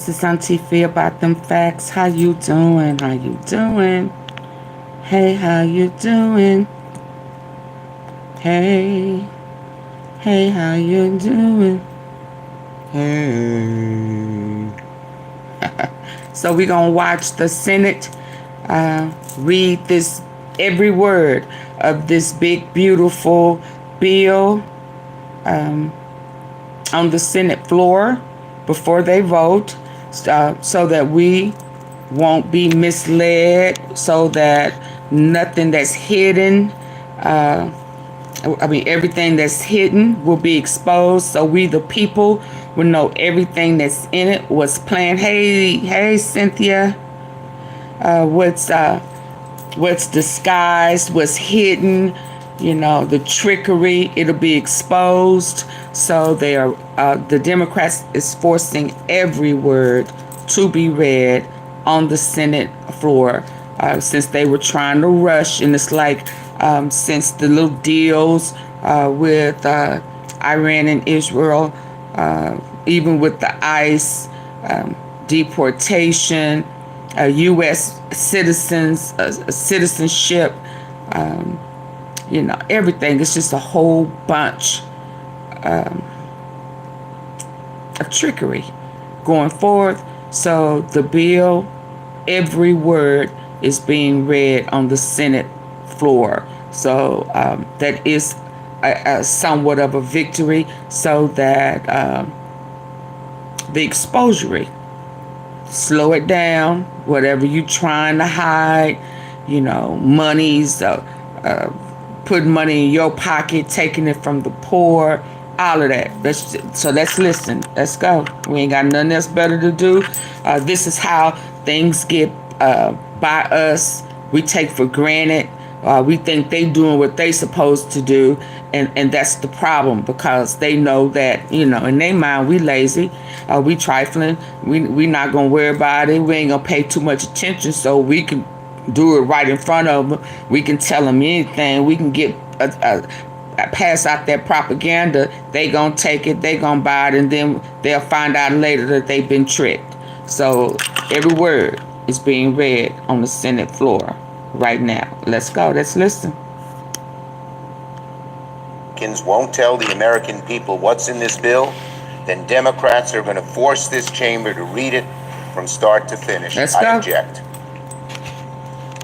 This is AunTeaFee about them facts. How you doing? How you doing? Hey, how you doing? Hey, hey, how you doing? Hey. So we're gonna watch the Senate read this every word of this big beautiful bill on the Senate floor before they vote, so that we won't be misled, so that nothing that's hidden, everything that's hidden will be exposed, so we the people will know everything that's in it was planned. Hey, Cynthia. What's disguised, what's hidden, the trickery, it'll be exposed. So they are, the Democrats is forcing every word to be read on the Senate floor, since they were trying to rush. And it's like, since the little deals with Iran and Israel, even with the ICE deportation, U.S. citizens, citizenship, everything. It's just a whole bunch of trickery going forth. So the bill, every word is being read on the Senate floor. So that is a somewhat of a victory, so that the exposure, slow it down. Whatever you trying to hide, money's putting money in your pocket, taking it from the poor, all of that. So let's listen. Let's go. We ain't got nothing else better to do. This is how things get by us. We take for granted. We think they doing what they supposed to do, and that's the problem, because they know that, in their mind, we lazy, we trifling, we not gonna worry about it, we ain't gonna pay too much attention, so we can do it right in front of them. We can tell them anything. We can get pass out that propaganda. They gonna take it, they gonna buy it, and then they'll find out later that they've been tricked. So every word is being read on the Senate floor right now. Let's go. Let's listen. Won't tell the American people what's in this bill, then Democrats are going to force this chamber to read it from start to finish. Let's I go. object.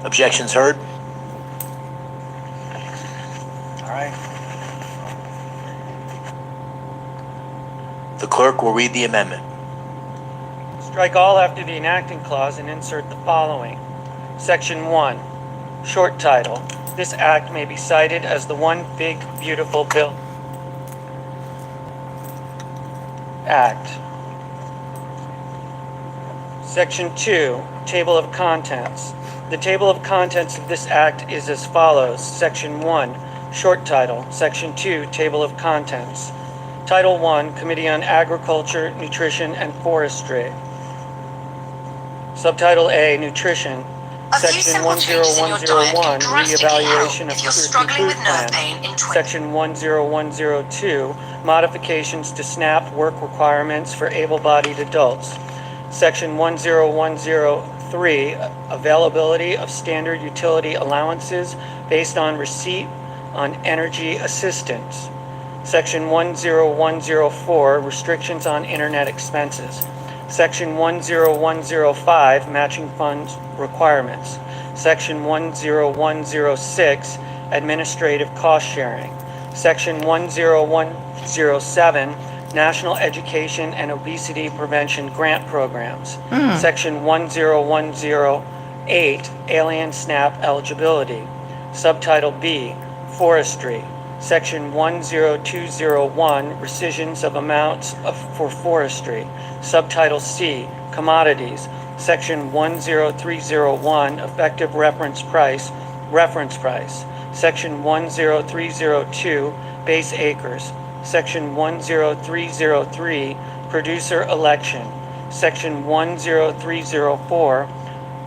Objections heard. All right. The clerk will read the amendment. Strike all after the enacting clause and insert the following. Section 1. Short title. This act may be cited as the One Big Beautiful Bill Act. Section 2. Table of Contents. The table of contents of this act is as follows. Section 1. Short title. Section 2. Table of Contents. Title 1. Committee on Agriculture, Nutrition, and Forestry. Subtitle A. Nutrition. Section 10101, Reevaluation of Food Plan. Section 10102, Modifications to SNAP Work Requirements for Able-Bodied Adults. Section 10103, Availability of Standard Utility Allowances based on receipt on energy assistance. Section 10104, Restrictions on Internet Expenses. Section 10105, Matching Funds Requirements. Section 10106, Administrative Cost Sharing. Section 10107, National Education and Obesity Prevention Grant Programs. Section 10108, Alien SNAP Eligibility. Subtitle B, Forestry. Section 10201, Rescissions of Amounts for Forestry. Subtitle C, Commodities. Section 10301, Effective Reference Price. Section 10302, Base Acres. Section 10303, Producer Election. Section 10304,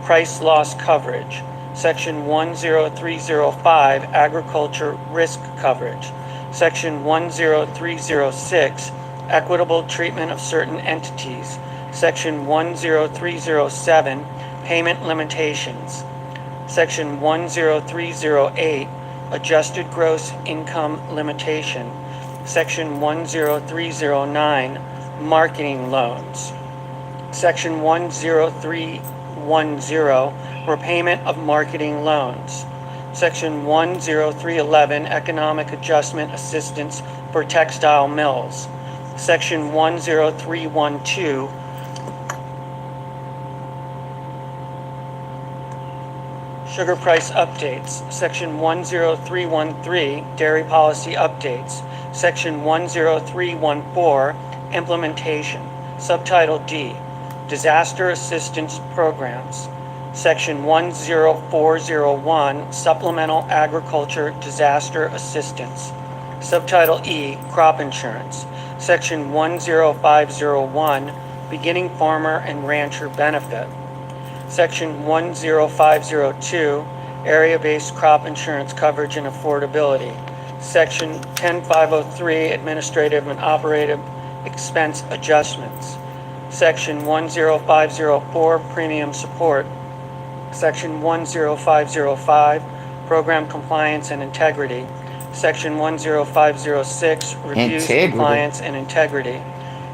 Price Loss Coverage. Section 10305, Agriculture Risk Coverage. Section 10306, Equitable Treatment of Certain Entities. Section 10307, Payment Limitations. Section 10308, Adjusted Gross Income Limitation. Section 10309, Marketing Loans. Section 10310, Repayment of Marketing Loans. Section 10311, Economic Adjustment Assistance for Textile Mills. Section 10312, Sugar Price Updates. Section 10313, Dairy Policy Updates. Section 10314, Implementation. Subtitle D, Disaster Assistance Programs. Section 10401, Supplemental Agriculture Disaster Assistance. Subtitle E, Crop Insurance. Section 10501, Beginning Farmer and Rancher Benefit. Section 10502, Area-Based Crop Insurance Coverage and Affordability. Section 10503, Administrative and Operative Expense Adjustments. Section 10504, Premium Support. Section 10505, Program Compliance and Integrity. Section 10506, Reviews, Integrity. Compliance and Integrity.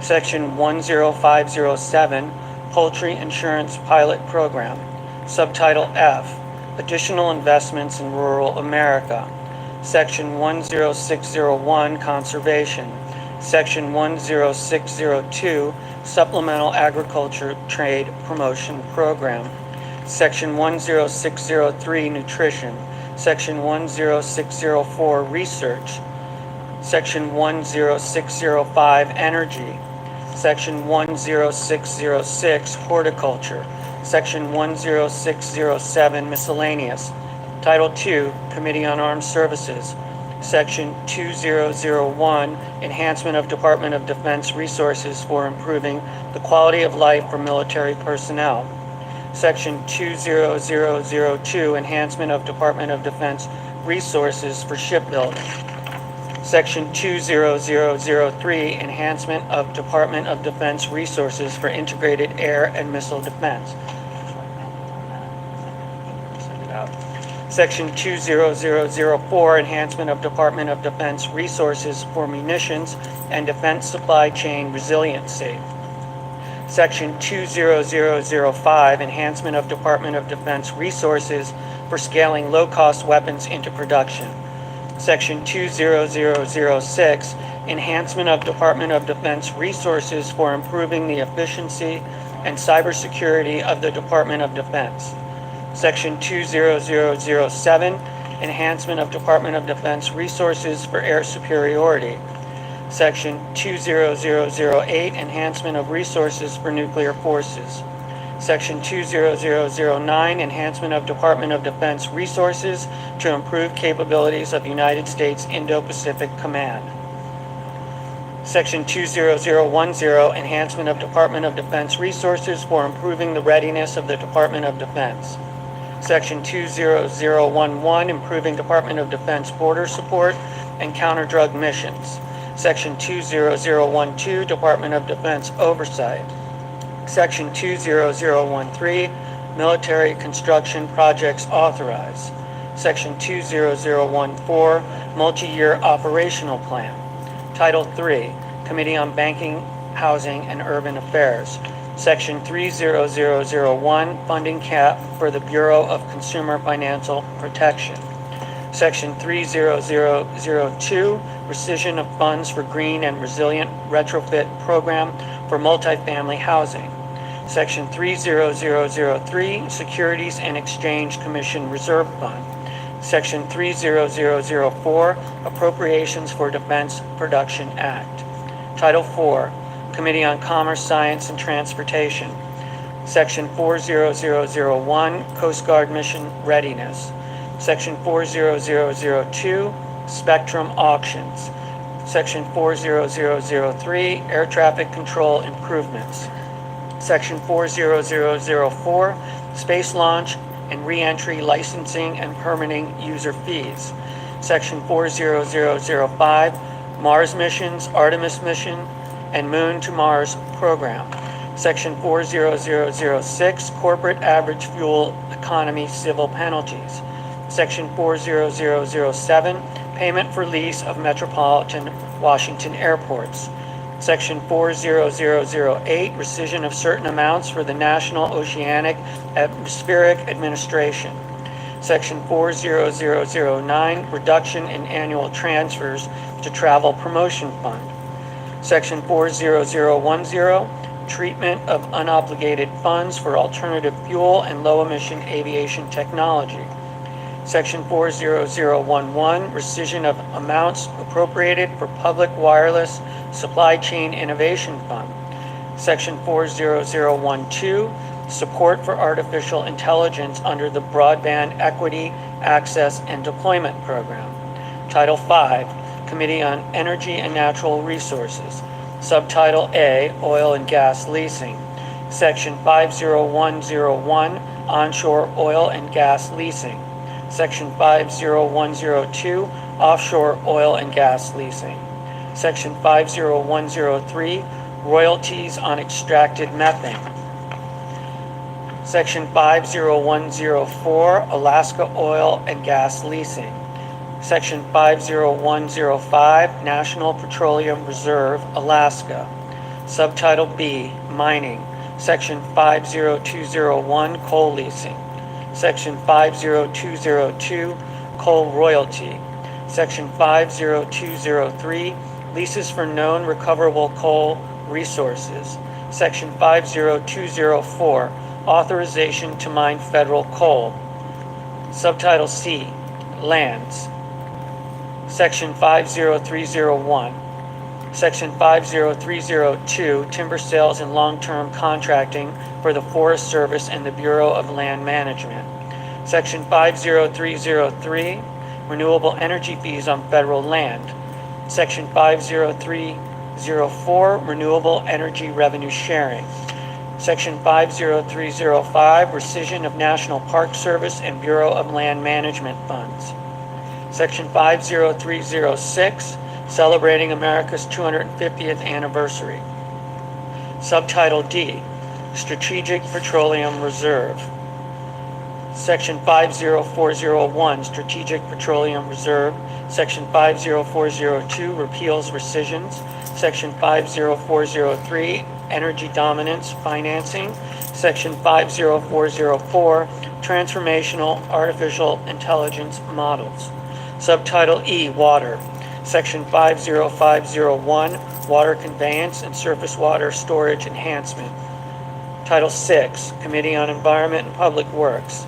Section 10507, Poultry Insurance Pilot Program. Subtitle F, Additional Investments in Rural America. Section 10601, Conservation. Section 10602, Supplemental Agriculture Trade Promotion Program. Section 10603, Nutrition. Section 10604, Research. Section 10605, Energy. Section 10606, Horticulture. Section 10607, Miscellaneous. Title II, Committee on Armed Services. Section 2001, Enhancement of Department of Defense Resources for improving the quality of life for military personnel. Section 20002, Enhancement of Department of Defense Resources for shipbuilding. Section 20003, Enhancement of Department of Defense Resources for integrated air and missile defense. Section 20004, Enhancement of Department of Defense Resources for munitions and defense supply chain resiliency. Section 20005, Enhancement of Department of Defense Resources for scaling low-cost weapons into production. Section 20006, Enhancement of Department of Defense Resources for improving the efficiency and cybersecurity of the Department of Defense. Section 20007, Enhancement of Department of Defense Resources for air superiority. Section 20008, Enhancement of Resources for nuclear forces. Section 20009, Enhancement of Department of Defense Resources to improve capabilities of United States Indo-Pacific Command. Section 20010, Enhancement of Department of Defense Resources for improving the readiness of the Department of Defense. Section 20011, Improving Department of Defense border support and counter-drug missions. Section 20012, Department of Defense oversight. Section 20013, Military Construction Projects authorized. Section 20014, Multi-Year Operational Plan. Title III, Committee on Banking, Housing, and Urban Affairs. Section 30001, Funding Cap for the Bureau of Consumer Financial Protection. Section 30002, Rescission of Funds for Green and Resilient Retrofit Program for Multifamily Housing. Section 30003, Securities and Exchange Commission Reserve Fund. Section 30004, Appropriations for Defense Production Act. Title IV, Committee on Commerce, Science, and Transportation. Section 40001, Coast Guard Mission Readiness. Section 40002, Spectrum Auctions. Section 40003, Air Traffic Control Improvements. Section 40004, Space Launch and Re-entry Licensing and Permitting User Fees. Section 40005, Mars Missions, Artemis Mission, and Moon to Mars Program. Section 40006, corporate average fuel economy civil penalties. Section 40007, payment for lease of metropolitan Washington airports. Section 40008, rescission of certain amounts for the National Oceanic Atmospheric Administration. Section 40009, reduction in annual transfers to Travel Promotion Fund. Section 40010, treatment of unobligated funds for alternative fuel and low-emission aviation technology. Section 40011, rescission of amounts appropriated for Public Wireless Supply Chain Innovation Fund. Section 40012, support for artificial intelligence under the Broadband Equity, Access, and Deployment Program. Title V, Committee on Energy and Natural Resources. Subtitle A, Oil and Gas Leasing. Section 50101, Onshore Oil and Gas Leasing. Section 50102, Offshore Oil and Gas Leasing. Section 50103, Royalties on Extracted Methane. Section 50104, Alaska Oil and Gas Leasing. Section 50105, National Petroleum Reserve, Alaska. Subtitle B, Mining. Section 50201, Coal Leasing. Section 50202, Coal Royalty. Section 50203, Leases for Known Recoverable Coal Resources. Section 50204, Authorization to Mine Federal Coal. Subtitle C, Lands. Section 50301. Section 50302, Timber Sales and Long-Term Contracting for the Forest Service and the Bureau of Land Management. Section 50303, Renewable Energy Fees on Federal Land. Section 50304, Renewable Energy Revenue Sharing. Section 50305, Rescission of National Park Service and Bureau of Land Management Funds. Section 50306, Celebrating America's 250th Anniversary. Subtitle D, Strategic Petroleum Reserve. Section 50401, Strategic Petroleum Reserve. Section 50402, Repeals Rescissions. Section 50403, Energy Dominance Financing. Section 50404, Transformational Artificial Intelligence Models. Subtitle E, Water. Section 50501, Water Conveyance and Surface Water Storage Enhancement. Title VI, Committee on Environment and Public Works.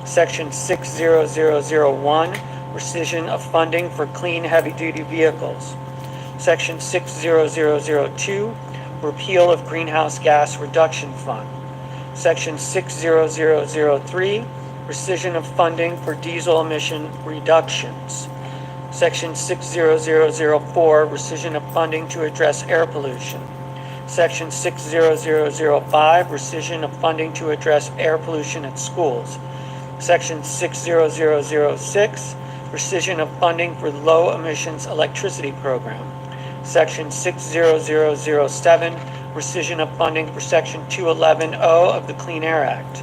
Section 60001, Rescission of Funding for Clean Heavy-Duty Vehicles. Section 60002, Repeal of Greenhouse Gas Reduction Fund. Section 60003, Rescission of Funding for Diesel Emission Reductions. Section 60004, Rescission of Funding to Address Air Pollution. Section 60005, Rescission of Funding to Address Air Pollution at Schools. Section 60006, Rescission of Funding for Low Emissions Electricity Program. Section 60007, Rescission of Funding for Section 211O of the Clean Air Act.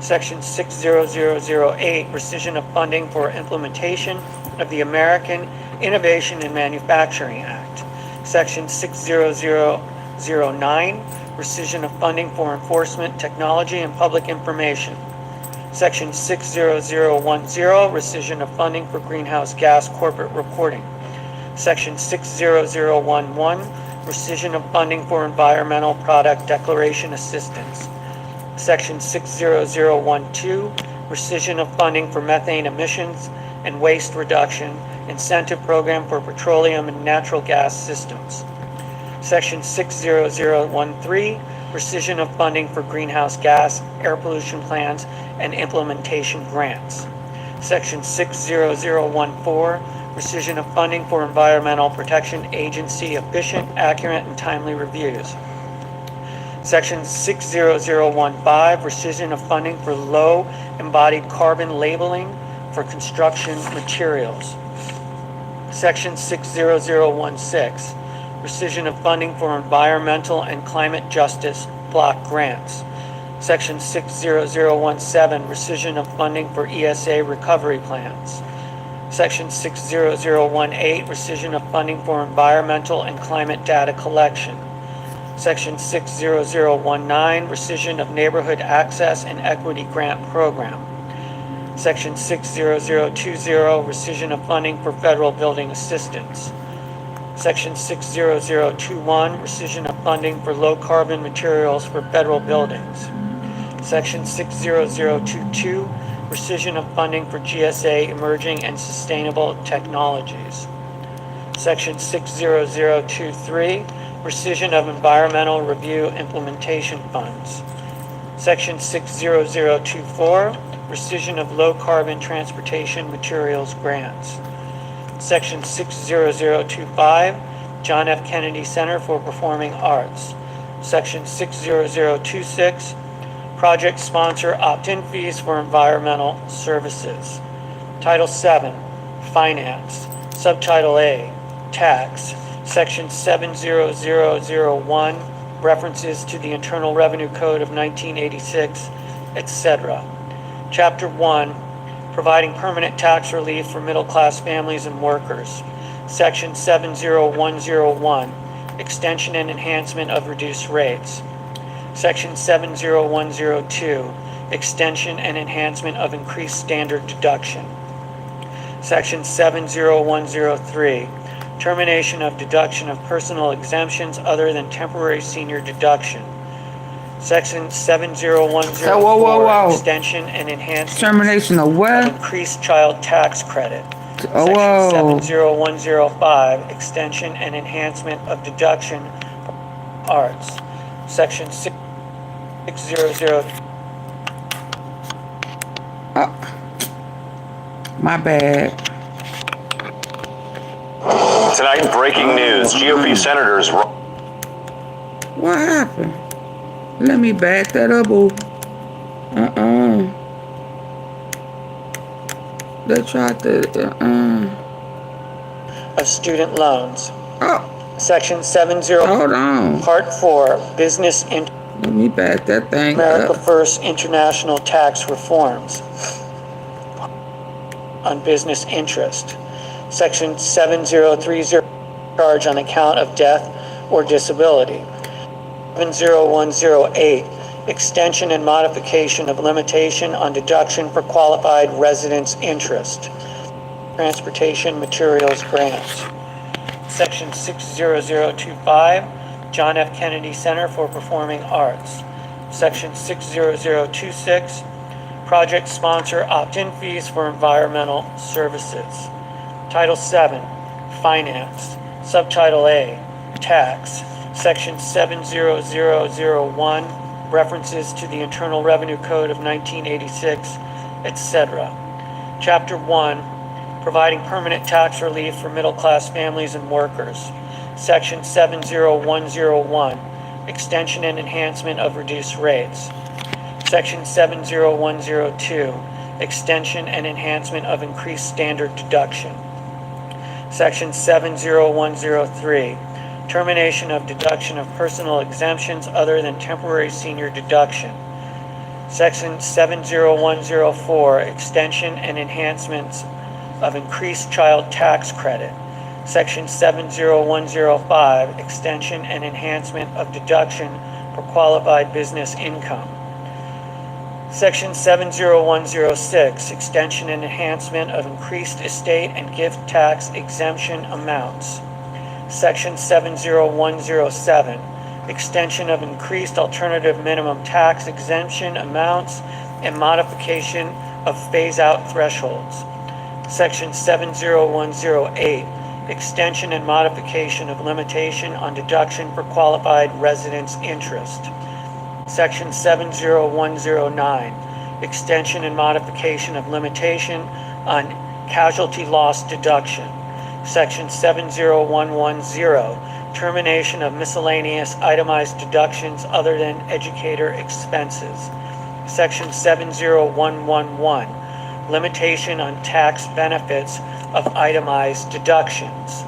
Section 60008, Rescission of Funding for Implementation of the American Innovation and Manufacturing Act. Section 60009, Rescission of Funding for Enforcement, Technology, and Public Information. Section 60010, Rescission of Funding for Greenhouse Gas Corporate Reporting. Section 60011, Rescission of Funding for Environmental Product Declaration Assistance. Section 60012, Rescission of Funding for Methane Emissions and Waste Reduction Incentive Program for Petroleum and Natural Gas Systems. Section 60013, Rescission of Funding for Greenhouse Gas, Air Pollution Plans, and Implementation Grants. Section 60014, Rescission of Funding for Environmental Protection Agency Efficient, Accurate, and Timely Reviews. Section 60015, Rescission of Funding for Low Embodied Carbon Labeling for Construction Materials. Section 60016, Rescission of Funding for Environmental and Climate Justice block grants. Section 60017, rescission of funding for ESA recovery plans. Section 60018, rescission of funding for environmental and climate data collection. Section 60019, rescission of neighborhood access and equity grant program. Section 60020, rescission of funding for federal building assistance. Section 60021, rescission of funding for low carbon materials for federal buildings. Section 60022, rescission of funding for GSA emerging and sustainable technologies. Section 60023, rescission of environmental review implementation funds. Section 60024, rescission of low carbon transportation materials grants. Section 60025, John F. Kennedy Center for Performing Arts. Section 60026, project sponsor opt-in fees for environmental services. Title 7, Finance. Subtitle A, Tax. Section 70001, references to the Internal Revenue Code of 1986, etc. Chapter 1, providing permanent tax relief for middle-class families and workers. Section 70101, extension and enhancement of reduced rates. Section 70102, extension and enhancement of increased standard deduction. Section 70103, termination of deduction of personal exemptions other than temporary senior deduction. Section 70104, Whoa. extension and enhancement Termination of of what? increased child tax credit. Oh, Section whoa. 70105, extension and enhancement of deduction for arts. Section 600, My bad. Tonight, breaking news. GOP senators. What happened? Let me back that up, boo. They tried to, of student loans. Oh, Section 70, hold on. Part 4, Business Let me back that thing America up. First International Tax Reforms on business interest. Section 7030, charge on account of death or disability. 70108, extension and modification of limitation on deduction for qualified residence interest. Transportation materials grants. Section 60025, John F. Kennedy Center for Performing Arts. Section 60026, project sponsor opt-in fees for environmental services. Title 7, Finance. Subtitle A, Tax. Section 70001, references to the Internal Revenue Code of 1986, etc. Chapter 1, providing permanent tax relief for middle-class families and workers. Section 70101, extension and enhancement of reduced rates. Section 70102, extension and enhancement of increased standard deduction. Section 70103, termination of deduction of personal exemptions other than temporary senior deduction. Section 70104, extension and enhancements of increased child tax credit. Section 70105, extension and enhancement of deduction for qualified business income. Section 70106, extension and enhancement of increased estate and gift tax exemption amounts. Section 70107, extension of increased alternative minimum tax exemption amounts and modification of phase-out thresholds. Section 70108, extension and modification of limitation on deduction for qualified residence interest. Section 70109, extension and modification of limitation on casualty loss deduction. Section 70110, termination of miscellaneous itemized deductions other than educator expenses. Section 70111, limitation on tax benefits of itemized deductions.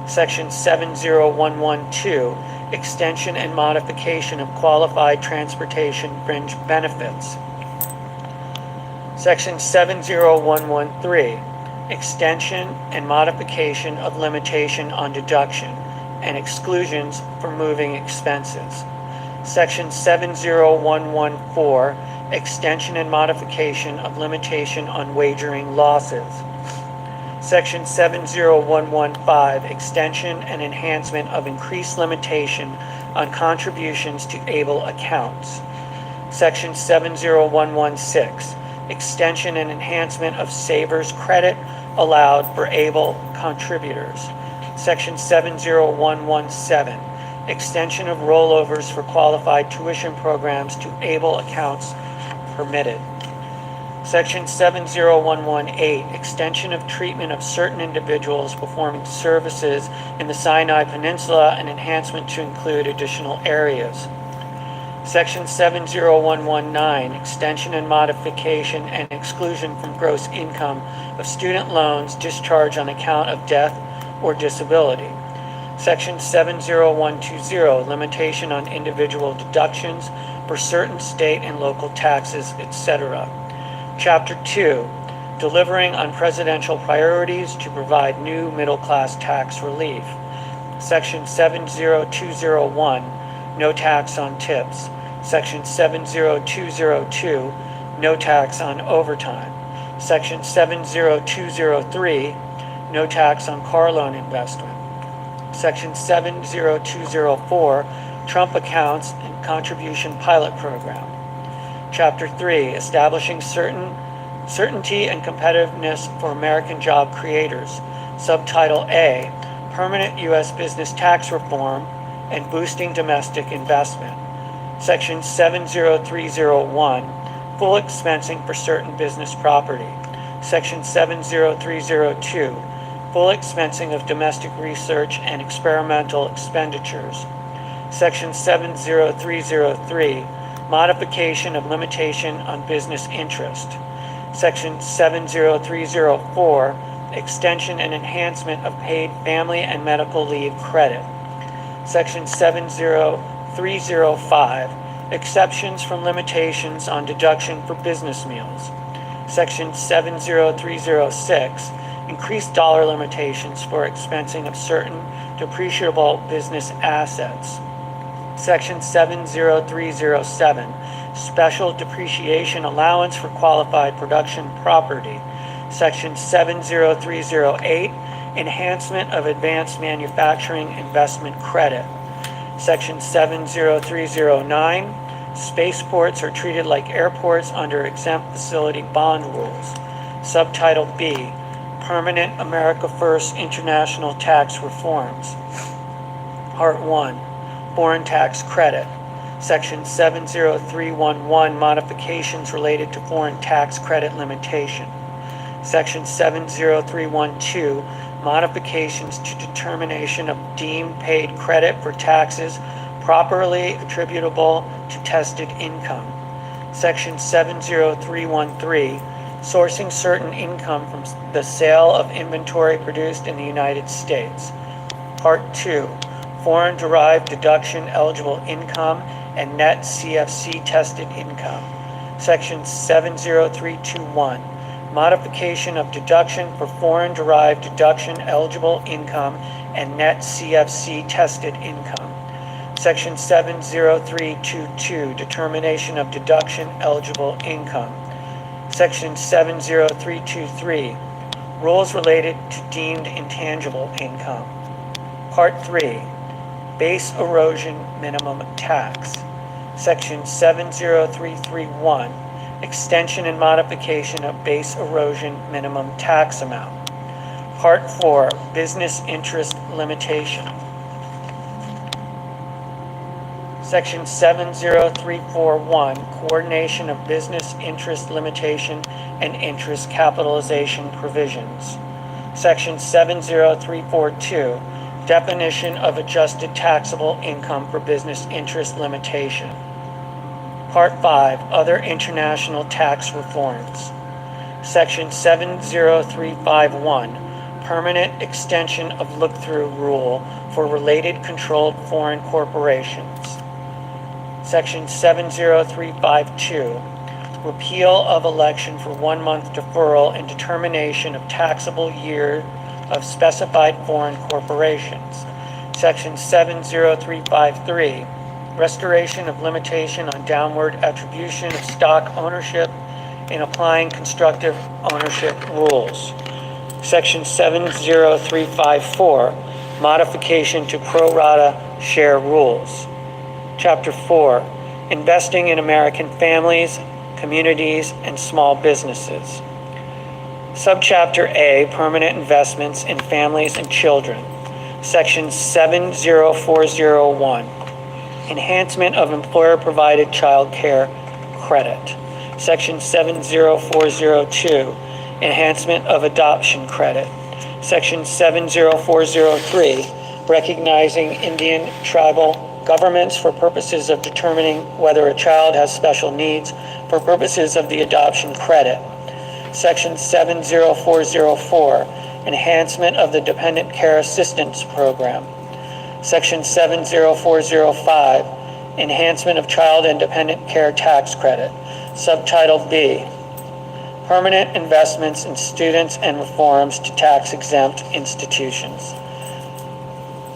Section 70112, extension and modification of qualified transportation fringe benefits. Section 70113, extension and modification of limitation on deduction and exclusions for moving expenses. Section 70114, extension and modification of limitation on wagering losses. Section 70115, extension and enhancement of increased limitation on contributions to ABLE accounts. Section 70116, extension and enhancement of savers credit allowed for ABLE contributors. Section 70117, extension of rollovers for qualified tuition programs to ABLE accounts permitted. Section 70118, extension of treatment of certain individuals performing services in the Sinai Peninsula and enhancement to include additional areas. Section 70119, extension and modification and exclusion from gross income of student loans discharged on account of death or disability. Section 70120, limitation on individual deductions for certain state and local taxes, etc. Chapter 2, delivering on presidential priorities to provide new middle-class tax relief. Section 70201, no tax on tips. Section 70202, no tax on overtime. Section 70203, no tax on car loan investment. Section 70204, Trump accounts and contribution pilot program. Chapter 3, establishing certainty and competitiveness for American job creators. Subtitle A, permanent U.S. business tax reform and boosting domestic investment. Section 70301, full expensing for certain business property. Section 70302, full expensing of domestic research and experimental expenditures. Section 70303, modification of limitation on business interest. Section 70304, extension and enhancement of paid family and medical leave credit. Section 70305, exceptions from limitations on deduction for business meals. Section 70306, increased dollar limitations for expensing of certain depreciable business assets. Section 70307, special depreciation allowance for qualified production property. Section 70308, enhancement of advanced manufacturing investment credit. Section 70309, spaceports are treated like airports under exempt facility bond rules. Subtitle B, permanent America First international tax reforms. Part 1, foreign tax credit. Section 70311, modifications related to foreign tax credit limitation. Section 70312, modifications to determination of deemed paid credit for taxes properly attributable to tested income. Section 70313, sourcing certain income from the sale of inventory produced in the United States. Part 2, foreign derived deduction eligible income and net CFC tested income. Section 70321, modification of deduction for foreign derived deduction eligible income and net CFC tested income. Section 70322, determination of deduction eligible income. Section 70323, rules related to deemed intangible income. Part 3, base erosion minimum tax. Section 70331, extension and modification of base erosion minimum tax amount. Part 4, business interest limitation. Section 70341, coordination of business interest limitation and interest capitalization provisions. Section 70342, definition of adjusted taxable income for business interest limitation. Part 5, other international tax reforms. Section 70351, permanent extension of look-through rule for related controlled foreign corporations. Section 70352, repeal of election for 1 month deferral and determination of taxable year of specified foreign corporations. Section 70353, restoration of limitation on downward attribution of stock ownership in applying constructive ownership rules. Section 70354, modification to pro rata share rules. Chapter 4, investing in American families, communities, and small businesses. Subchapter A, permanent investments in families and children. Section 70401, enhancement of employer-provided child care credit. Section 70402, enhancement of adoption credit. Section 70403, recognizing Indian tribal governments for purposes of determining whether a child has special needs for purposes of the adoption credit. Section 70404, enhancement of the Dependent Care Assistance Program. Section 70405, enhancement of Child and Dependent Care Tax Credit. Subtitle B, permanent investments in students and reforms to tax-exempt institutions.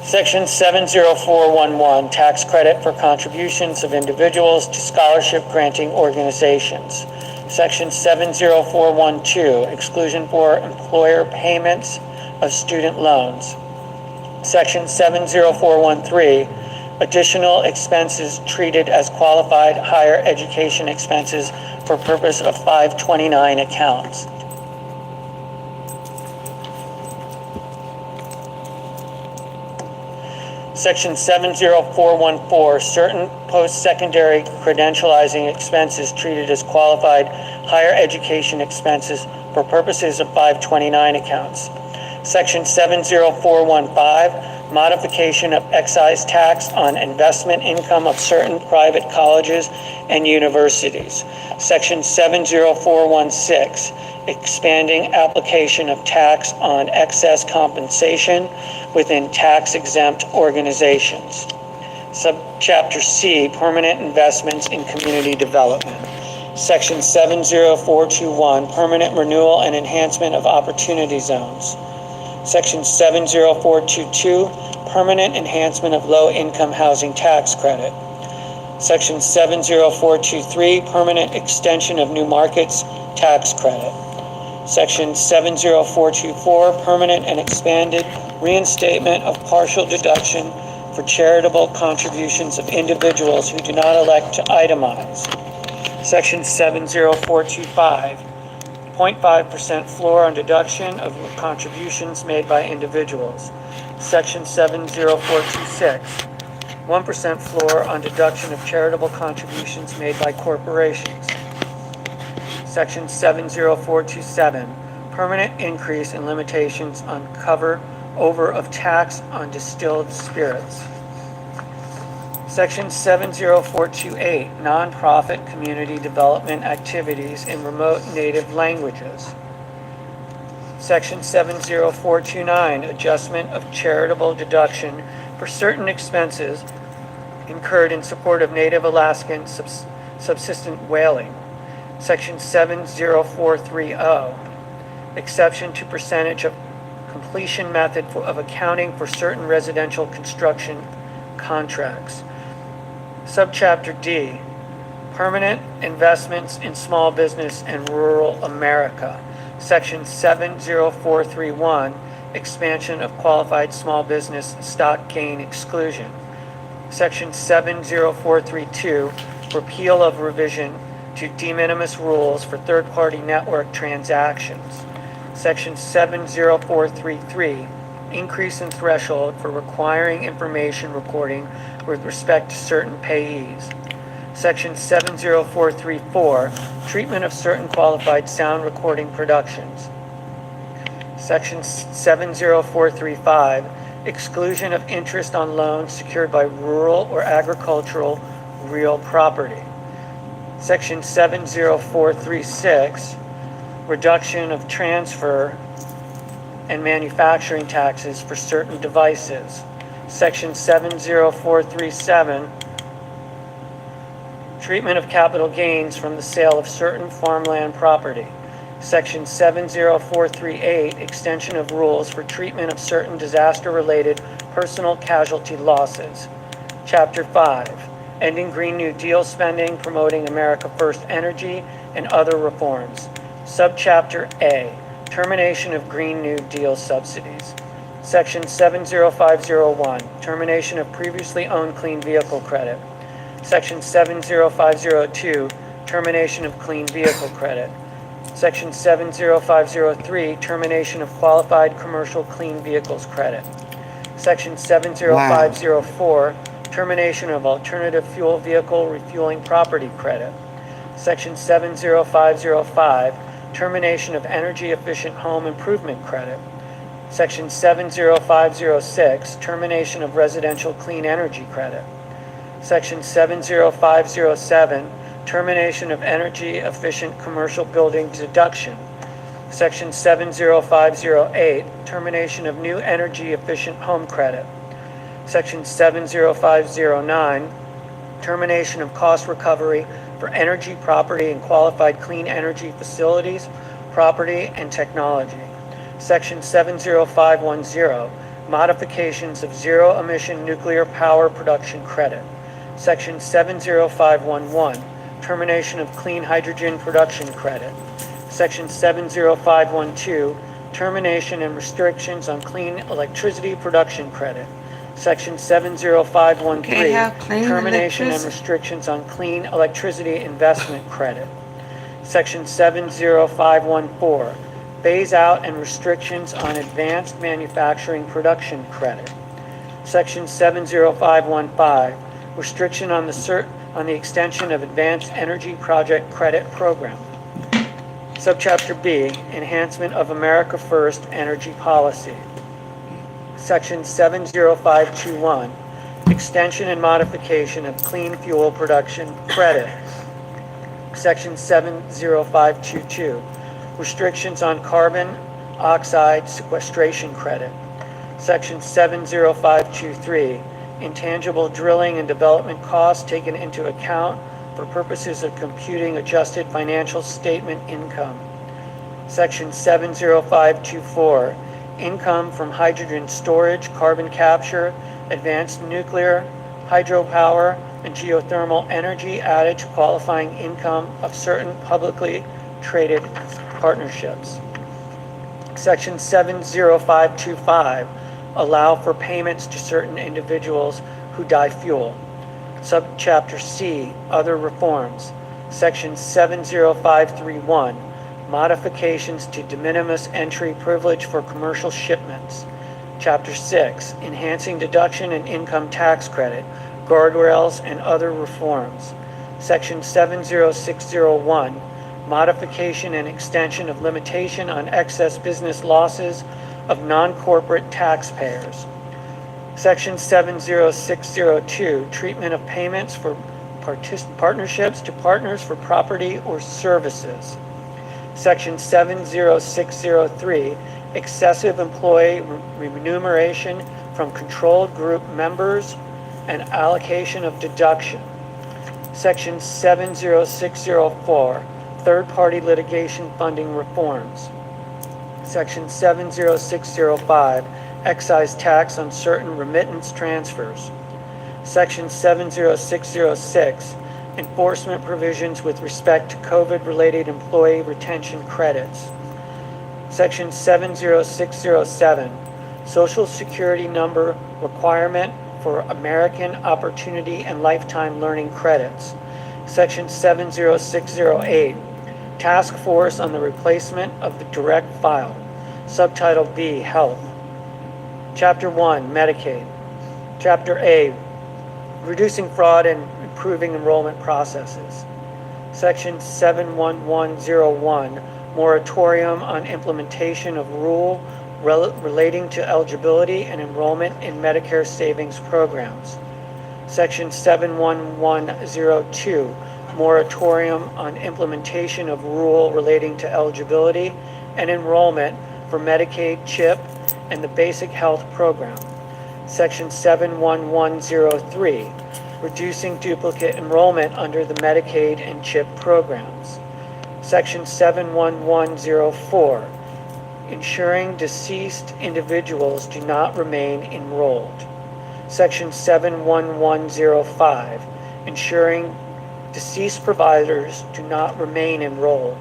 Section 70411, tax credit for contributions of individuals to scholarship-granting organizations. Section 70412, exclusion for employer payments of student loans. Section 70413, additional expenses treated as qualified higher education expenses for purpose of 529 accounts. Section 70414, certain post-secondary credentializing expenses treated as qualified higher education expenses for purposes of 529 accounts. Section 70415, modification of excise tax on investment income of certain private colleges and universities. Section 70416, expanding application of tax on excess compensation within tax-exempt organizations. Subchapter C, permanent investments in community development. Section 70421, permanent renewal and enhancement of opportunity zones. Section 70422, permanent enhancement of low-income housing tax credit. Section 70423, permanent extension of new markets tax credit. Section 70424, permanent and expanded reinstatement of partial deduction for charitable contributions of individuals who do not elect to itemize. Section 70425, 0.5% floor on deduction of contributions made by individuals. Section 70426, 1% floor on deduction of charitable contributions made by corporations. Section 70427, permanent increase in limitations on cover over of tax on distilled spirits. Section 70428, nonprofit community development activities in remote native languages. Section 70429, adjustment of charitable deduction for certain expenses incurred in support of Native Alaskan subsistent whaling. Section 70430, exception to percentage of completion method of accounting for certain residential construction contracts. Subchapter D, permanent investments in small business and rural America. Section 70431, expansion of qualified small business stock gain exclusion. Section 70432, repeal of revision to de minimis rules for third-party network transactions. Section 70433, increase in threshold for requiring information reporting with respect to certain payees. Section 70434, treatment of certain qualified sound recording productions. Section 70435, exclusion of interest on loans secured by rural or agricultural real property. Section 70436, reduction of transfer and manufacturing taxes for certain devices. Section 70437, treatment of capital gains from the sale of certain farmland property. Section 70438, extension of rules for treatment of certain disaster-related personal casualty losses. Chapter 5, ending Green New Deal spending, promoting America First energy, and other reforms. Subchapter A, termination of Green New Deal subsidies. Section 70501, termination of previously owned clean vehicle credit. Section 70502, termination of clean vehicle credit. Section 70503, termination of qualified commercial clean vehicles credit. Section 70504, termination of alternative fuel vehicle refueling property credit. Section 70505, termination of energy efficient home improvement credit. Section 70506, termination of residential clean energy credit. Section 70507, termination of energy efficient commercial building deduction. Section 70508, termination of new energy efficient home credit. Section 70509, termination of cost recovery for energy, property, and qualified clean energy facilities, property, and technology. Section 70510, modifications of zero-emission nuclear power production credit. Section 70511, termination of clean hydrogen production credit. Section 70512, termination and restrictions on clean electricity production credit. Section 70513, Okay, how clean termination and electricity? restrictions on clean electricity investment credit. Section 70514, phase out and restrictions on advanced manufacturing production credit. Section 70515, restriction on the extension of advanced energy project credit program. Subchapter B, enhancement of America First energy policy. Section 70521, extension and modification of clean fuel production credit. Section 70522, restrictions on carbon oxide sequestration credit. Section 70523, intangible drilling and development costs taken into account for purposes of computing adjusted financial statement income. Section 70524, income from hydrogen storage, carbon capture, advanced nuclear, hydropower, and geothermal energy added to qualifying income of certain publicly traded partnerships. Section 70525, allow for payments to certain individuals who die fuel. Subchapter C, other reforms. Section 70531, modifications to de minimis entry privilege for commercial shipments. Chapter 6, enhancing deduction and income tax credit, guardrails, and other reforms. Section 70601, modification and extension of limitation on excess business losses of non-corporate taxpayers. Section 70602, treatment of payments for partnerships to partners for property or services. Section 70603, excessive employee remuneration from controlled group members and allocation of deduction. Section 70604, third-party litigation funding reforms. Section 70605, excise tax on certain remittance transfers. Section 70606, enforcement provisions with respect to COVID-related employee retention credits. Section 70607, Social Security number requirement for American Opportunity and Lifetime Learning credits. Section 70608, Task Force on the Replacement of the Direct File. Subtitle B, Health. Chapter 1, Medicaid. Chapter A, Reducing Fraud and Improving Enrollment Processes. Section 71101, Moratorium on Implementation of Rule relating to eligibility and enrollment in Medicare savings programs. Section 71102, Moratorium on Implementation of Rule relating to eligibility and enrollment for Medicaid CHIP and the Basic Health Program. Section 71103, reducing duplicate enrollment under the Medicaid and CHIP programs. Section 71104, ensuring deceased individuals do not remain enrolled. Section 71105, ensuring deceased providers do not remain enrolled.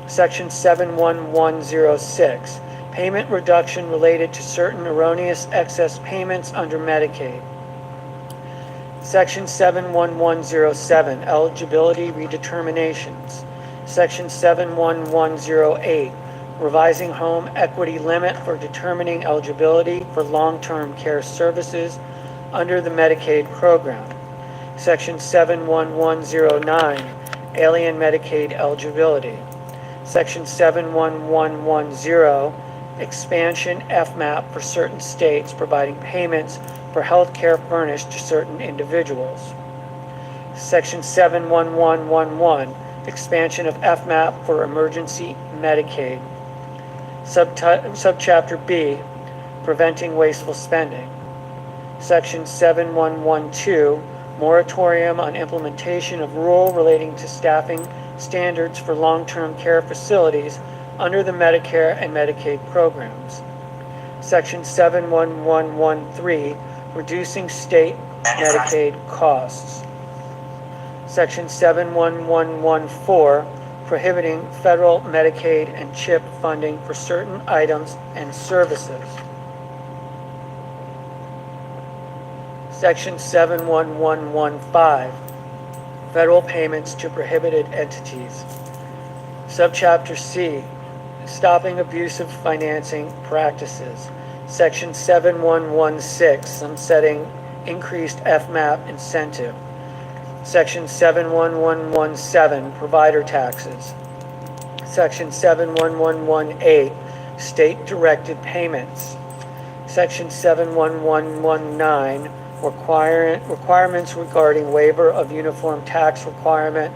Section 71106, payment reduction related to certain erroneous excess payments under Medicaid. Section 71107, eligibility redeterminations. Section 71108, revising home equity limit for determining eligibility for long-term care services under the Medicaid program. Section 71109, alien Medicaid eligibility. Section 71110, expansion FMAP for certain states providing payments for health care furnished to certain individuals. Section 71111, expansion of FMAP for emergency Medicaid. Subchapter B, preventing wasteful spending. Section 7112, moratorium on implementation of rule relating to staffing standards for long-term care facilities under the Medicare and Medicaid programs. Section 71113, reducing state Medicaid costs. Section 71114, prohibiting federal Medicaid and CHIP funding for certain items and services. Section 71115, federal payments to prohibited entities. Subchapter C, stopping abusive financing practices. Section 7116, sunsetting increased FMAP incentive. Section 71117, provider taxes. Section 71118, state-directed payments. Section 71119, requirements regarding waiver of uniform tax requirement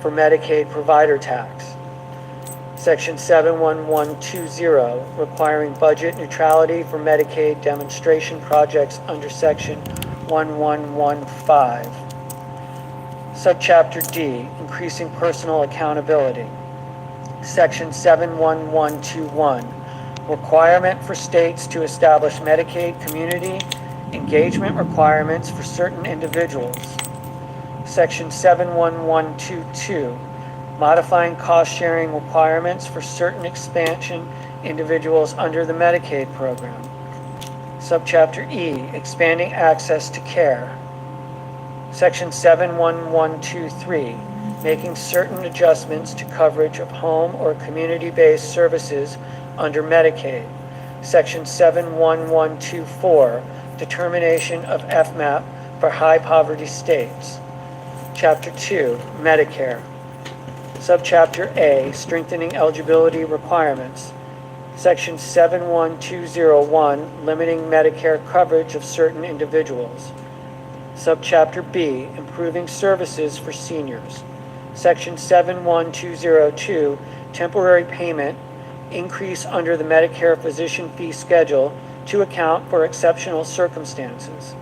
for Medicaid provider tax. Section 71120, requiring budget neutrality for Medicaid demonstration projects under Section 1115. Subchapter D, increasing personal accountability. Section 71121, requirement for states to establish Medicaid community engagement requirements for certain individuals. Section 71122, modifying cost-sharing requirements for certain expansion individuals under the Medicaid program. Subchapter E, expanding access to care. Section 71123, making certain adjustments to coverage of home or community-based services under Medicaid. Section 71124, determination of FMAP for high-poverty states. Chapter 2, Medicare. Subchapter A, strengthening eligibility requirements. Section 71201, limiting Medicare coverage of certain individuals. Subchapter B, improving services for seniors. Section 71202, temporary payment, increase under the Medicare physician fee schedule to account for exceptional circumstances.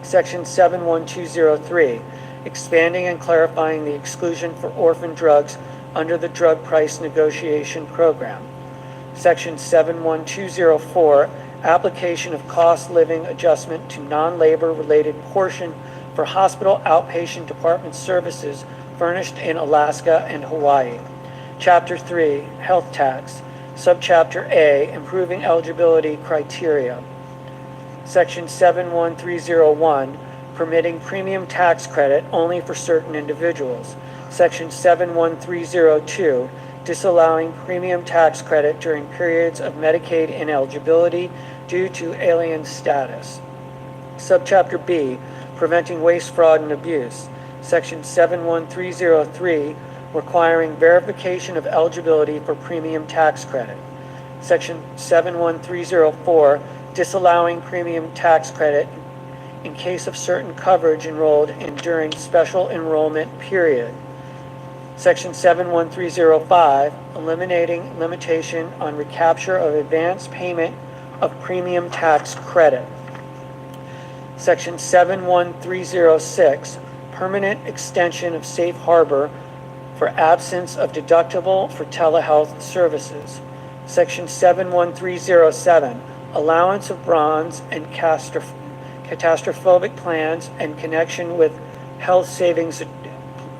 Section 71203, expanding and clarifying the exclusion for orphan drugs under the drug price negotiation program. Section 71204, application of cost living adjustment to non-labor related portion for hospital outpatient department services furnished in Alaska and Hawaii. Chapter 3, health tax. Subchapter A, improving eligibility criteria. Section 71301, permitting premium tax credit only for certain individuals. Section 71302, disallowing premium tax credit during periods of Medicaid ineligibility due to alien status. Subchapter B, preventing waste, fraud, and abuse. Section 71303, requiring verification of eligibility for premium tax credit. Section 71304, disallowing premium tax credit in case of certain coverage enrolled in during special enrollment period. Section 71305, eliminating limitation on recapture of advance payment of premium tax credit. Section 71306, permanent extension of safe harbor for absence of deductible for telehealth services. Section 71307, allowance of bronze and catastrophic plans in connection with health savings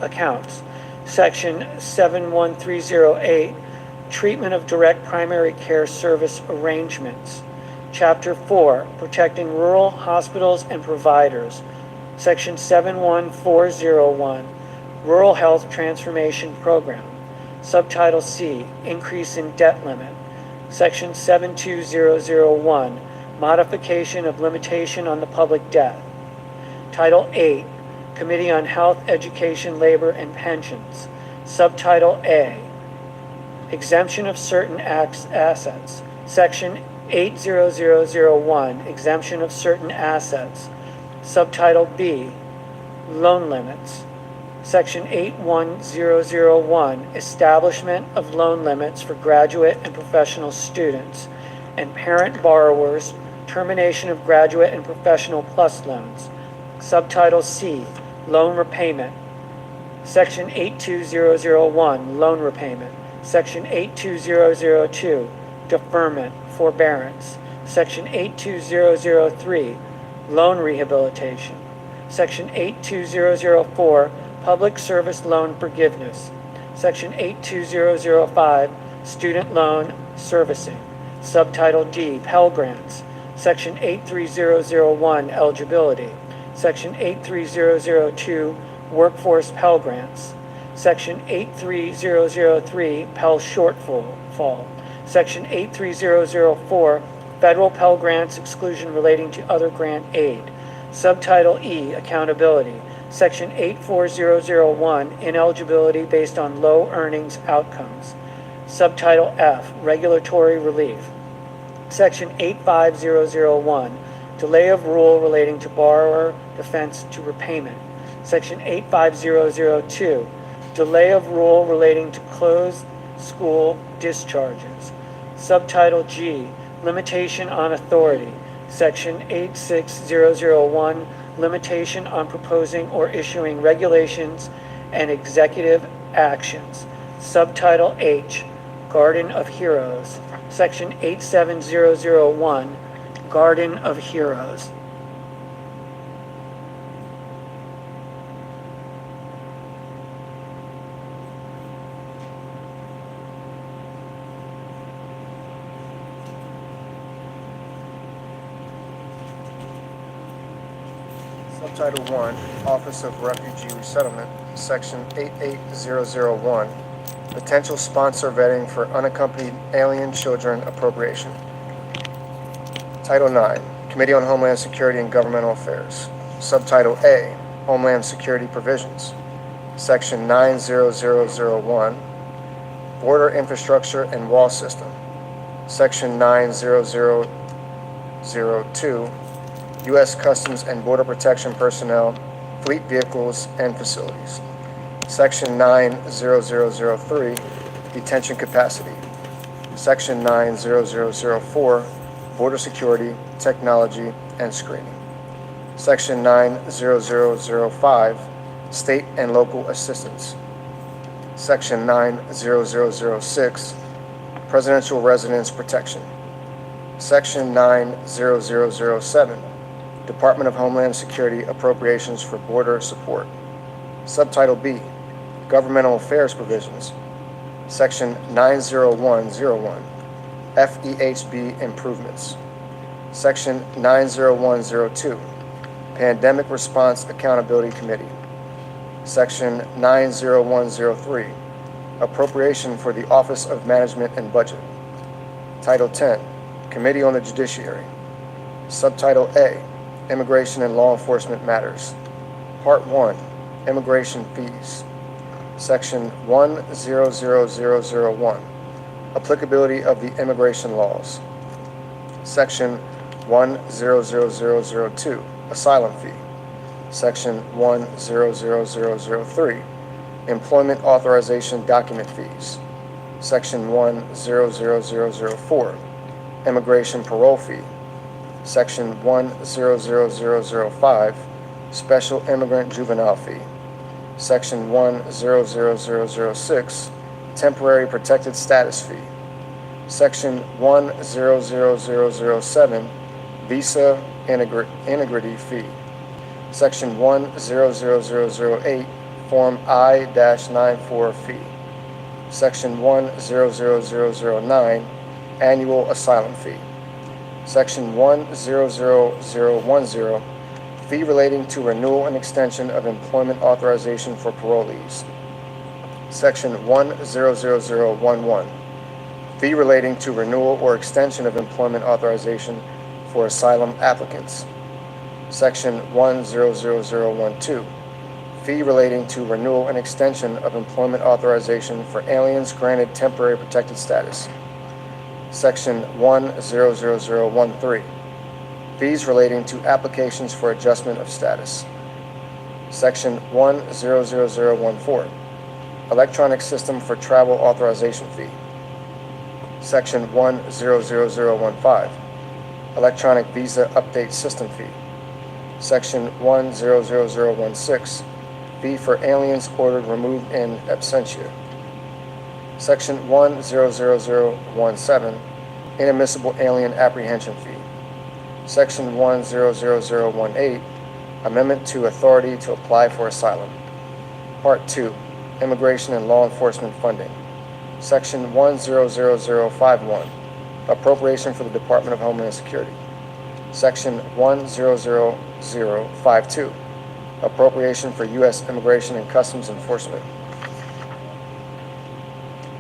accounts. Section 71308, treatment of direct primary care service arrangements. Chapter 4, protecting rural hospitals and providers. Section 71401, rural health transformation program. Subtitle C, increase in debt limit. Section 72001, modification of limitation on the public debt. Title 8, Committee on Health, Education, Labor, and Pensions. Subtitle A, exemption of certain assets. Section 80001, exemption of certain assets. Subtitle B, loan limits. Section 81001, establishment of loan limits for graduate and professional students and parent borrowers, termination of graduate and professional plus loans. Subtitle C, loan repayment. Section 82001, loan repayment. Section 82002, deferment, forbearance. Section 82003, loan rehabilitation. Section 82004, public service loan forgiveness. Section 82005, student loan servicing. Subtitle D, Pell Grants. Section 83001, eligibility. Section 83002, workforce Pell Grants. Section 83003, Pell shortfall. Section 83004, federal Pell Grants exclusion relating to other grant aid. Subtitle E, accountability. Section 84001, ineligibility based on low earnings outcomes. Subtitle F, regulatory relief. Section 85001, delay of rule relating to borrower defense to repayment. Section 85002, delay of rule relating to closed school discharges. Subtitle G, limitation on authority. Section 86001, limitation on proposing or issuing regulations and executive actions. Subtitle H, Garden of Heroes. Section 87001, Garden of Heroes. Subtitle 1, Office of Refugee Resettlement, Section 88001, Potential Sponsor Vetting for Unaccompanied Alien Children Appropriation. Title 9, Committee on Homeland Security and Governmental Affairs. Subtitle A, Homeland Security Provisions. Section 90001, Border Infrastructure and Wall System. Section 90002, U.S. Customs and Border Protection Personnel, Fleet Vehicles and Facilities. Section 90003, Detention Capacity. Section 90004, Border Security, Technology, and Screening. Section 90005, State and Local Assistance. Section 90006, Presidential Residence Protection. Section 90007, Department of Homeland Security Appropriations for Border Support. Subtitle B, Governmental Affairs Provisions. Section 90101, FEHB Improvements. Section 90102, Pandemic Response Accountability Committee. Section 90103, Appropriation for the Office of Management and Budget. Title 10, Committee on the Judiciary. Subtitle A, Immigration and Law Enforcement Matters. Part 1, Immigration Fees. Section 100001, Applicability of the Immigration Laws. Section 100002, Asylum Fee. Section 100003, Employment Authorization Document Fees. Section 100004, Immigration Parole Fee. Section 100005, Special Immigrant Juvenile Fee. Section 100006, Temporary Protected Status Fee. Section 100007, Visa Integrity Fee. Section 100008, Form I-94 Fee. Section 100009, Annual Asylum Fee. Section 100010, Fee relating to renewal and extension of employment authorization for parolees. Section 100011, Fee relating to renewal or extension of employment authorization for asylum applicants. Section 100012, Fee relating to renewal and extension of employment authorization for aliens granted temporary protected status. Section 100013, Fees relating to applications for adjustment of status. Section 100014, Electronic System for Travel Authorization Fee. Section 100015, Electronic Visa Update System Fee. Section 100016, Fee for aliens ordered removed in absentia. Section 100017, Inadmissible Alien Apprehension Fee. Section 100018, Amendment to Authority to Apply for Asylum. Part 2, Immigration and Law Enforcement Funding. Section 100051, Appropriation for the Department of Homeland Security. Section 100052, Appropriation for U.S. Immigration and Customs Enforcement.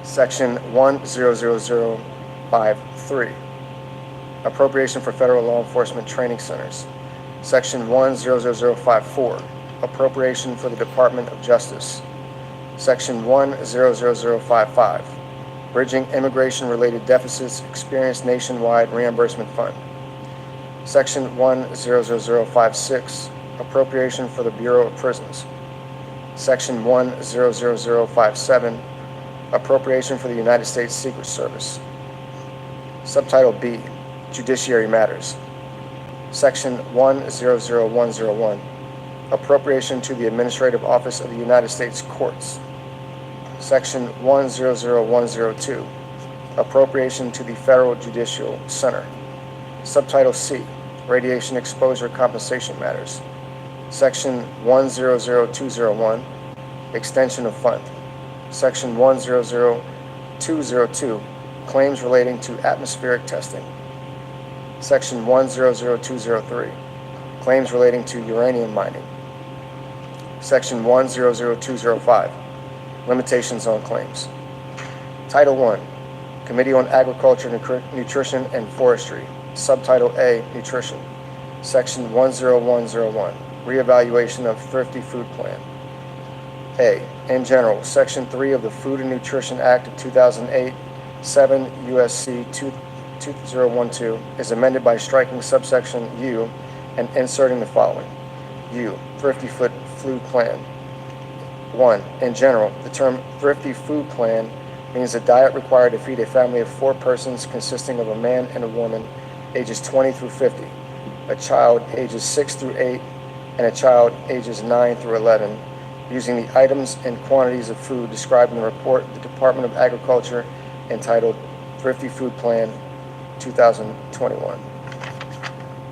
Section 100053, Appropriation for Federal Law Enforcement Training Centers. Section 100054, Appropriation for the Department of Justice. Section 100055, Bridging Immigration-Related Deficits Experienced Nationwide Reimbursement Fund. Section 10056, Appropriation for the Bureau of Prisons. Section 10057, Appropriation for the United States Secret Service. Subtitle B, Judiciary Matters. Section 100101, Appropriation to the Administrative Office of the United States Courts. Section 100102, Appropriation to the Federal Judicial Center. Subtitle C, Radiation Exposure Compensation Matters. Section 100201, Extension of Fund. Section 100202, Claims relating to atmospheric testing. Section 100203, Claims relating to uranium mining. Section 100205, Limitations on Claims. Title I, Committee on Agriculture, Nutrition, and Forestry. Subtitle A, Nutrition. Section 10101, Reevaluation of Thrifty Food Plan. A, in general, Section 3 of the Food and Nutrition Act of 2008, 7 U.S.C. 2012 is amended by striking subsection U and inserting the following. U, Thrifty Food Plan. 1. In general, the term Thrifty Food Plan means a diet required to feed a family of 4 persons consisting of a man and a woman ages 20 through 50, a child ages 6 through 8, and a child ages 9 through 11, using the items and quantities of food described in the report of the Department of Agriculture entitled Thrifty Food Plan 2021.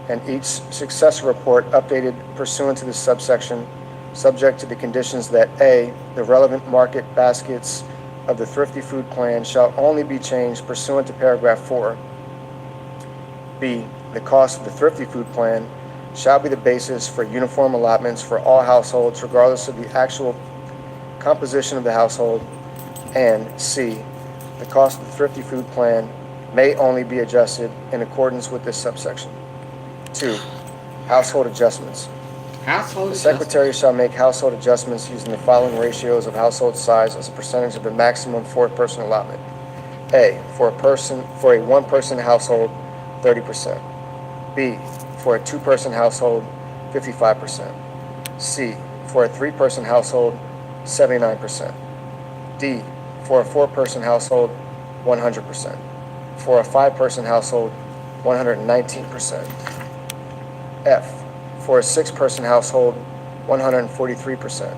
And each successor report updated pursuant to this subsection, subject to the conditions that A, the relevant market baskets of the Thrifty Food Plan shall only be changed pursuant to paragraph 4. B, the cost of the Thrifty Food Plan shall be the basis for uniform allotments for all households regardless of the actual composition of the household. And C, the cost of the Thrifty Food Plan may only be adjusted in accordance with this subsection. 2. Household adjustments. The Secretary shall make household adjustments using the following ratios of household size as a percentage of the maximum 4-person allotment. A, for a one-person household, 30%. B, for a 2-person household, 55%. C, for a 3-person household, 79%. D, for a 4-person household, 100%. For a 5-person household, 119%. F, for a 6-person household, 143%.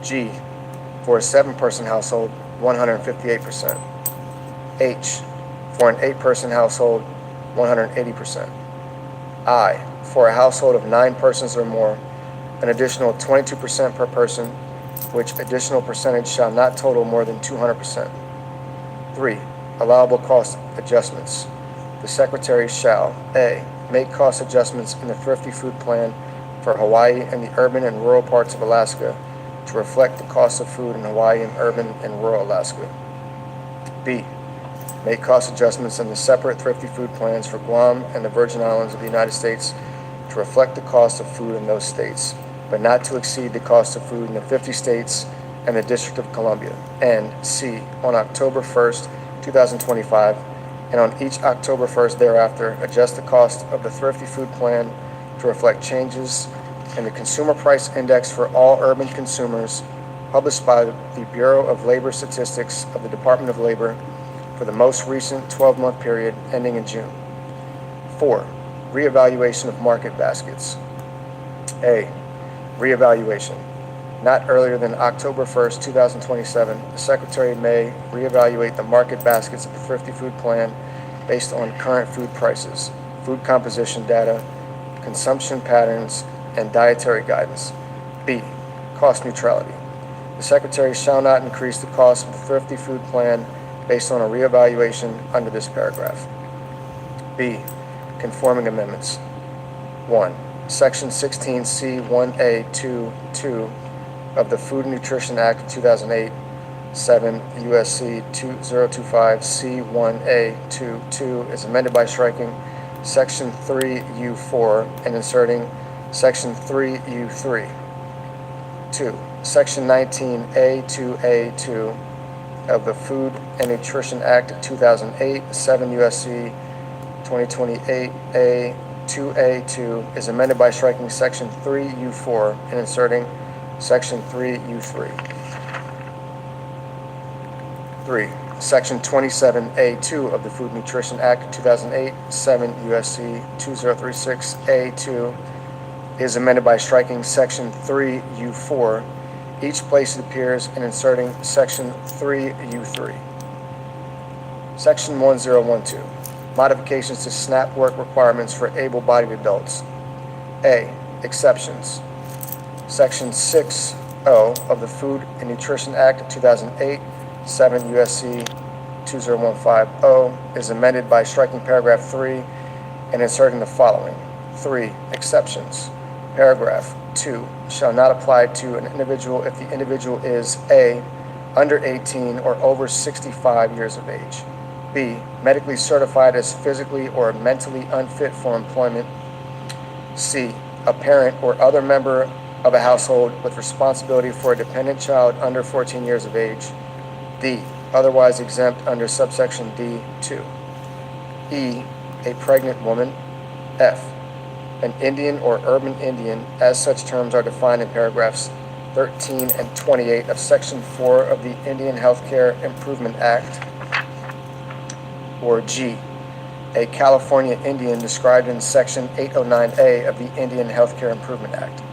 G, for a 7-person household, 158%. H, for an 8-person household, 180%. I, for a household of 9 persons or more, an additional 22% per person, which additional percentage shall not total more than 200%. 3. Allowable cost adjustments. The Secretary shall A. Make cost adjustments in the Thrifty Food Plan for Hawaii and the urban and rural parts of Alaska to reflect the cost of food in Hawaii and urban and rural Alaska. B. Make cost adjustments in the separate Thrifty Food Plans for Guam and the Virgin Islands of the United States to reflect the cost of food in those states, but not to exceed the cost of food in the 50 states and the District of Columbia. And C. On October 1st, 2025, and on each October 1st thereafter, adjust the cost of the Thrifty Food Plan to reflect changes in the Consumer Price Index for all urban consumers published by the Bureau of Labor Statistics of the Department of Labor for the most recent 12-month period ending in June. 4. Reevaluation of market baskets. A. Reevaluation. Not earlier than October 1st, 2027, the Secretary may reevaluate the market baskets of the Thrifty Food Plan based on current food prices, food composition data, consumption patterns, and dietary guidance. B. Cost neutrality. The Secretary shall not increase the cost of the Thrifty Food Plan based on a reevaluation under this paragraph. B. Conforming amendments. 1. Section 16C1A22 of the Food and Nutrition Act of 2008, 7 U.S.C. 2025 C1A22 is amended by striking Section 3U4 and inserting Section 3U3. 2. Section 19A2A2 of the Food and Nutrition Act of 2008, 7 U.S.C. 2028A2A2 is amended by striking Section 3U4 and inserting Section 3U3. 3. Section 27A2 of the Food and Nutrition Act of 2008, 7 U.S.C. 2036A2 is amended by striking Section 3U4, each place it appears, and inserting Section 3U3. Section 1012. Modifications to SNAP work requirements for able-bodied adults. A. Exceptions. Section 6.0 of the Food and Nutrition Act of 2008, 7 U.S.C. 20150 is amended by striking paragraph 3 and inserting the following. 3. Exceptions. Paragraph 2 shall not apply to an individual if the individual is A. Under 18 or over 65 years of age. B. Medically certified as physically or mentally unfit for employment. C. A parent or other member of a household with responsibility for a dependent child under 14 years of age. D. Otherwise exempt under subsection D2. E. A pregnant woman. F. An Indian or urban Indian, as such terms are defined in paragraphs 13 and 28 of Section 4 of the Indian Healthcare Improvement Act. Or G. A California Indian described in Section 809A of the Indian Healthcare Improvement Act.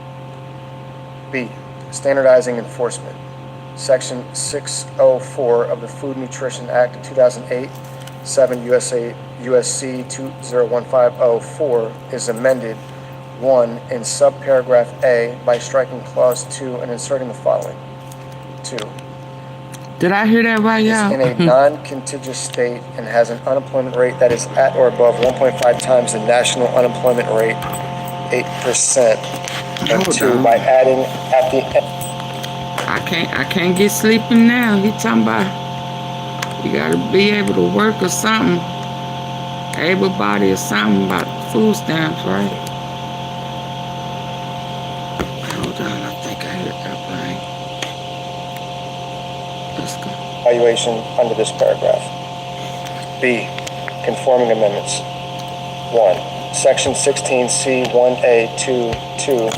B. Standardizing enforcement. Section 604 of the Food and Nutrition Act of 2008, 7 USC 201504 is amended 1 in subparagraph A by striking clause 2 and inserting the following. 2. Did I hear that right, Is y'all? in a non-contiguous state and has an unemployment rate that is at or above 1.5 times the national unemployment rate, 8%. And Hold 2, on. by adding at the end. I can't get sleepy now. He talking about you gotta be able to work or something. Able body or something about food stamps, right? Hold on, I think I heard that right. Let's go. Evaluation under this paragraph. B. Conforming amendments. 1. Section 16C1A22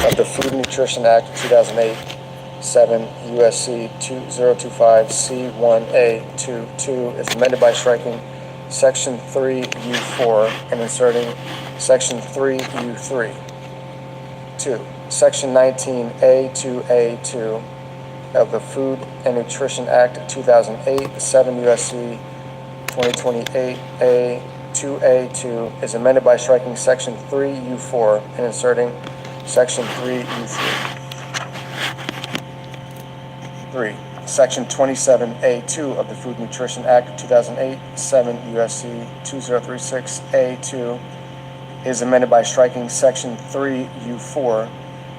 of the Food and Nutrition Act of 2008, 7 USC 2025 C1A 2 is amended by striking Section 3U4 and inserting Section 3U3. 2. Section 19A2A2 of the Food and Nutrition Act of 2008, 7 USC 2028 A2A2 is amended by striking Section 3U4 and inserting Section 3U3. 3. Section 27A2 of the Food and Nutrition Act of 2008, 7 USC 2036 A2 is amended by striking Section 3U4,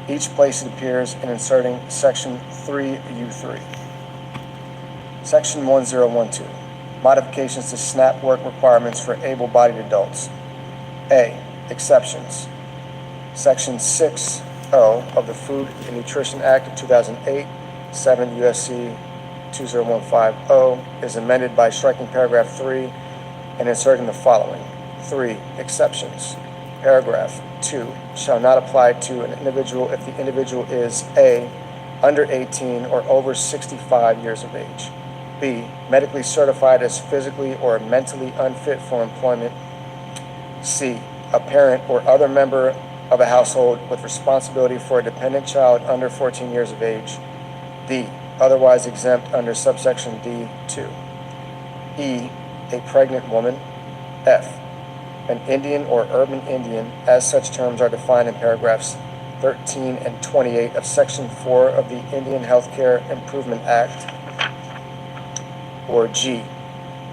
each place it appears, and inserting Section 3U3. Section 1012. Modifications to SNAP work requirements for able-bodied adults. A. Exceptions. Section 60 of the Food and Nutrition Act of 2008, 7 USC 20150 is amended by striking paragraph 3 and inserting the following. 3. Exceptions. Paragraph 2 shall not apply to an individual if the individual is A. under 18 or over 65 years of age. B. Medically certified as physically or mentally unfit for employment. C. A parent or other member of a household with responsibility for a dependent child under 14 years of age. D. Otherwise exempt under subsection D2. E. A pregnant woman. F. An Indian or urban Indian, as such terms are defined in paragraphs 13 and 28 of Section 4 of the Indian Healthcare Improvement Act. Or G.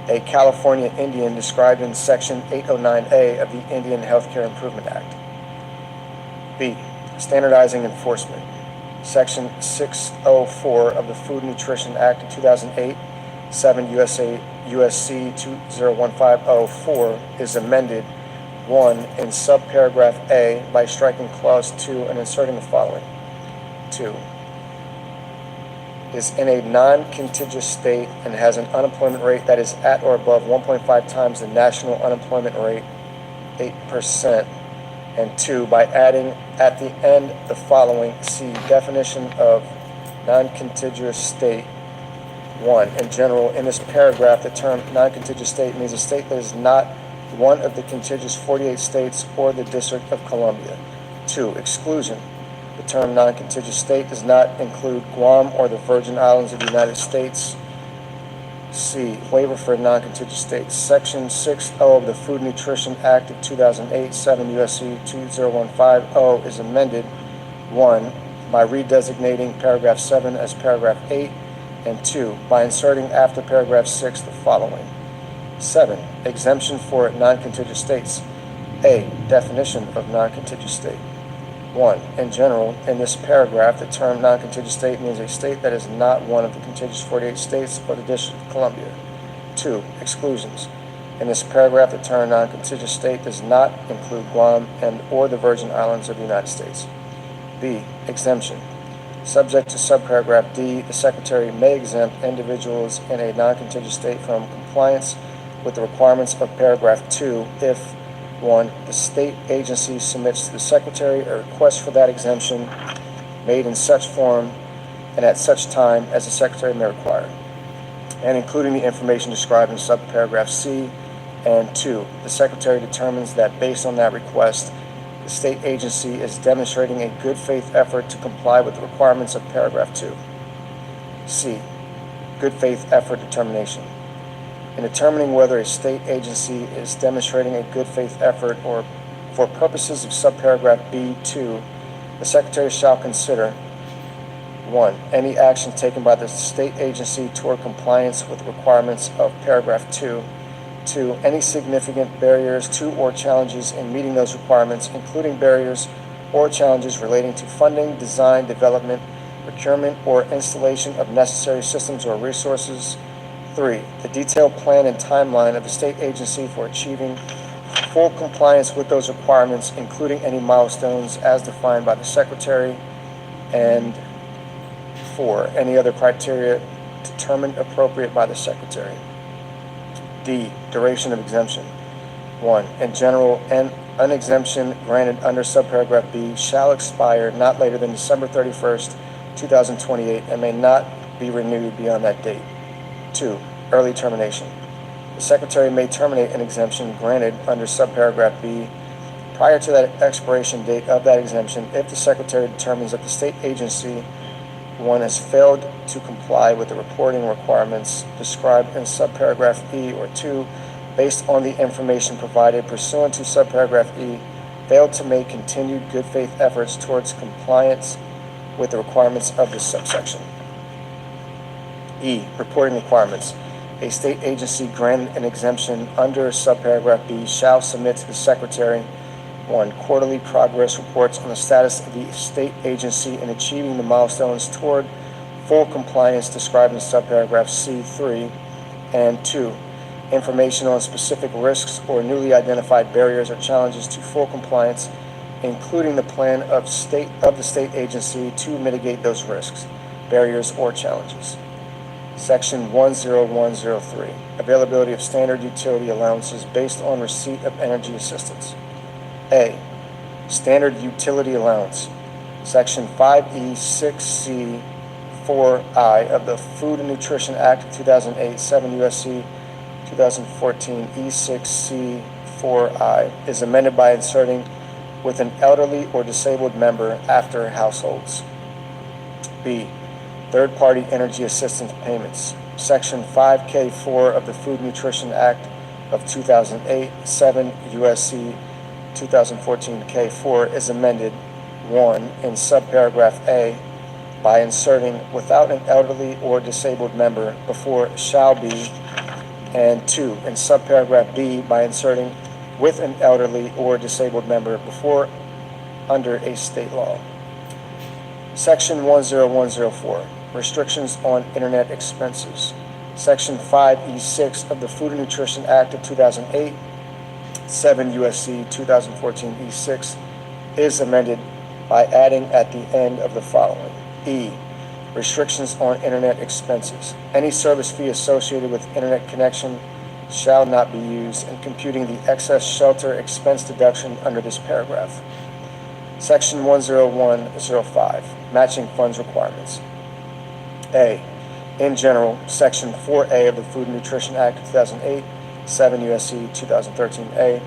A California Indian described in Section 809A of the Indian Healthcare Improvement Act. B. Standardizing enforcement. Section 604 of the Food and Nutrition Act of 2008, 7 USC 201504 is amended 1 in subparagraph A by striking clause 2 and inserting the following. 2. Is in a non-contiguous state and has an unemployment rate that is at or above 1.5 times the national unemployment rate, 8%. And 2, by adding at the end the following. See definition of non-contiguous state. 1. In general, in this paragraph, the term non-contiguous state means a state that is not one of the contiguous 48 states or the District of Columbia. 2. Exclusion. The term non-contiguous state does not include Guam or the Virgin Islands of the United States. C. Waiver for non-contiguous states. Section 60 of the Food and Nutrition Act of 2008, 7 USC 20150 is amended 1. By redesignating paragraph 7 as paragraph 8, and 2. By inserting after paragraph 6 the following. 7. Exemption for non-contiguous states. A. Definition of non-contiguous state. 1. In general, in this paragraph, the term non-contiguous state means a state that is not one of the contiguous 48 states or the District of Columbia. 2. Exclusions. In this paragraph, the term non-contiguous state does not include Guam and or the Virgin Islands of the United States. B. Exemption. Subject to subparagraph D, the Secretary may exempt individuals in a non-contiguous state from compliance with the requirements of paragraph 2 if 1. The state agency submits to the Secretary a request for that exemption made in such form and at such time as the Secretary may require, and including the information described in subparagraph C, and 2. The Secretary determines that based on that request, the state agency is demonstrating a good faith effort to comply with the requirements of paragraph 2. C. Good faith effort determination. In determining whether a state agency is demonstrating a good faith effort or for purposes of subparagraph B2, the Secretary shall consider 1. Any action taken by the state agency toward compliance with the requirements of paragraph 2. 2. Any significant barriers to or challenges in meeting those requirements, including barriers or challenges relating to funding, design, development, procurement, or installation of necessary systems or resources. 3. The detailed plan and timeline of the state agency for achieving full compliance with those requirements, including any milestones as defined by the Secretary. And 4. Any other criteria determined appropriate by the Secretary. D. Duration of exemption. 1. In general, an exemption granted under subparagraph B shall expire not later than December 31st, 2028, and may not be renewed beyond that date. 2. Early termination. The Secretary may terminate an exemption granted under subparagraph B prior to that expiration date of that exemption if the Secretary determines that the state agency, 1, has failed to comply with the reporting requirements described in subparagraph E, or 2, based on the information provided pursuant to subparagraph E, failed to make continued good faith efforts towards compliance with the requirements of this subsection. E. Reporting requirements. A state agency granted an exemption under subparagraph B shall submit to the Secretary 1. Quarterly progress reports on the status of the state agency in achieving the milestones toward full compliance described in subparagraph C3, and 2. Information on specific risks or newly identified barriers or challenges to full compliance, including the plan of the state agency to mitigate those risks, barriers, or challenges. Section 10103. Availability of standard utility allowances based on receipt of energy assistance. A. Standard utility allowance. Section 5E6C 4I of the Food and Nutrition Act of 2008, 7 U.S.C. 2014 E6C 4I is amended by inserting with an elderly or disabled member after households. B. Third-party energy assistance payments. Section 5K4 of the Food and Nutrition Act of 2008, 7 U.S.C. 2014 K4 is amended 1 in subparagraph A by inserting without an elderly or disabled member before shall be, and 2 in subparagraph B by inserting with an elderly or disabled member before under a state law. Section 10104. Restrictions on internet expenses. Section 5E6 of the Food and Nutrition Act of 2008, 7 U.S.C. 2014 E6 is amended by adding at the end of the following. E. Restrictions on internet expenses. Any service fee associated with internet connection shall not be used in computing the excess shelter expense deduction under this paragraph. Section 10105. Matching funds requirements. A. In general, Section 4A of the Food and Nutrition Act of 2008, 7 U.S.C. 2013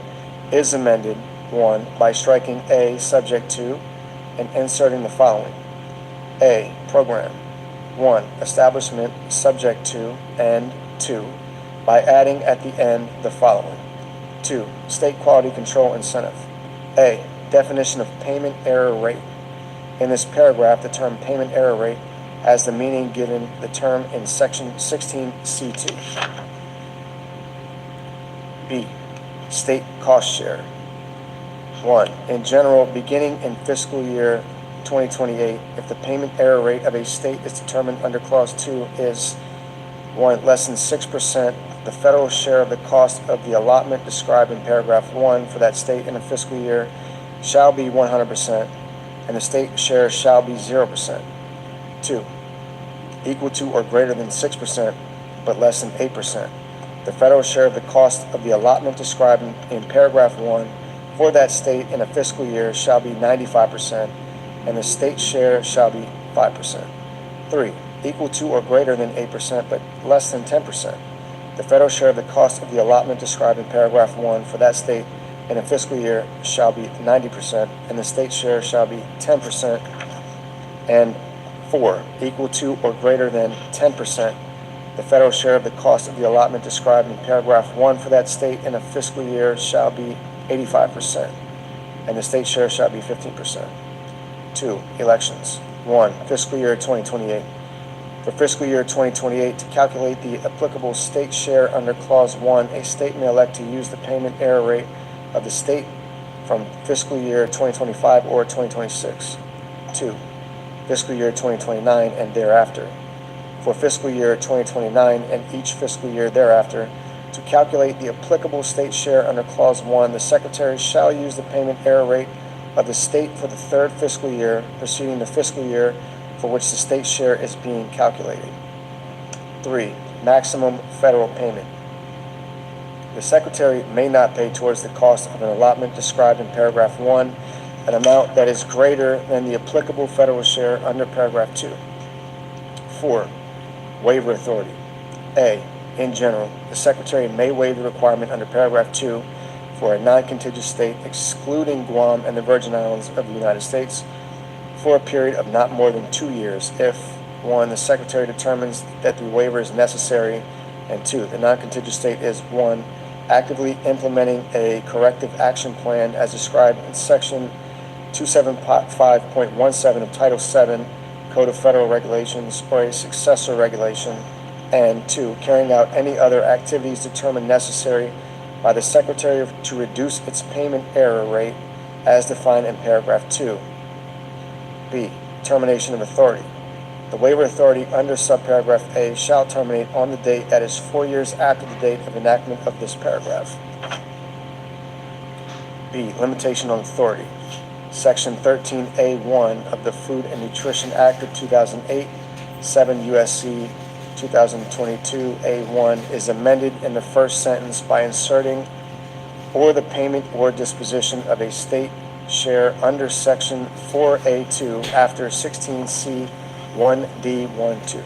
is amended 1 by striking A subject to and inserting the following. A. Program. 1. Establishment subject to, and 2. by adding at the end the following. 2. State quality control incentive. A. Definition of payment error rate. In this paragraph, the term payment error rate has the meaning given the term in section 16C2. B. State cost share. 1. In general, beginning in fiscal year 2028, if the payment error rate of a state is determined under Clause 2 is 1. Less than 6%, the federal share of the cost of the allotment described in paragraph 1 for that state in a fiscal year shall be 100%, and the state share shall be 0%. 2. Equal to or greater than 6%, but less than 8%. The federal share of the cost of the allotment described in paragraph 1 for that state in a fiscal year shall be 95%, and the state share shall be 5%. 3. Equal to or greater than 8%, but less than 10%. The federal share of the cost of the allotment described in paragraph 1 for that state in a fiscal year shall be 90%, and the state share shall be 10%. And 4. Equal to or greater than 10%. The federal share of the cost of the allotment described in paragraph 1 for that state in a fiscal year shall be 85%, and the state share shall be 15%. 2. Elections. 1. Fiscal year 2028. For fiscal year 2028, to calculate the applicable state share under Clause 1, a state may elect to use the payment error rate of the state from fiscal year 2025 or 2026. 2. Fiscal year 2029 and thereafter. For fiscal year 2029 and each fiscal year thereafter, to calculate the applicable state share under Clause 1, the Secretary shall use the payment error rate of the state for the third fiscal year preceding the fiscal year for which the state share is being calculated. 3. Maximum federal payment. The Secretary may not pay towards the cost of an allotment described in paragraph 1 an amount that is greater than the applicable federal share under paragraph 2. 4. Waiver authority. A. In general, the Secretary may waive the requirement under paragraph 2 for a non-contiguous state excluding Guam and the Virgin Islands of the United States for a period of not more than 2 years if 1. The Secretary determines that the waiver is necessary, and 2. The non-contiguous state is 1. Actively implementing a corrective action plan as described in section 275.17 of Title VII Code of Federal Regulations or a successor regulation, and 2. Carrying out any other activities determined necessary by the Secretary to reduce its payment error rate as defined in paragraph 2. B. Termination of authority. The waiver authority under subparagraph A shall terminate on the date that is 4 years after the date of enactment of this paragraph. B. Limitation on authority. Section 13A1 of the Food and Nutrition Act of 2008, 7 U.S.C. 2022 A1 is amended in the first sentence by inserting or the payment or disposition of a state share under section 4A2 after 16C 1D12.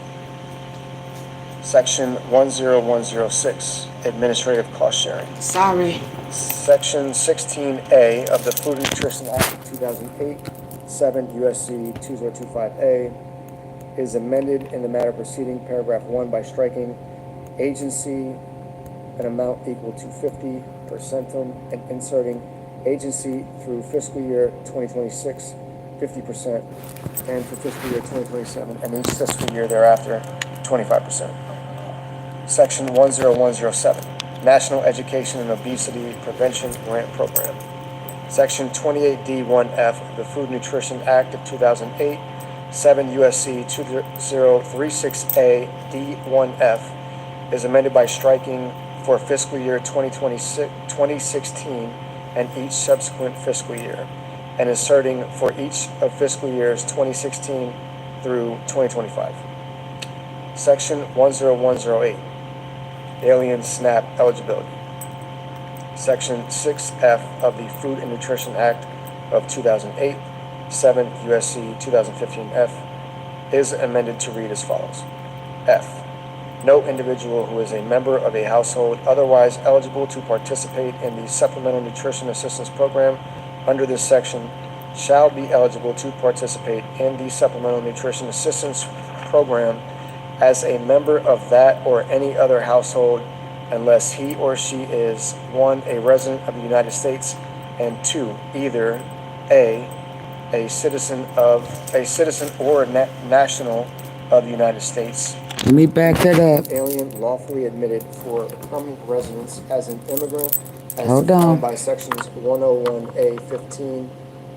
Section 10106, Administrative Cost Sharing. Sorry. Section 16A of the Food and Nutrition Act of 2008, 7 U.S.C. 2025A, is amended in the matter preceding paragraph 1 by striking agency an amount equal to 50% and inserting agency through fiscal year 2026, 50%, and for fiscal year 2027 and each fiscal year thereafter, 25%. Section 10107, National Education and Obesity Prevention Grant Program. Section 28D1F of the Food Nutrition Act of 2008, 7 U.S.C. 2036A D1F is amended by striking for fiscal year 2016 and each subsequent fiscal year, and inserting for each of fiscal years 2016 through 2025. Section 10108, Alien SNAP Eligibility. Section 6F of the Food and Nutrition Act of 2008, 7 U.S.C. 2015F, is amended to read as follows. F. No individual who is a member of a household otherwise eligible to participate in the Supplemental Nutrition Assistance Program under this section shall be eligible to participate in the Supplemental Nutrition Assistance Program as a member of that or any other household unless he or she is 1. A resident of the United States, and 2. Either A citizen or national of the United States. Let me back that up. Alien lawfully admitted for permanent residence as an immigrant as Hold defined on. by sections 101A15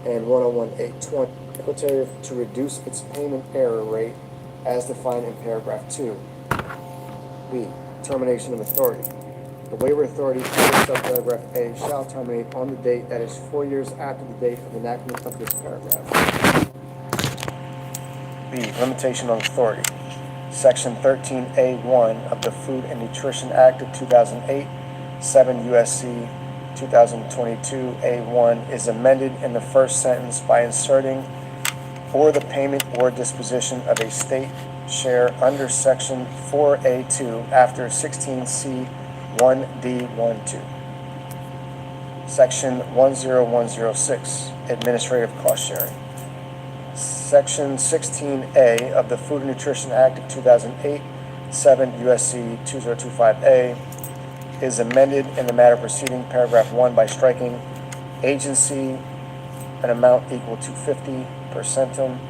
and 101A20, Secretary to reduce its payment error rate as defined in paragraph 2. B. Termination of authority. The waiver authority under subparagraph A shall terminate on the date that is 4 years after the date of enactment of this paragraph. B. Limitation on authority. Section 13A1 of the Food and Nutrition Act of 2008, 7 U.S.C. 2022 A1 is amended in the first sentence by inserting or the payment or disposition of a state share under section 4A2 after 16C 1D12. Section 10106, Administrative Cost Sharing. Section 16A of the Food and Nutrition Act of 2008, 7 U.S.C. 2025A, is amended in the matter preceding paragraph 1 by striking agency an amount equal to 50%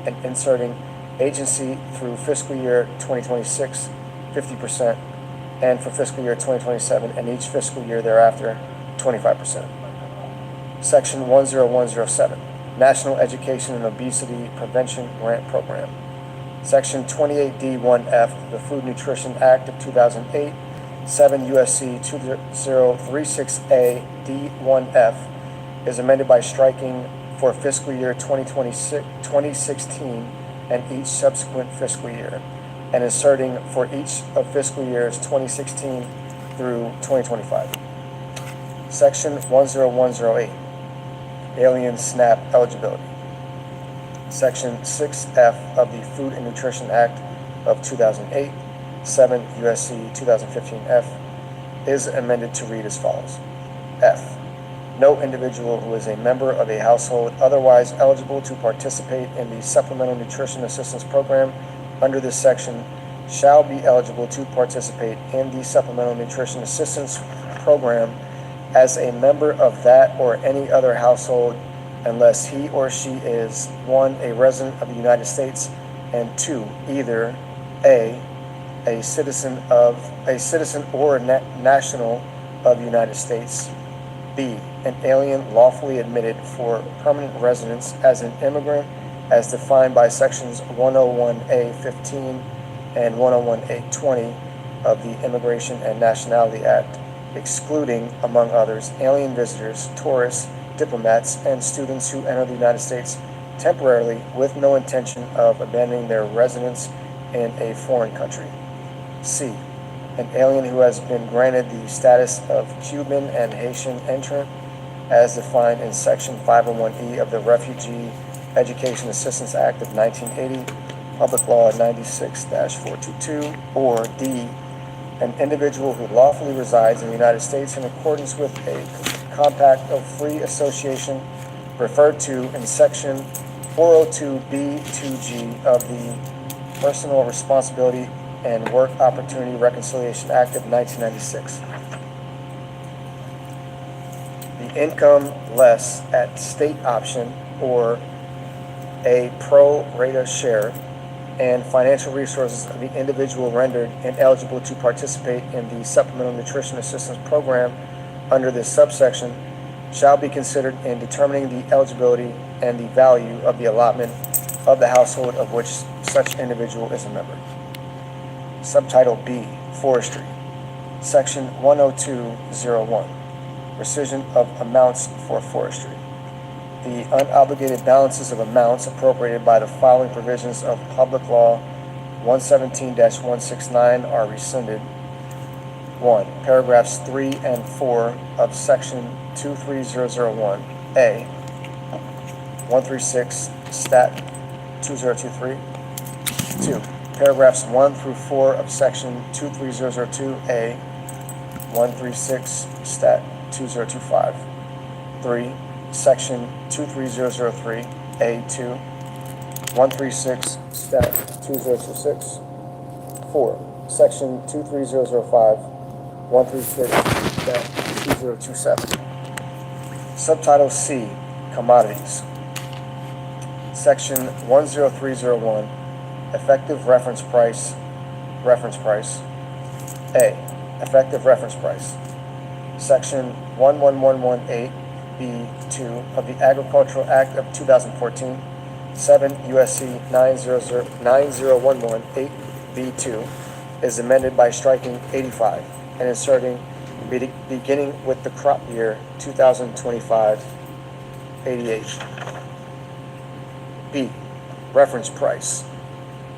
and inserting agency through fiscal year 2026, 50%, and for fiscal year 2027 and each fiscal year thereafter, 25%. Section 10107, National Education and Obesity Prevention Grant Program. Section 28D1F of the Food Nutrition Act of 2008, 7 U.S.C. 2036A D1F is amended by striking for fiscal year 2016 and each subsequent fiscal year, and inserting for each of fiscal years 2016 through 2025. Section 10108, Alien SNAP eligibility. Section 6F of the Food and Nutrition Act of 2008, 7 USC 2015 F, is amended to read as follows. F. No individual who is a member of a household otherwise eligible to participate in the Supplemental Nutrition Assistance Program under this section shall be eligible to participate in the Supplemental Nutrition Assistance Program as a member of that or any other household unless he or she is 1. A resident of the United States, and 2. Either a citizen or national of the United States, B. An alien lawfully admitted for permanent residence as an immigrant as defined by sections 101A.15 and 101A.20 of the Immigration and Nationality Act, excluding, among others, alien visitors, tourists, diplomats, and students who enter the United States temporarily with no intention of abandoning their residence in a foreign country. C. An alien who has been granted the status of Cuban and Haitian entrant as defined in Section 501E of the Refugee Education Assistance Act of 1980, Public Law 96-422, or D. An individual who lawfully resides in the United States in accordance with a compact of free association referred to in Section 402B2G of the Personal Responsibility and Work Opportunity Reconciliation Act of 1996. The income less at state option or a pro rata share and financial resources of the individual rendered ineligible to participate in the Supplemental Nutrition Assistance Program under this subsection shall be considered in determining the eligibility and the value of the allotment of the household of which such individual is a member. Subtitle B, Forestry. Section 10201, Rescission of Amounts for Forestry. The unobligated balances of amounts appropriated by the following provisions of Public Law 117-169 are rescinded. 1. Paragraphs 3 and 4 of Section 23001, A, 136, Stat 2023. 2. Paragraphs 1 through 4 of Section 23002A, 136, Stat 2025. 3. Section 23003A2, 136, Stat 2026. 4. Section 23005, 136, Stat 2027. Subtitle C, Commodities. Section 10301, Effective Reference Price, A. Effective Reference Price. Section 11118B2 of the Agricultural Act of 2014, 7 USC 90118B2 is amended by striking 85 and inserting beginning with the crop year 2025, 88. B. Reference Price.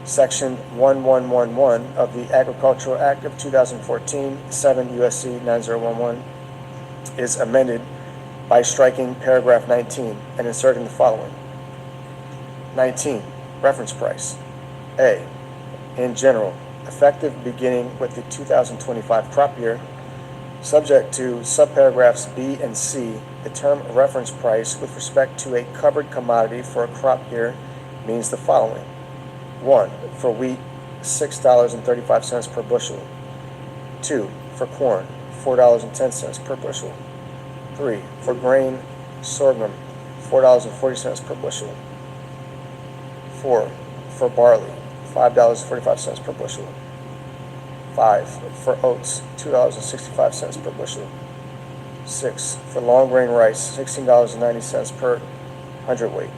Section 1111 of the Agricultural Act of 2014, 7 USC 9011 is amended by striking paragraph 19 and inserting the following. 19. Reference Price. A. In general, effective beginning with the 2025 crop year, subject to subparagraphs B and C. The term reference price with respect to a covered commodity for a crop year means the following. 1. For wheat, $6.35 per bushel. 2. For corn, $4.10 per bushel. 3. For grain, sorghum, $4.40 per bushel. 4. For barley, $5.45 per bushel. 5. For oats, $2.65 per bushel. 6. For long grain rice, $16.90 per hundredweight.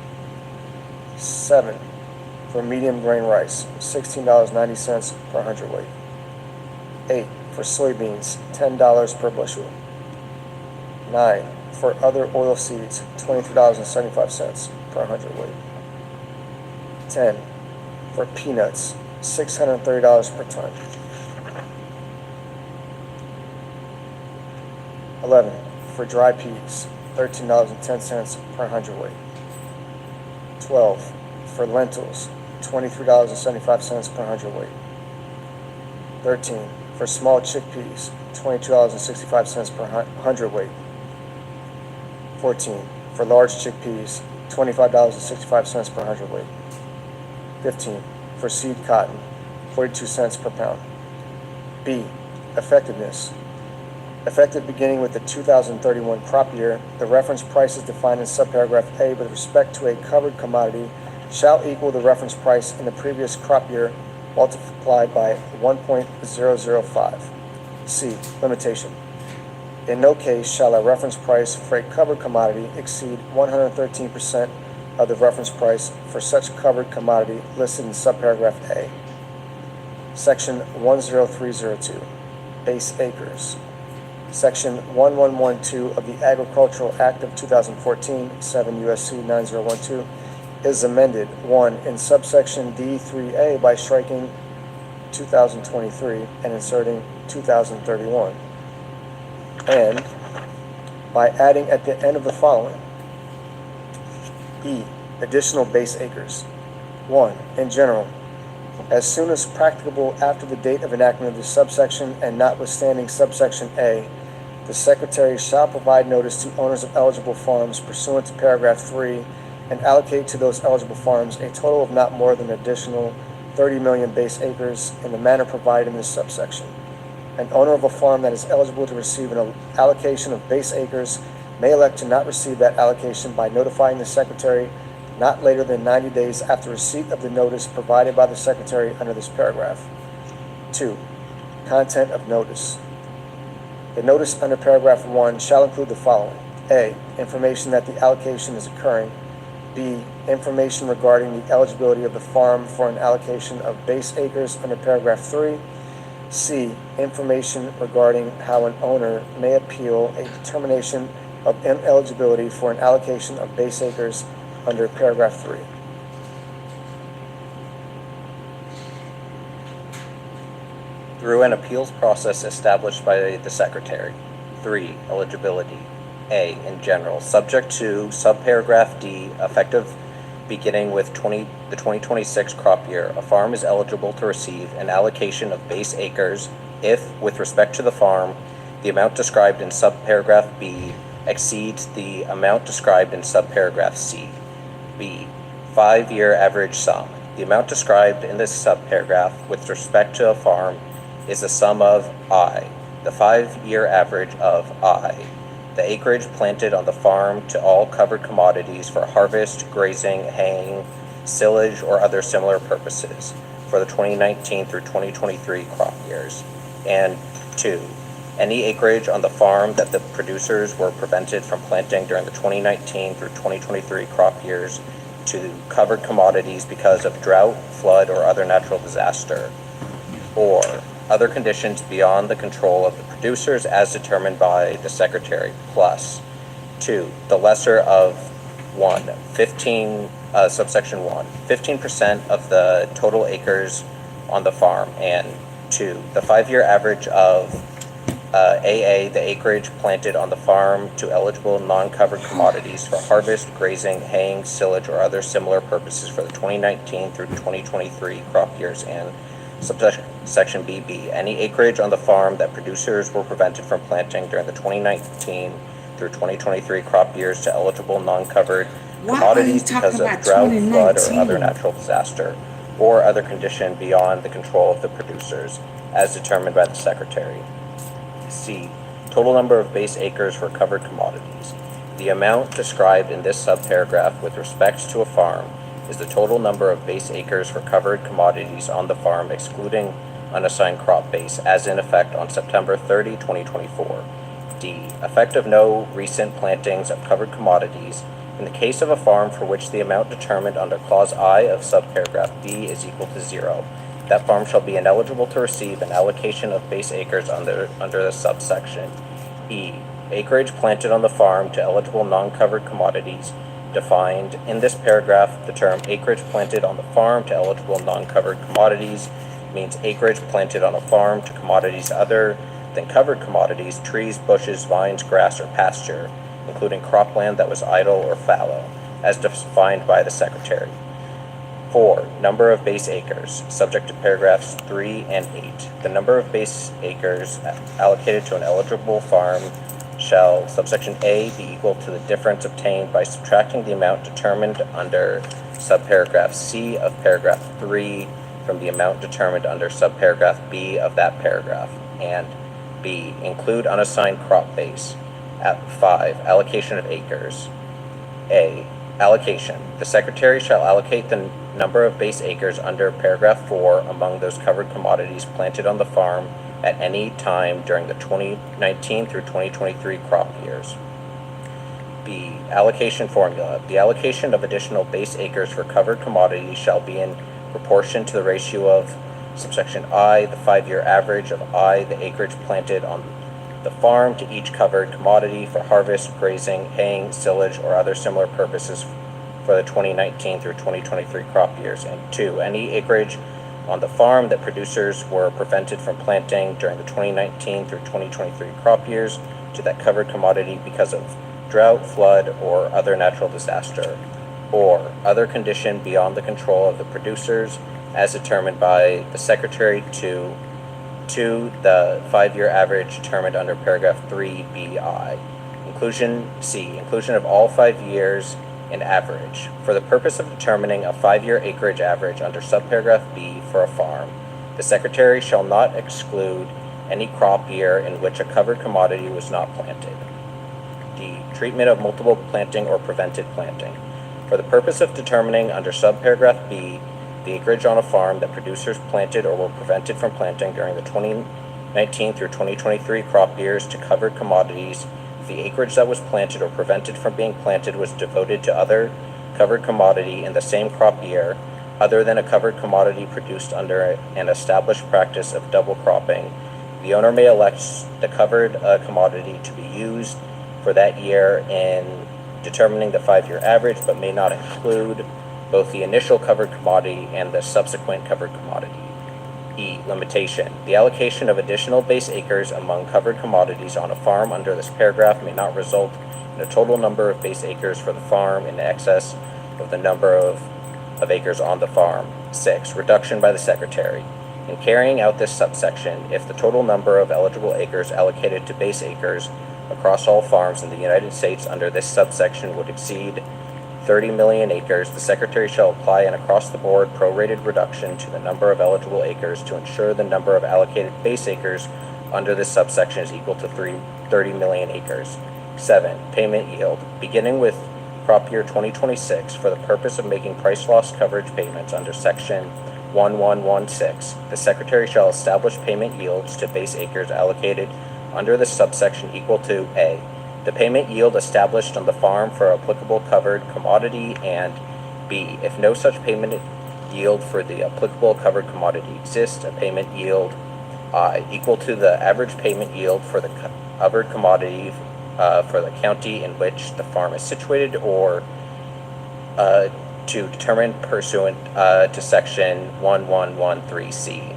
7. For medium grain rice, $16.90 per hundredweight. 8. For soybeans, $10 per bushel. 9. For other oil seeds, $23.75 per hundredweight. 10. For peanuts, $630 per ton. 11. For dry peas, $13.10 per hundredweight. 12. For lentils, $23.75 per hundredweight. 13. For small chickpeas, $22.65 per hundredweight. 14. For large chickpeas, $25.65 per hundredweight. 15. For seed cotton, 42 cents per pound. B. Effectiveness. Effective beginning with the 2031 crop year, the reference price is defined in subparagraph A with respect to a covered commodity shall equal the reference price in the previous crop year multiplied by 1.005. C. Limitation. In no case shall a reference price for a covered commodity exceed 113% of the reference price for such covered commodity listed in subparagraph A. Section 10302. Base acres. Section 1112 of the Agricultural Act of 2014, 7 U.S.C. 9012, is amended, 1, in subsection D3A by striking 2023 and inserting 2031, and by adding at the end of the following. E. Additional base acres. 1. In general, as soon as practicable after the date of enactment of this subsection and notwithstanding subsection A, the Secretary shall provide notice to owners of eligible farms pursuant to paragraph 3 and allocate to those eligible farms a total of not more than an additional 30 million base acres in the manner provided in this subsection. An owner of a farm that is eligible to receive an allocation of base acres may elect to not receive that allocation by notifying the Secretary not later than 90 days after receipt of the notice provided by the Secretary under this paragraph. 2. Content of notice. The notice under paragraph 1 shall include the following. A. Information that the allocation is occurring. B. Information regarding the eligibility of the farm for an allocation of base acres under paragraph 3. C. Information regarding how an owner may appeal a determination of ineligibility for an allocation of base acres under paragraph 3. Through an appeals process established by the Secretary. 3. Eligibility. A. In general, subject to subparagraph D, effective beginning with the 2026 crop year, a farm is eligible to receive an allocation of base acres if, with respect to the farm, the amount described in subparagraph B exceeds the amount described in subparagraph C. B. 5-year average sum. The amount described in this subparagraph with respect to a farm is the sum of I, the 5-year average of I, the acreage planted on the farm to all covered commodities for harvest, grazing, haying, silage, or other similar purposes for the 2019 through 2023 crop years. And 2. Any acreage on the farm that the producers were prevented from planting during the 2019 through 2023 crop years to covered commodities because of drought, flood, or other natural disaster, or other conditions beyond the control of the producers as determined by the Secretary, plus 2. The lesser of 1, subsection 1, 15% of the total acres on the farm, and 2. The 5-year average of AA, the acreage planted on the farm to eligible non-covered commodities for harvest, grazing, haying, silage, or other similar purposes for the 2019 through 2023 crop years, and subsection BB, any acreage on the farm that producers were prevented from planting during the 2019 through 2023 crop years to eligible non-covered commodities because of drought, flood, or other natural disaster, or other condition beyond the control of the producers, as determined by the Secretary. C. Total number of base acres for covered commodities. The amount described in this subparagraph with respect to a farm is the total number of base acres for covered commodities on the farm excluding unassigned crop base as in effect on September 30, 2024. D. Effect of no recent plantings of covered commodities in the case of a farm for which the amount determined under Clause I of subparagraph B is equal to 0. That farm shall be ineligible to receive an allocation of base acres under the subsection. E. Acreage planted on the farm to eligible non-covered commodities. Defined in this paragraph, the term acreage planted on the farm to eligible non-covered commodities means acreage planted on a farm to commodities other than covered commodities, trees, bushes, vines, grass, or pasture, including cropland that was idle or fallow, as defined by the Secretary. 4. Number of base acres, subject to paragraphs 3 and 8. The number of base acres allocated to an eligible farm shall, subsection A, be equal to the difference obtained by subtracting the amount determined under subparagraph C of paragraph 3 from the amount determined under subparagraph B of that paragraph, and B, include unassigned crop base. At 5. Allocation of acres. A. Allocation. The Secretary shall allocate the number of base acres under paragraph 4 among those covered commodities planted on the farm at any time during the 2019 through 2023 crop years. B. Allocation formula. The allocation of additional base acres for covered commodities shall be in proportion to the ratio of subsection I, the 5-year average of I, the acreage planted on the farm, to each covered commodity for harvest, grazing, haying, silage, or other similar purposes for the 2019 through 2023 crop years. And 2. Any acreage on the farm that producers were prevented from planting during the 2019 through 2023 crop years to that covered commodity because of drought, flood, or other natural disaster, or other condition beyond the control of the producers as determined by the Secretary to the 5-year average determined under paragraph 3BI. Inclusion of all 5 years in average. For the purpose of determining a 5-year acreage average under subparagraph B for a farm, the Secretary shall not exclude any crop year in which a covered commodity was not planted. D. Treatment of multiple planting or prevented planting. For the purpose of determining under subparagraph B the acreage on a farm that producers planted or were prevented from planting during the 2019 through 2023 crop years to covered commodities, if the acreage that was planted or prevented from being planted was devoted to other covered commodity in the same crop year, other than a covered commodity produced under an established practice of double cropping, the owner may elect the covered commodity to be used for that year in determining the 5-year average, but may not include both the initial covered commodity and the subsequent covered commodity. E. Limitation. The allocation of additional base acres among covered commodities on a farm under this paragraph may not result in a total number of base acres for the farm in excess of the number of acres on the farm. 6. Reduction by the Secretary. In carrying out this subsection, if the total number of eligible acres allocated to base acres across all farms in the United States under this subsection would exceed 30 million acres, the Secretary shall apply an across-the-board prorated reduction to the number of eligible acres to ensure the number of allocated base acres under this subsection is equal to 30 million acres. 7. Payment yield. Beginning with crop year 2026, for the purpose of making price loss coverage payments under section 1116, the Secretary shall establish payment yields to base acres allocated under this subsection equal to A. The payment yield established on the farm for applicable covered commodity, and B. If no such payment yield for the applicable covered commodity exists, a payment yield I equal to the average payment yield for the covered commodity for the county in which the farm is situated, or to determine pursuant to section 1113C.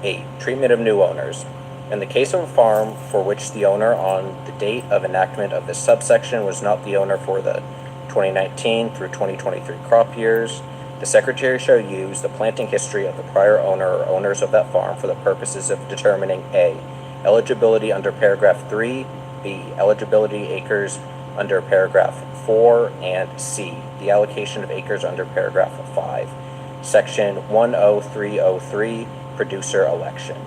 8. Treatment of new owners. In the case of a farm for which the owner on the date of enactment of this subsection was not the owner for the 2019 through 2023 crop years, the Secretary shall use the planting history of the prior owner or owners of that farm for the purposes of determining A. Eligibility under paragraph 3, B. Eligibility acres under paragraph 4, and C. The allocation of acres under paragraph 5. Section 10303, Producer Election.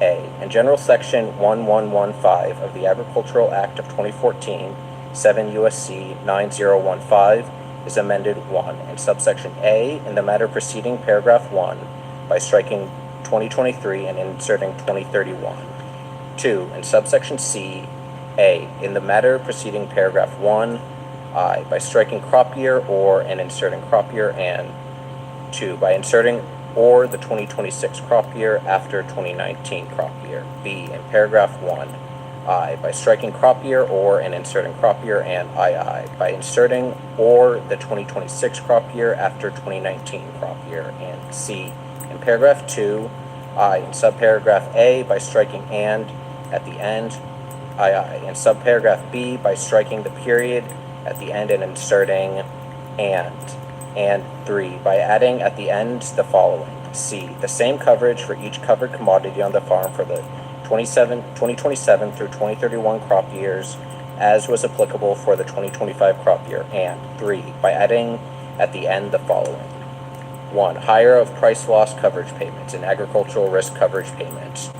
A. In General Section 1115 of the Agricultural Act of 2014, 7 U.S.C. 9015, is amended 1, and subsection A, in the matter preceding paragraph 1, by striking 2023 and inserting 2031. 2. In subsection C, A, in the matter preceding paragraph 1, I, by striking crop year or and inserting crop year, and 2, by inserting or the 2026 crop year after 2019 crop year. B, in paragraph 1, I, by striking crop year or and inserting crop year, and II, by inserting or the 2026 crop year after 2019 crop year, and C, in paragraph 2, I, in subparagraph A, by striking and at the end, II. In subparagraph B, by striking the period at the end and inserting and 3, by adding at the end the following. C, the same coverage for each covered commodity on the farm for the 2027 through 2031 crop years as was applicable for the 2025 crop year. And 3, by adding at the end the following. 1, higher of price loss coverage payments and agricultural risk coverage payments.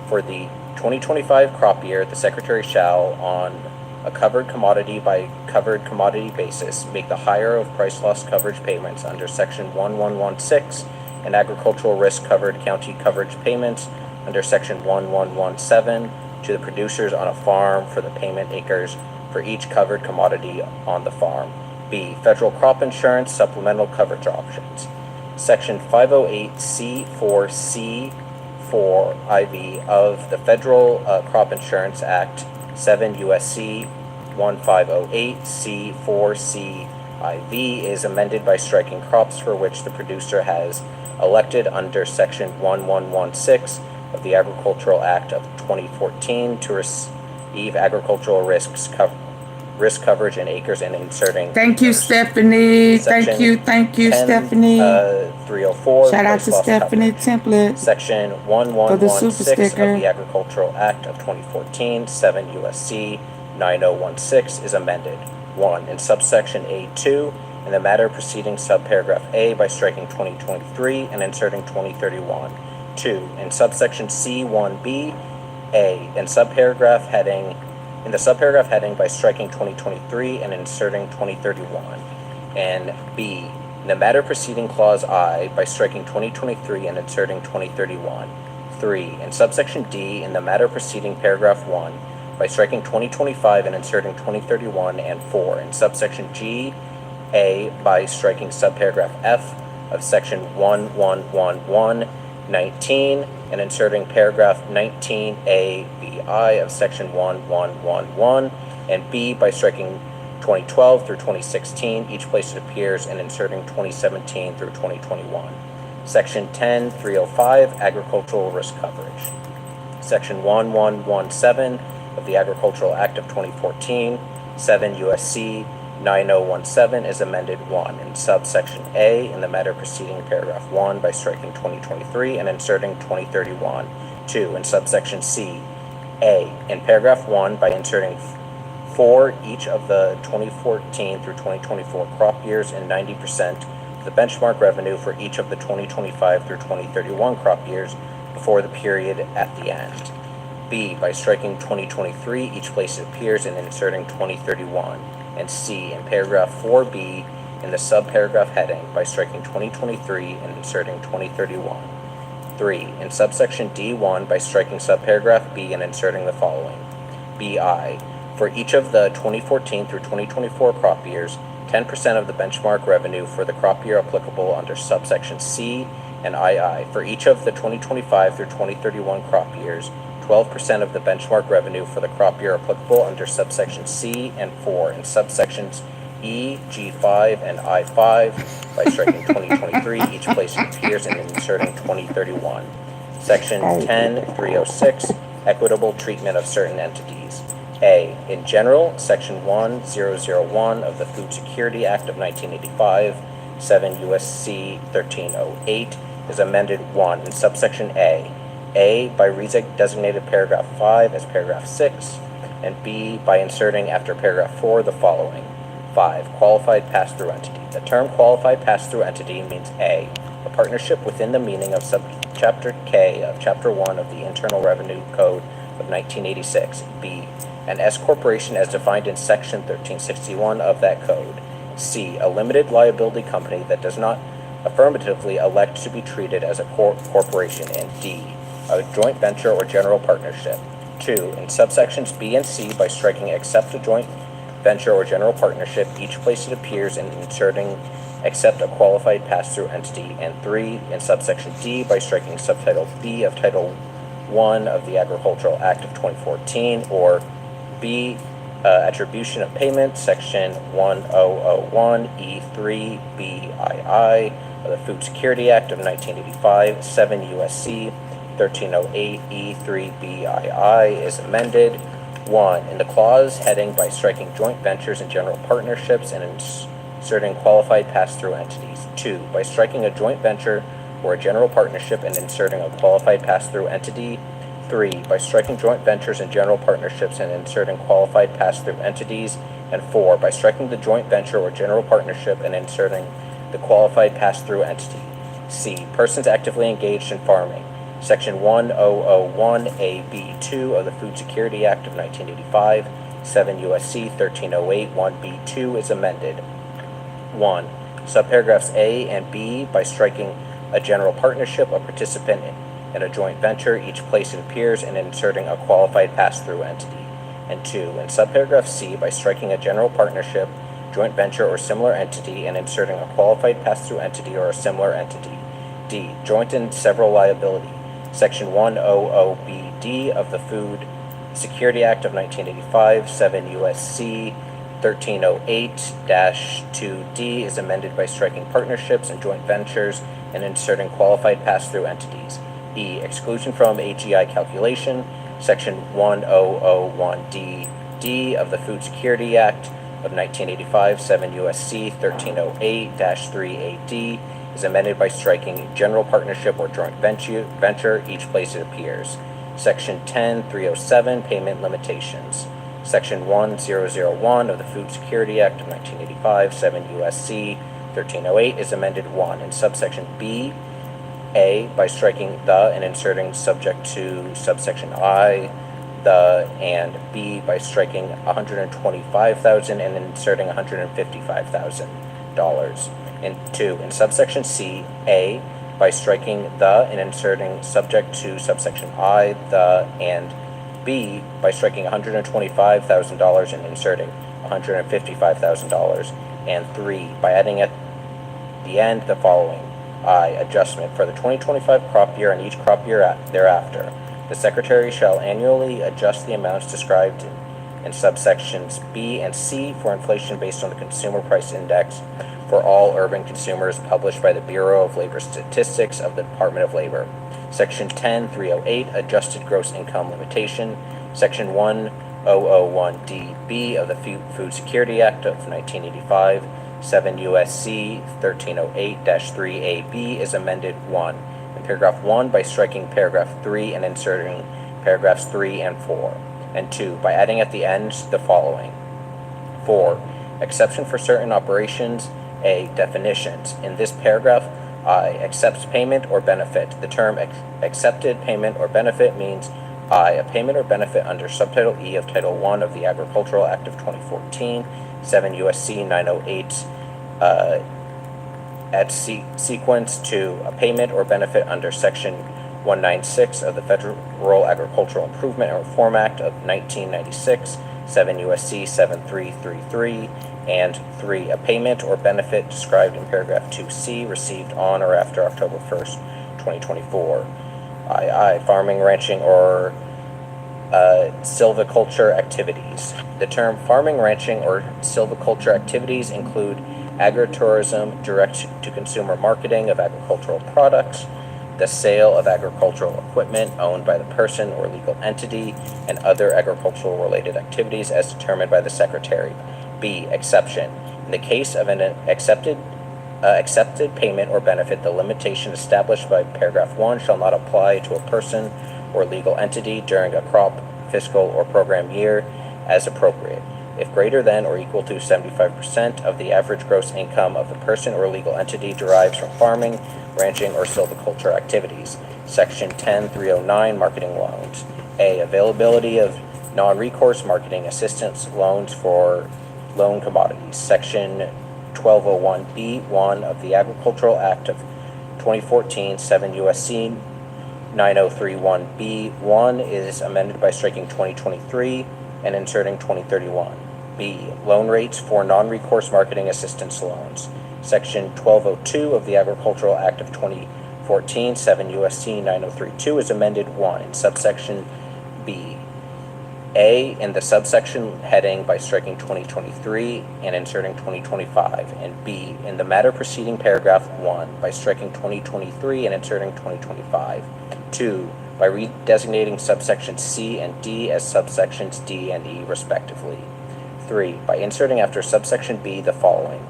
For the 2025 crop year, the Secretary shall, on a covered commodity by covered commodity basis, make the higher of price loss coverage payments under Section 1116 and agricultural risk covered county coverage payments under Section 1117 to the producers on a farm for the payment acres for each covered commodity on the farm. B, federal crop insurance supplemental coverage options. Section 508C4C4IV of the Federal Crop Insurance Act 7 U.S.C. 1508 C4C IV is amended by striking crops for which the producer has elected under Section 1116 of the Agricultural Act of 2014 to receive agricultural risk coverage in acres and inserting. Thank you, Stephanie. Thank you, 10, Stephanie. 304. Shout out to price loss Stephanie coverage. Template. Section For the super 1116 sticker. of the Agricultural Act of 2014, 7 U.S.C. 9016 is amended. 1. In subsection A2, in the matter preceding subparagraph A by striking 2023 and inserting 2031. 2. In subsection C1B, A, in the subparagraph heading by striking 2023 and inserting 2031. And B, in the matter preceding clause I by striking 2023 and inserting 2031. 3. In subsection D, in the matter preceding paragraph 1 by striking 2025 and inserting 2031. And 4. In subsection G, A, by striking subparagraph F of section 1111-19 and inserting paragraph 19A BI of section 1111, and B, by striking 2012 through 2016, each place it appears, and inserting 2017 through 2021. Section 10-305, agricultural risk coverage. Section 1117 of the Agricultural Act of 2014, 7 U.S.C. 9017 is amended. 1. In subsection A, in the matter preceding paragraph 1 by striking 2023 and inserting 2031. 2. In subsection C, A, in paragraph 1 by inserting for each of the 2014 through 2024 crop years and 90% of the benchmark revenue for each of the 2025 through 2031 crop years before the period at the end. B, by striking 2023 each place it appears and inserting 2031. And C, in paragraph 4B in the subparagraph heading by striking 2023 and inserting 2031. 3. In subsection D1 by striking subparagraph B and inserting the following. BI, for each of the 2014 through 2024 crop years, 10% of the benchmark revenue for the crop year applicable under subsection C and II. For each of the 2025 through 2031 crop years, 12% of the benchmark revenue for the crop year applicable under subsection C and 4 in subsections E, G5, and I5 by striking 2023 each place it appears and inserting 2031. Section 10-306, equitable treatment of certain entities. A, in general, Section 1001 of the Food Security Act of 1985, 7 U.S.C. 1308, is amended. 1. In subsection A, by designated paragraph 5 as paragraph 6, and B, by inserting after paragraph 4 the following. 5. Qualified pass-through entity. The term qualified pass-through entity means A, a partnership within the meaning of subchapter K of Chapter 1 of the Internal Revenue Code of 1986. B, an S corporation as defined in Section 1361 of that code. C, a limited liability company that does not affirmatively elect to be treated as a corporation. And D, a joint venture or general partnership. 2. In subsections B and C, by striking except a joint venture or general partnership, each place it appears, and inserting except a qualified pass-through entity. And 3. In subsection D, by striking subtitle B of Title 1 of the Agricultural Act of 2014, or B, attribution of payment, Section 1001E3BII of the Food Security Act of 1985, 7 U.S.C. 1308E3BII is amended. 1. In the clause heading by striking joint ventures and general partnerships and inserting qualified pass-through entities. 2. By striking a joint venture or a general partnership and inserting a qualified pass-through entity. 3. By striking joint ventures and general partnerships and inserting qualified pass-through entities. And 4. By striking the joint venture or general partnership and inserting the qualified pass-through entity. C. Persons actively engaged in farming. Section 1001A(b)(2) of the Food Security Act of 1985, 7 U.S.C. 1308 1B2 is amended. 1. Subparagraphs A and B, by striking a general partnership, a participant in a joint venture, each place it appears, and inserting a qualified pass-through entity. And 2. In subparagraph C, by striking a general partnership, joint venture, or similar entity, and inserting a qualified pass-through entity or a similar entity. D. Joint and several liability. Section 100BD of the Food Security Act of 1985, 7 U.S.C. 1308-2D is amended by striking partnerships and joint ventures and inserting qualified pass-through entities. E. Exclusion from AGI calculation. Section 1001D of the Food Security Act of 1985, 7 U.S.C. 1308-3AD is amended by striking general partnership or joint venture, each place it appears. Section 10307, payment limitations. Section 1001 of the Food Security Act of 1985, 7 U.S.C. 1308 is amended 1. In subsection B, A, by striking the and inserting subject to subsection I, the, and B, by striking $125,000 and inserting $155,000. And 2. In subsection C, A, by striking the and inserting subject to subsection I, the, and B, by striking $125,000 and inserting $155,000. And 3. By adding at the end the following. I. Adjustment for the 2025 crop year and each crop year thereafter. The Secretary shall annually adjust the amounts described in subsections B and C for inflation based on the Consumer Price Index for all urban consumers published by the Bureau of Labor Statistics of the Department of Labor. Section 10308, Adjusted Gross Income Limitation. Section 1001DB of the Food Security Act of 1985, 7 U.S.C. 1308-3AB is amended 1. In paragraph 1, by striking paragraph 3 and inserting paragraphs 3 and 4. And 2. By adding at the end the following. 4. Exception for certain operations. A. Definitions. In this paragraph, I. Accepts payment or benefit. The term accepted payment or benefit means I. A payment or benefit under Subtitle E of Title I of the Agricultural Act of 2014, 7 U.S.C. 908, at sequence to a payment or benefit under Section 196 of the Federal Agricultural Improvement and Reform Act of 1996, 7 U.S.C. 7333, and 3. A payment or benefit described in paragraph 2C received on or after October 1st, 2024. II. Farming, ranching, or silviculture activities. The term farming, ranching, or silviculture activities include agritourism, direct-to-consumer marketing of agricultural products, the sale of agricultural equipment owned by the person or legal entity, and other agricultural-related activities as determined by the Secretary. B. Exception. In the case of an accepted payment or benefit, the limitation established by paragraph 1 shall not apply to a person or legal entity during a crop, fiscal, or program year as appropriate, if greater than or equal to 75% of the average gross income of the person or legal entity derives from farming, ranching, or silviculture activities. Section 10309, Marketing Loans. A. Availability of non-recourse marketing assistance loans for loan commodities. Section 1201B1 of the Agricultural Act of 2014, 7 U.S.C. 9031B1 is amended by striking 2023 and inserting 2031. B. Loan rates for non-recourse marketing assistance loans. Section 1202 of the Agricultural Act of 2014, 7 U.S.C. 9032 is amended 1 in subsection B. A. In the subsection heading by striking 2023 and inserting 2025, and B. In the matter preceding paragraph 1 by striking 2023 and inserting 2025. 2. by redesignating subsections C and D as subsections D and E respectively. 3. By inserting after subsection B the following.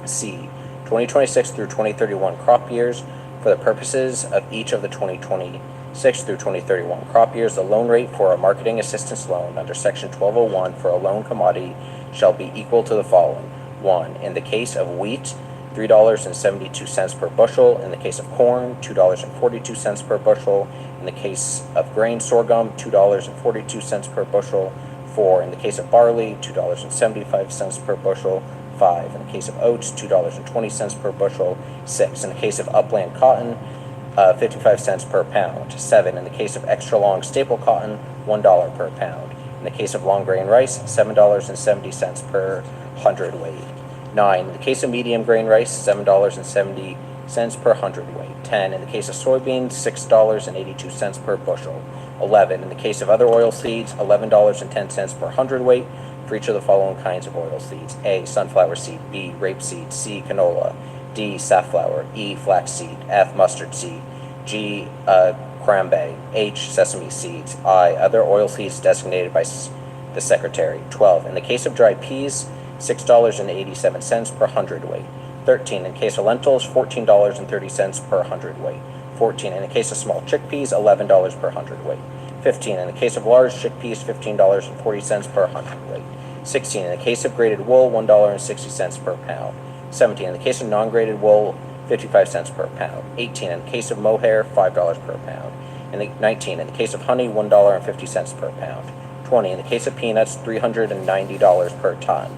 C. 2026 through 2031 crop years. For the purposes of each of the 2026 through 2031 crop years, the loan rate for a marketing assistance loan under Section 1201 for a loan commodity shall be equal to the following. 1. In the case of wheat, $3.72 per bushel. In the case of corn, $2.42 per bushel. In the case of grain sorghum, $2.42 per bushel. 4. In the case of barley, $2.75 per bushel. 5. In the case of oats, $2.20 per bushel. 6. In the case of upland cotton, 55 cents per pound. 7. In the case of extra long staple cotton, $1 per pound. In the case of long grain rice, $7.70 per hundredweight. 9. In the case of medium grain rice, $7.70 per hundredweight. 10. In the case of soybeans, $6.82 per bushel. 11. In the case of other oil seeds, $11.10 per hundredweight for each of the following kinds of oil seeds. A. Sunflower seed. B. Rapeseed. C. Canola. D. Safflower. E. Flaxseed. F. Mustard seed. G. Cranberry. H. Sesame seeds. I. Other oil seeds designated by the Secretary. 12. In the case of dried peas, $6.87 per hundredweight. 13. In case of lentils, $14.30 per hundredweight. 14. In the case of small chickpeas, $11 per hundredweight. 15. In the case of large chickpeas, $15.40 per hundredweight. 16. In the case of grated wool, $1.60 per pound. 17. In the case of non-grated wool, 55 cents per pound. 18. In the case of mohair, $5 per pound. 19. In the case of honey, $1.50 per pound. 20. In the case of peanuts, $390 per ton.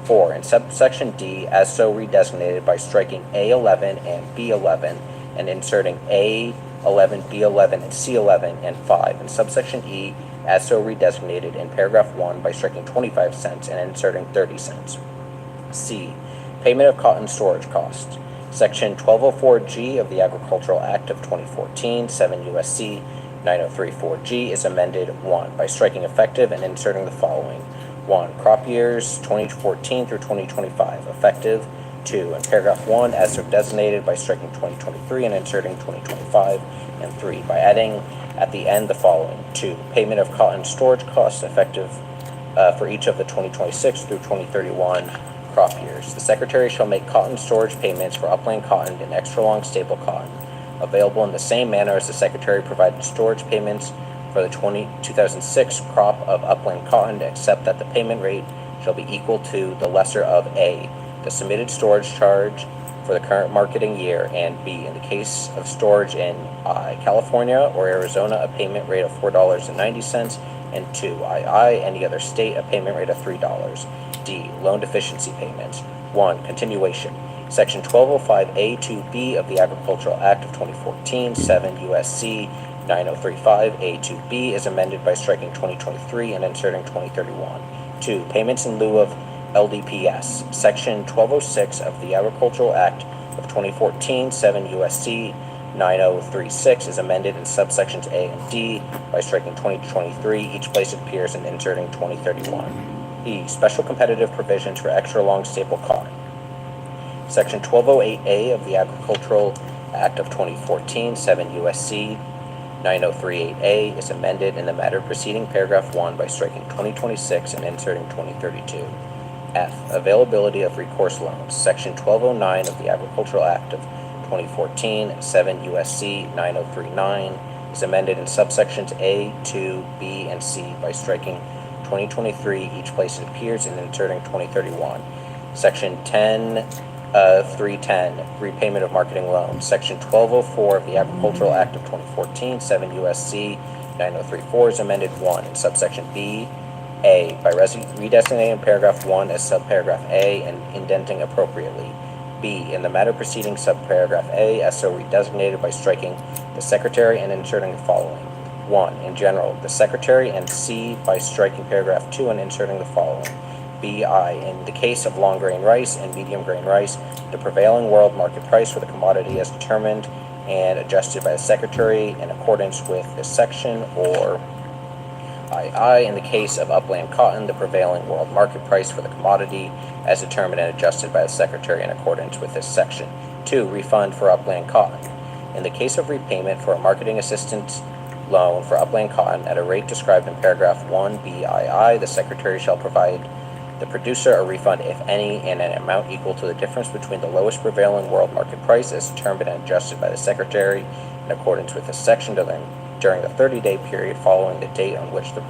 4. In subsection D, as so redesignated by striking A11 and B11 and inserting A11, B11, and C11, and 5. In subsection E, as so redesignated in paragraph 1 by striking 25 cents and inserting 30 cents. C. Payment of cotton storage costs. Section 1204G of the Agricultural Act of 2014, 7 U.S.C. 9034G is amended 1 by striking effective and inserting the following. 1. Crop years 2014 through 2025, effective. 2. In paragraph 1, as so designated by striking 2023 and inserting 2025. And 3. By adding at the end the following. 2. Payment of cotton storage costs effective for each of the 2026 through 2031 crop years. The Secretary shall make cotton storage payments for upland cotton and extra long staple cotton available in the same manner as the Secretary provided storage payments for the 2006 crop of upland cotton, except that the payment rate shall be equal to the lesser of A. The submitted storage charge for the current marketing year, and B. In the case of storage in I. California or Arizona, a payment rate of $4.90, and 2. II. Any other state, a payment rate of $3. D. Loan deficiency payments. 1. Continuation. Section 1205A2B of the Agricultural Act of 2014, 7 U.S.C. 9035A2B is amended by striking 2023 and inserting 2031. 2. Payments in lieu of LDPS. Section 1206 of the Agricultural Act of 2014, 7 U.S.C. 9036 is amended in subsections A and D by striking 2023, each place it appears, and inserting 2031. E. Special competitive provisions for extra long staple cotton. Section 1208A of the Agricultural Act of 2014, 7 U.S.C. 9038A is amended in the matter preceding paragraph 1 by striking 2026 and inserting 2032. F. Availability of recourse loans. Section 1209 of the Agricultural Act of 2014, 7 U.S.C. 9039 is amended in subsections A, 2, B, and C by striking 2023, each place it appears, and inserting 2031. Section 310, repayment of marketing loans. Section 1204 of the Agricultural Act of 2014, 7 U.S.C. 9034 is amended 1 in subsection B, A, by redesignating paragraph 1 as subparagraph A and indenting appropriately. B, in the matter preceding subparagraph A, as so redesignated by striking the Secretary and inserting the following. 1. In general, the Secretary, and C, by striking paragraph 2 and inserting the following. B.I. In the case of long grain rice and medium grain rice, the prevailing world market price for the commodity as determined and adjusted by the Secretary in accordance with this section, or II. In the case of upland cotton, the prevailing world market price for the commodity as determined and adjusted by the Secretary in accordance with this section. 2. Refund for upland cotton. In the case of repayment for a marketing assistance loan for upland cotton at a rate described in paragraph 1BII, the Secretary shall provide the producer a refund, if any, in an amount equal to the difference between the lowest prevailing world market price as determined and adjusted by the Secretary in accordance with this section during the 30-day period following the date on which the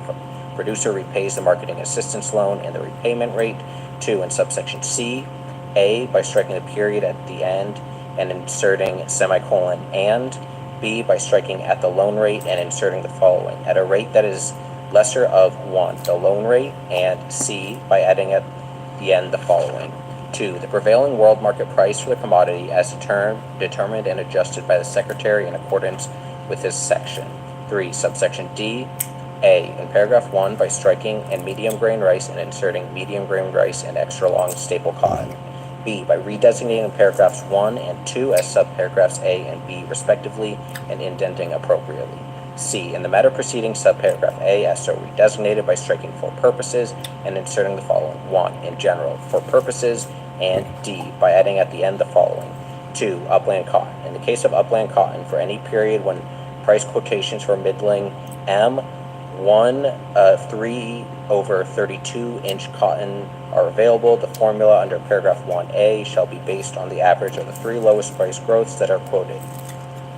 producer repays the marketing assistance loan, and the repayment rate. 2, in subsection C, A, by striking the period at the end and inserting semicolon and, B, by striking at the loan rate and inserting the following, at a rate that is lesser of 1, the loan rate, and C, by adding at the end the following. 2, the prevailing world market price for the commodity as determined and adjusted by the Secretary in accordance with this section. 3, subsection D, A, in paragraph 1, by striking and medium grain rice and inserting medium grain rice and extra long staple cotton. B, by redesignating paragraphs 1 and 2 as subparagraphs A and B respectively and indenting appropriately. C, in the matter preceding subparagraph A as so redesignated by striking for purposes and inserting the following. 1, in general, for purposes, and D, by adding at the end the following. 2, upland cotton. In the case of upland cotton, for any period when price quotations for middling M 3/32-inch cotton are available, the formula under paragraph 1A shall be based on the average of the 3 lowest price growths that are quoted.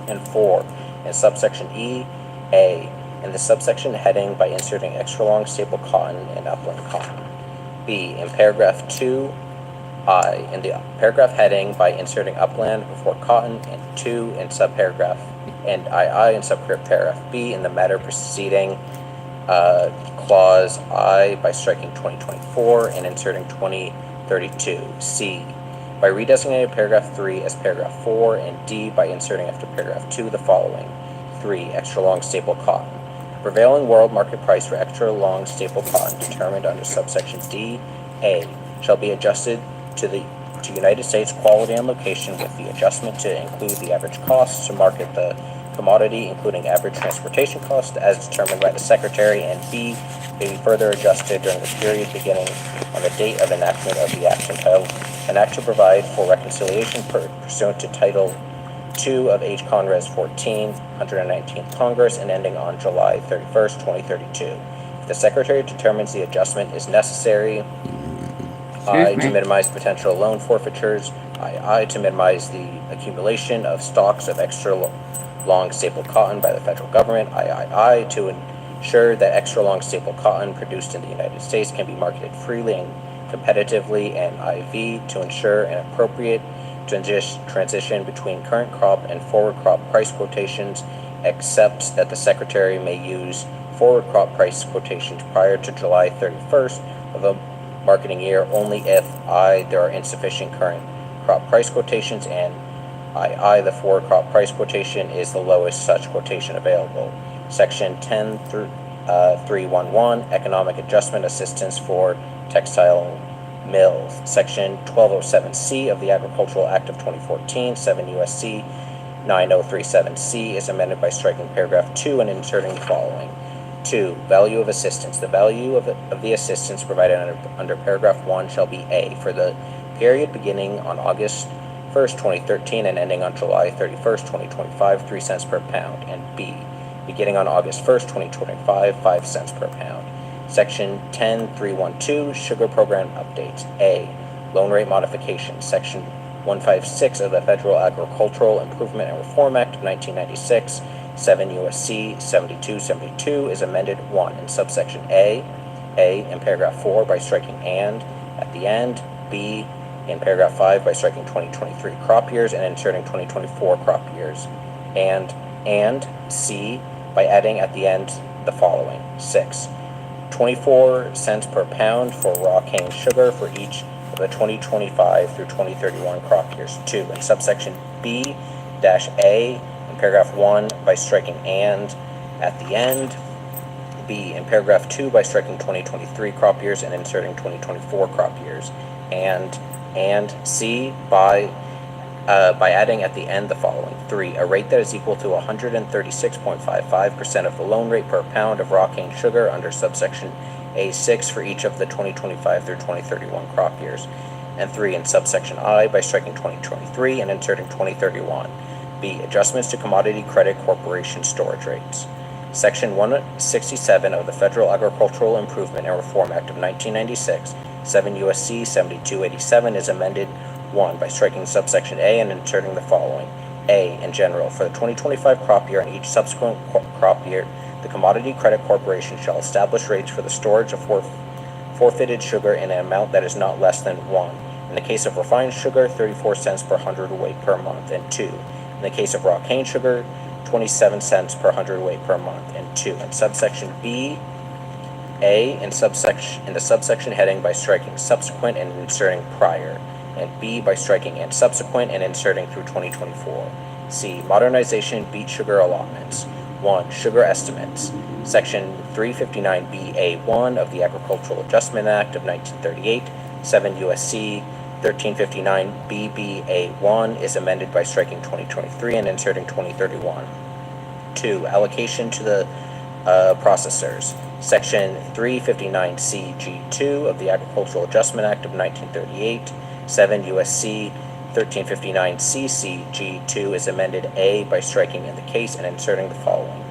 And 4, in subsection E, A, in the subsection heading by inserting extra long staple cotton and upland cotton. B, in paragraph 2, I, in the paragraph heading by inserting upland before cotton, and 2 in subparagraph, and II in subparagraph B, in the matter preceding clause I by striking 2024 and inserting 2032. C, by redesignating paragraph 3 as paragraph 4, and D, by inserting after paragraph 2 the following. 3, extra long staple cotton. Prevailing world market price for extra long staple cotton determined under subsection D, A, shall be adjusted to United States quality and location with the adjustment to include the average cost to market the commodity, including average transportation cost as determined by the Secretary, and B, may be further adjusted during the period beginning on the date of enactment of the act entitled An Act to Provide for Reconciliation pursuant to Title II of H. Conres 14, 119th Congress, and ending on July 31st, 2032. If the Secretary determines the adjustment is necessary, I, to minimize potential loan forfeitures, II, to minimize the accumulation of stocks of extra long staple cotton by the federal government, III, to ensure that extra long staple cotton produced in the United States can be marketed freely and competitively, and IV, to ensure an appropriate transition between current crop and forward crop price quotations, except that the Secretary may use forward crop price quotations prior to July 31st of a marketing year only if I, there are insufficient current crop price quotations, and II, the forward crop price quotation is the lowest such quotation available. Section 10.311, Economic Adjustment Assistance for Textile Mills. Section 1207C of the Agricultural Act of 2014, 7 U.S.C. 9037C, is amended by striking paragraph 2 and inserting the following. 2, value of assistance. The value of the assistance provided under paragraph 1 shall be A, for the period beginning on August 1st, 2013 and ending on July 31st, 2025, 3 cents per pound, and B, beginning on August 1st, 2025, 5 cents per pound. Section 10.312, Sugar Program Updates. A, Loan Rate Modification. Section 156 of the Federal Agricultural Improvement and Reform Act of 1996, 7 U.S.C. 7272, is amended. 1, in subsection A, in paragraph 4 by striking and at the end, B, in paragraph 5 by striking 2023 crop years and inserting 2024 crop years, and C, by adding at the end the following. 6, 24 cents per pound for raw cane sugar for each of the 2025 through 2031 crop years. 2, in subsection B-A, in paragraph 1 by striking and at the end, B, in paragraph 2 by striking 2023 crop years and inserting 2024 crop years, and C, by adding at the end the following. 3, a rate that is equal to 136.55% of the loan rate per pound of raw cane sugar under subsection A6 for each of the 2025 through 2031 crop years, and 3, in subsection I by striking 2023 and inserting 2031. B, adjustments to Commodity Credit Corporation storage rates. Section 167 of the Federal Agricultural Improvement and Reform Act of 1996, 7 U.S.C. 7287 is amended 1 by striking subsection A and inserting the following. A, in general, for the 2025 crop year and each subsequent crop year, the Commodity Credit Corporation shall establish rates for the storage of forfeited sugar in an amount that is not less than 1. In the case of refined sugar, 34 cents per hundredweight per month, and 2. In the case of raw cane sugar, 27 cents per hundredweight per month, and 2. In subsection B, A in the subsection heading by striking subsequent and inserting prior, and B by striking and subsequent and inserting through 2024. C, modernization beet sugar allotments. 1. Sugar estimates. Section 359BA1 of the Agricultural Adjustment Act of 1938, 7 U.S.C. 1359BBA1 is amended by striking 2023 and inserting 2031. 2. Allocation to the processors. Section 359CG2 of the Agricultural Adjustment Act of 1938, 7 U.S.C. 1359CCG2 is amended A by striking in the case and inserting the following.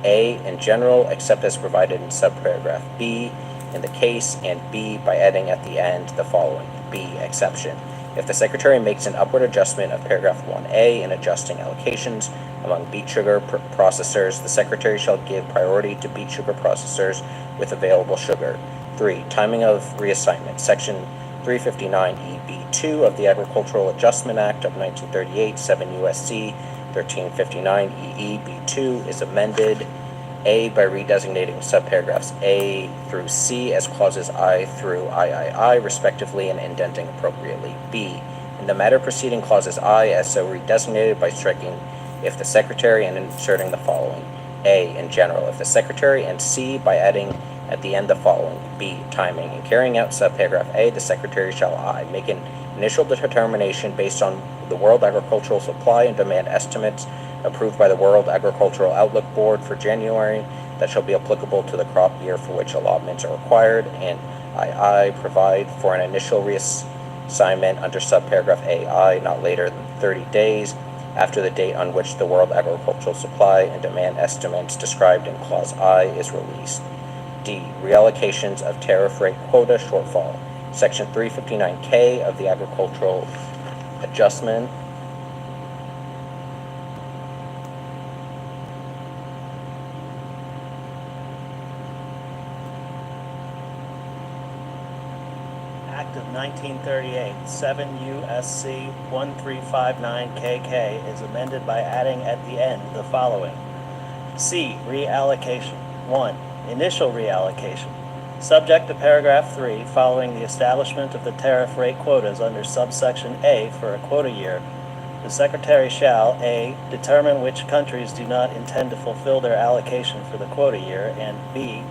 A, in general, except as provided in subparagraph B in the case, and B by adding at the end the following. B, exception. If the Secretary makes an upward adjustment of paragraph 1A in adjusting allocations among beet sugar processors, the Secretary shall give priority to beet sugar processors with available sugar. 3. Timing of reassignment. Section 359EB2 of the Agricultural Adjustment Act of 1938, 7 U.S.C. 1359EEB2 is amended A by redesignating subparagraphs A through C as clauses I through III respectively and indenting appropriately. B, in the matter preceding clauses I as so redesignated by striking if the Secretary and inserting the following. A, in general, if the Secretary, and C by adding at the end the following. B, timing. In carrying out subparagraph A, the Secretary shall I make an initial determination based on the World Agricultural Supply and Demand estimates approved by the World Agricultural Outlook Board for January that shall be applicable to the crop year for which allotments are required, and II provide for an initial reassignment under subparagraph AI not later than 30 days after the date on which the World Agricultural Supply and Demand estimates described in Clause I is released. D, reallocations of tariff rate quota shortfall. Section 359K of the Agricultural Adjustment Act of 1938, 7 U.S.C. 1359KK is amended by adding at the end the following. C, reallocation. 1. Initial reallocation. Subject to paragraph 3, following the establishment of the tariff rate quotas under subsection A for a quota year, the Secretary shall, A, determine which countries do not intend to fulfill their allocation for the quota year, and B,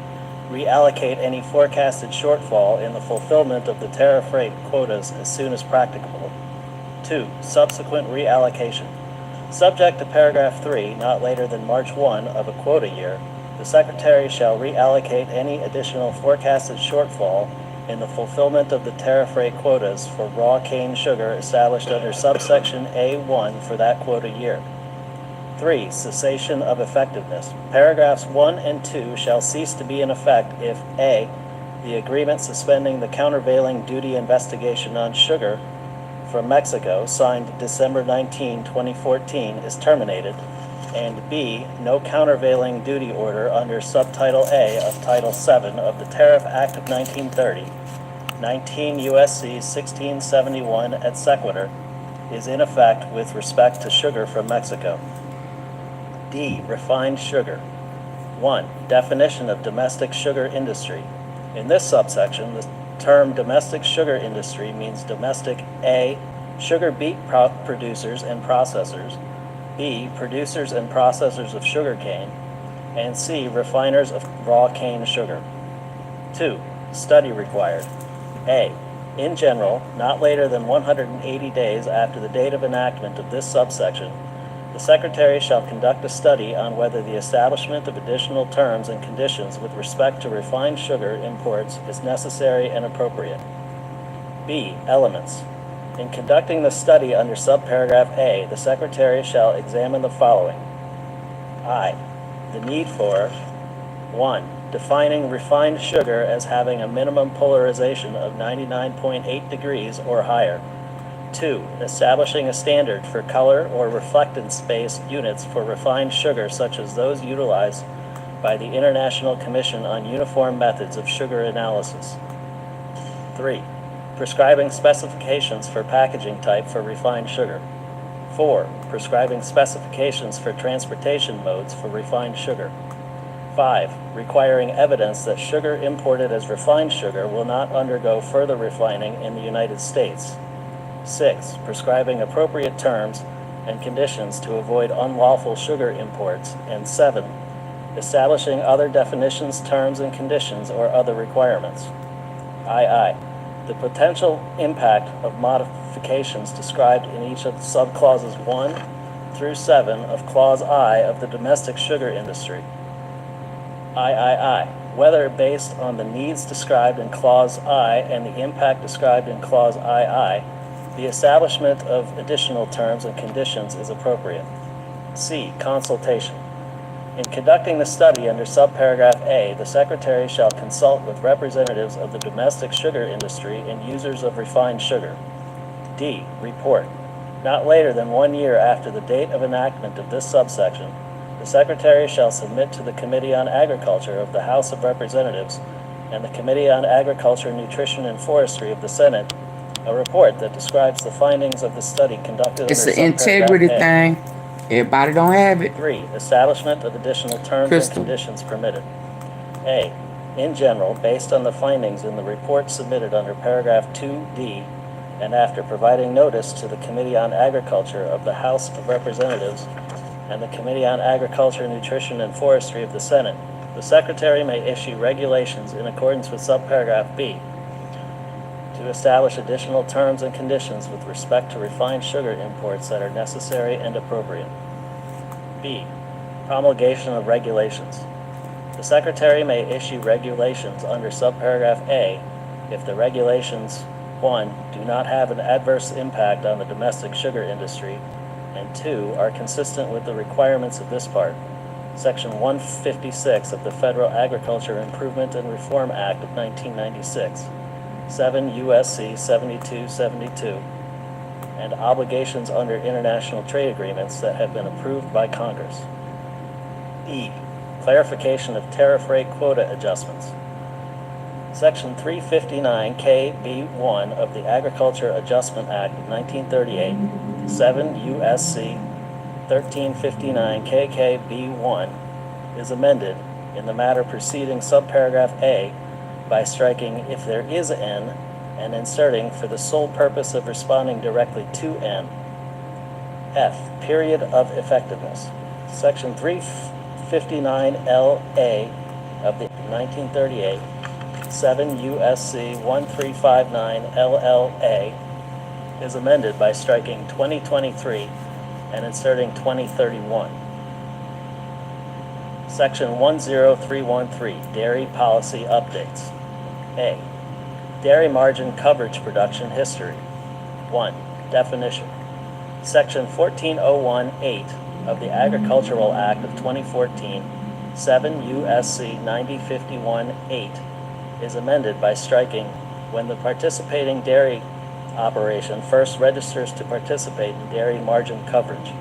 reallocate any forecasted shortfall in the fulfillment of the tariff rate quotas as soon as practicable. 2. Subsequent reallocation. Subject to paragraph 3, not later than March 1 of a quota year, the Secretary shall reallocate any additional forecasted shortfall in the fulfillment of the tariff rate quotas for raw cane sugar established under subsection A1 for that quota year. 3. Cessation of effectiveness. Paragraphs 1 and 2 shall cease to be in effect if A, the agreement suspending the countervailing duty investigation on sugar from Mexico signed December 19, 2014 is terminated, and B, no countervailing duty order under Subtitle A of Title 7 of the Tariff Act of 1930, 19 U.S.C. 1671 et sequitur, is in effect with respect to sugar from Mexico. D, refined sugar. 1. Definition of domestic sugar industry. In this subsection, the term domestic sugar industry means domestic A, sugar beet producers and processors, B, producers and processors of sugar cane, and C, refiners of raw cane sugar. 2. Study required. A, in general, not later than 180 days after the date of enactment of this subsection, the Secretary shall conduct a study on whether the establishment of additional terms and conditions with respect to refined sugar imports is necessary and appropriate. B, elements. In conducting the study under subparagraph A, the Secretary shall examine the following. I, the need for 1. Defining refined sugar as having a minimum polarization of 99.8 degrees or higher. 2. Establishing a standard for color or reflectance space units for refined sugar such as those utilized by the International Commission on Uniform Methods of Sugar Analysis. 3. Prescribing specifications for packaging type for refined sugar. 4. Prescribing specifications for transportation modes for refined sugar. 5. Requiring evidence that sugar imported as refined sugar will not undergo further refining in the United States. 6. Prescribing appropriate terms and conditions to avoid unlawful sugar imports. And 7. Establishing other definitions, terms, and conditions or other requirements. II. The potential impact of modifications described in each of subclauses 1 through 7 of Clause I of the domestic sugar industry. III. Whether based on the needs described in Clause I and the impact described in Clause II, the establishment of additional terms and conditions is appropriate. C. Consultation. In conducting the study under subparagraph A, the Secretary shall consult with representatives of the domestic sugar industry and users of refined sugar. D. Report. Not later than 1 year after the date of enactment of this subsection, the Secretary shall submit to the Committee on Agriculture of the House of Representatives and the Committee on Agriculture, Nutrition, and Forestry of the Senate a report that describes the findings of the study conducted It's under the integrity subparagraph A. thing. Everybody don't have it. 3. Establishment of additional terms Crystal. and conditions permitted. A. In general, based on the findings in the report submitted under paragraph 2D, and after providing notice to the Committee on Agriculture of the House of Representatives and the Committee on Agriculture, Nutrition, and Forestry of the Senate, the Secretary may issue regulations in accordance with subparagraph B to establish additional terms and conditions with respect to refined sugar imports that are necessary and appropriate. B. Promulgation of regulations. The Secretary may issue regulations under subparagraph A if the regulations 1. Do not have an adverse impact on the domestic sugar industry, and 2. Are consistent with the requirements of this part, Section 156 of the Federal Agriculture Improvement and Reform Act of 1996, 7 U.S.C. 7272, and obligations under international trade agreements that have been approved by Congress. E. Clarification of tariff rate quota adjustments. Section 359KB1 of the Agriculture Adjustment Act of 1938, 7 U.S.C. 1359KKB1 is amended in the matter preceding subparagraph A by striking "if there is N" and inserting "for the sole purpose of responding directly to N." F. Period of effectiveness. Section 359LA of the 1938, 7 U.S.C. 1359 LLA is amended by striking 2023 and inserting 2031. Section 10313, Dairy Policy Updates. A. Dairy Margin Coverage Production History. 1. Definition. Section 14018 of the Agricultural Act of 2014, 7 U.S.C. 9051-8, is amended by striking "when the participating dairy operation first registers to participate in dairy margin coverage."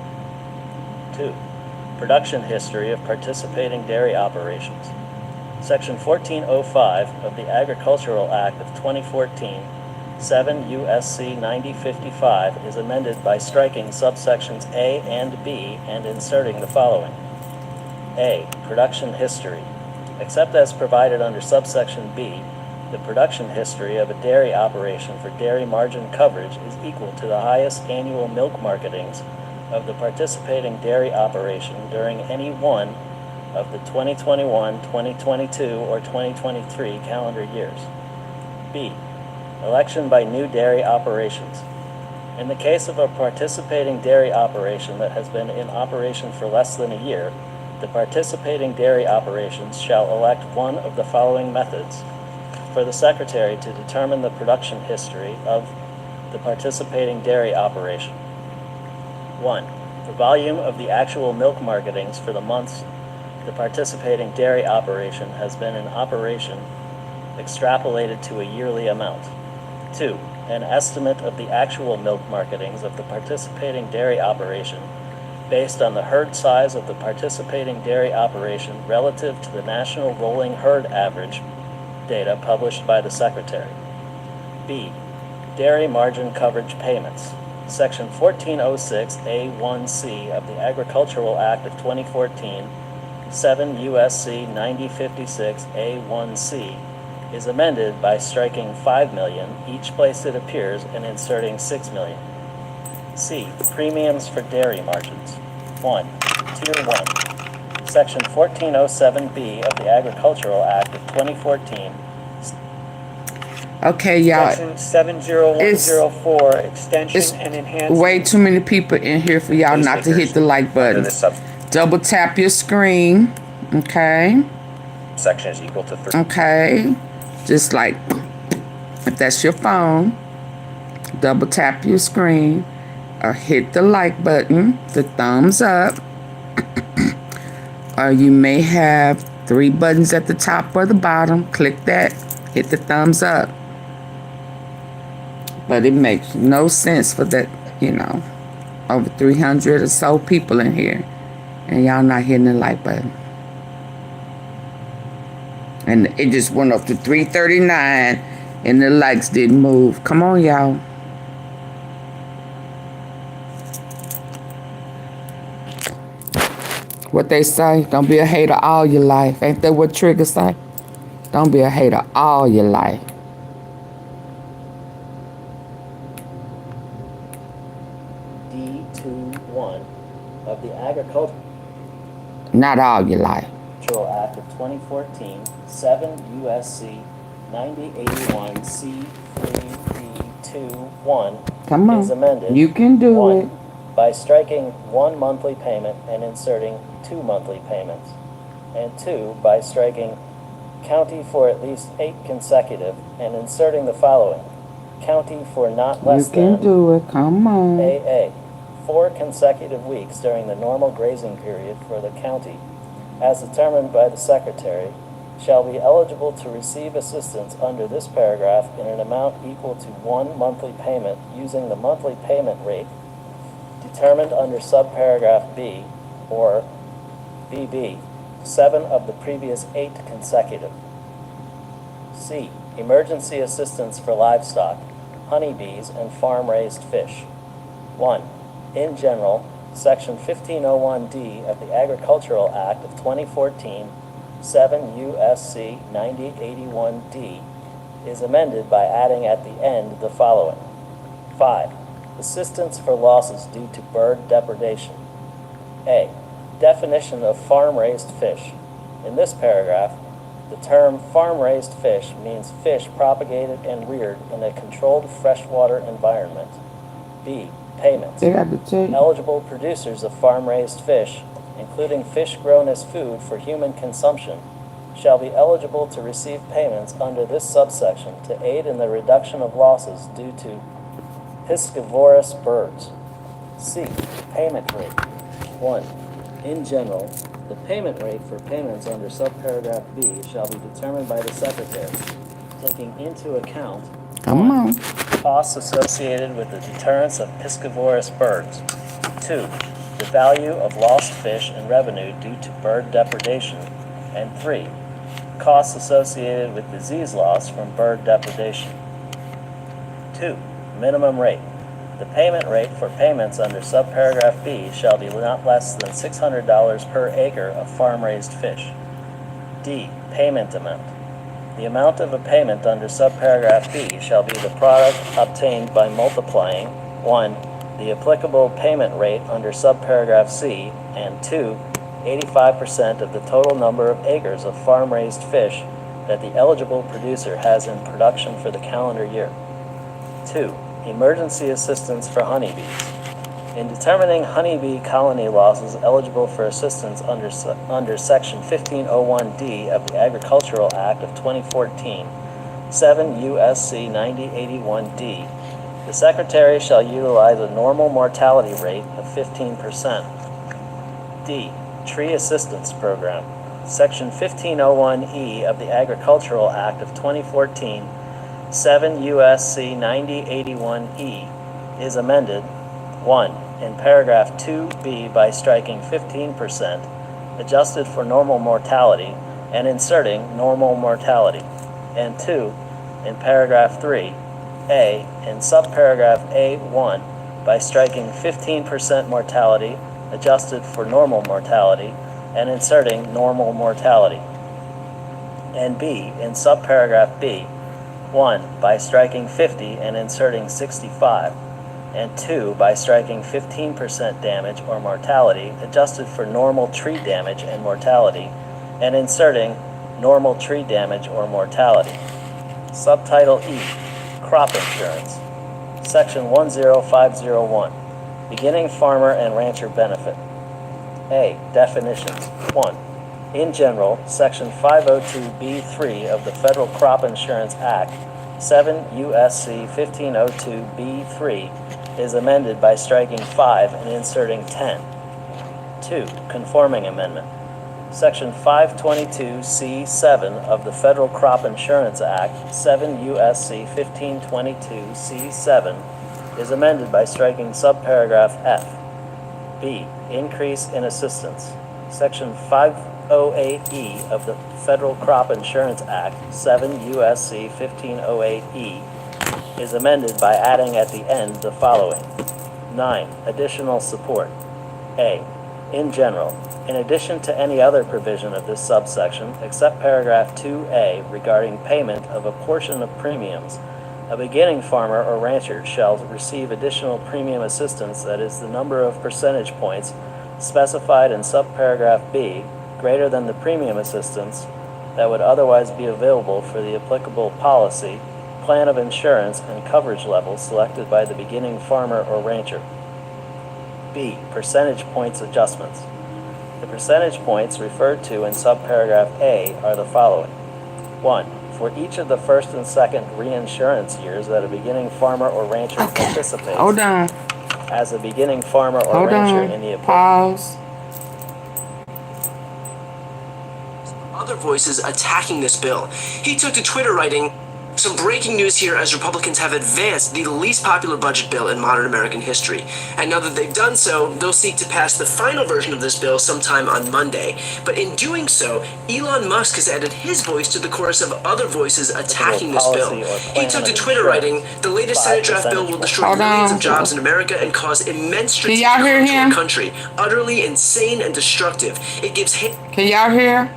2. Production history of participating dairy operations. Section 1405 of the Agricultural Act of 2014, 7 U.S.C. 9055 is amended by striking subsections A and B and inserting the following. A. Production history. Except as provided under subsection B, the production history of a dairy operation for dairy margin coverage is equal to the highest annual milk marketings of the participating dairy operation during any one of the 2021, 2022, or 2023 calendar years. B. Election by new dairy operations. In the case of a participating dairy operation that has been in operation for less than a year, the participating dairy operations shall elect one of the following methods for the Secretary to determine the production history of the participating dairy operation. 1. The volume of the actual milk marketings for the months the participating dairy operation has been in operation extrapolated to a yearly amount. 2. An estimate of the actual milk marketings of the participating dairy operation based on the herd size of the participating dairy operation relative to the national rolling herd average data published by the Secretary. B. Dairy margin coverage payments. Section 1406A1C of the Agricultural Act of 2014, 7 U.S.C. 9056 A1C, is amended by striking 5 million each place it appears and inserting 6 million. C. Premiums for dairy margins. 1. Tier 1. Section 1407B of the Agricultural Act of 2014. Okay, y'all. Section 70104, extension It's and enhancement. way too many people in here for y'all Please not take to your hit the like Under button. this Double tap your screen. Okay. subsection is equal to 3. Okay. Just like, if that's your phone, double tap your screen or hit the like button, the thumbs up. Or you may have 3 buttons at the top or the bottom. Click that, hit the thumbs up. But it makes no sense for that, you know, over 300 or so people in here, and y'all not hitting the like button. And it just went up to 339, and the likes didn't move. Come on, y'all. What they say, don't be a hater all your life. Ain't that what Trigger say? Don't be a hater all your life. D21 of the Agricultural Not all your life. Act of 2014, 7 U.S.C. 9081 C3B21 Come on. is amended. You can do 1. it. By striking 1 monthly payment and inserting 2 monthly payments. And 2. By striking county for at least 8 consecutive and inserting the following. County for not less You can than do it. Come on. AA, 4 consecutive weeks during the normal grazing period for the county, as determined by the Secretary, shall be eligible to receive assistance under this paragraph in an amount equal to 1 monthly payment using the monthly payment rate determined under subparagraph B or BB, 7 of the previous 8 consecutive. C. Emergency assistance for livestock, honeybees, and farm-raised fish. 1. In general, Section 1501D of the Agricultural Act of 2014, 7 U.S.C. 9081D, is amended by adding at the end the following. 5. Assistance for losses due to bird depredation. A. Definition of farm-raised fish. In this paragraph, the term farm-raised fish means fish propagated and reared in a controlled freshwater environment. B. Payments. They got to tell you. Eligible producers of farm-raised fish, including fish grown as food for human consumption, shall be eligible to receive payments under this subsection to aid in the reduction of losses due to piscivorous birds. C. Payment rate. 1. In general, the payment rate for payments under subparagraph B shall be determined by the Secretary, taking into account Come on. costs associated with the deterrence of piscivorous birds. 2. The value of lost fish and revenue due to bird depredation. And 3. Costs associated with disease loss from bird depredation. 2. Minimum rate. The payment rate for payments under subparagraph B shall be not less than $600 per acre of farm-raised fish. D. Payment amount. The amount of a payment under subparagraph B shall be the product obtained by multiplying 1. The applicable payment rate under subparagraph C, and 2. 85% of the total number of acres of farm-raised fish that the eligible producer has in production for the calendar year. 2. Emergency assistance for honeybees. In determining honeybee colony losses eligible for assistance under Section 1501D of the Agricultural Act of 2014, 7 U.S.C. 9081D, the Secretary shall utilize a normal mortality rate of 15%. D. Tree Assistance Program. Section 1501E of the Agricultural Act of 2014, 7 U.S.C. 9081E, is amended. 1. In paragraph 2B by striking 15%, adjusted for normal mortality, and inserting normal mortality. And 2. In paragraph 3, A, in subparagraph A1, by striking 15% mortality, adjusted for normal mortality, and inserting normal mortality. And B, in subparagraph B, 1, by striking 50 and inserting 65, and 2, by striking 15% damage or mortality, adjusted for normal tree damage and mortality, and inserting normal tree damage or mortality. Subtitle E, Crop Insurance. Section 10501, Beginning Farmer and Rancher Benefit. A. Definitions. 1. In general, Section 502B3 of the Federal Crop Insurance Act, 7 U.S.C. 1502B3, is amended by striking 5 and inserting 10. 2. Conforming amendment. Section 522C7 of the Federal Crop Insurance Act, 7 U.S.C. 1522C7, is amended by striking subparagraph F. B. Increase in assistance. Section 508E of the Federal Crop Insurance Act, 7 U.S.C. 1508E, is amended by adding at the end the following. 9. Additional support. A. In general, in addition to any other provision of this subsection, except paragraph 2A regarding payment of a portion of premiums, a beginning farmer or rancher shall receive additional premium assistance that is the number of percentage points specified in subparagraph B greater than the premium assistance that would otherwise be available for the applicable policy, plan of insurance, and coverage level selected by the beginning farmer or rancher. B. Percentage points adjustments. The percentage points referred to in subparagraph A are the following. 1. For each of the first and second reinsurance years that a beginning farmer or rancher participates Hold on. as a beginning farmer or Hold rancher on. in the Pause. Other voices attacking this bill. He took to Twitter writing, "Some breaking news here as Republicans have advanced the least popular budget bill in modern American history. And now that they've done so, they'll seek to pass the final version of this bill sometime on Monday. But in doing so, Elon Musk has added his voice to the chorus of other voices attacking this bill. He took to Twitter writing, the latest Senate draft bill will destroy millions of jobs in America and cause immense strategic harm to our country. Utterly insane and destructive. It gives..." Can y'all hear?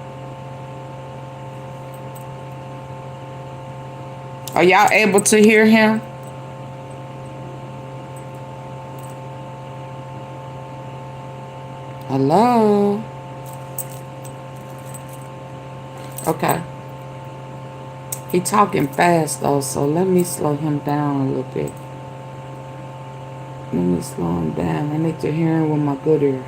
Are y'all able to hear him? Hello? Okay. He talking fast though, so let me slow him down a little bit. Let me slow him down. I need to hear him with my good ear.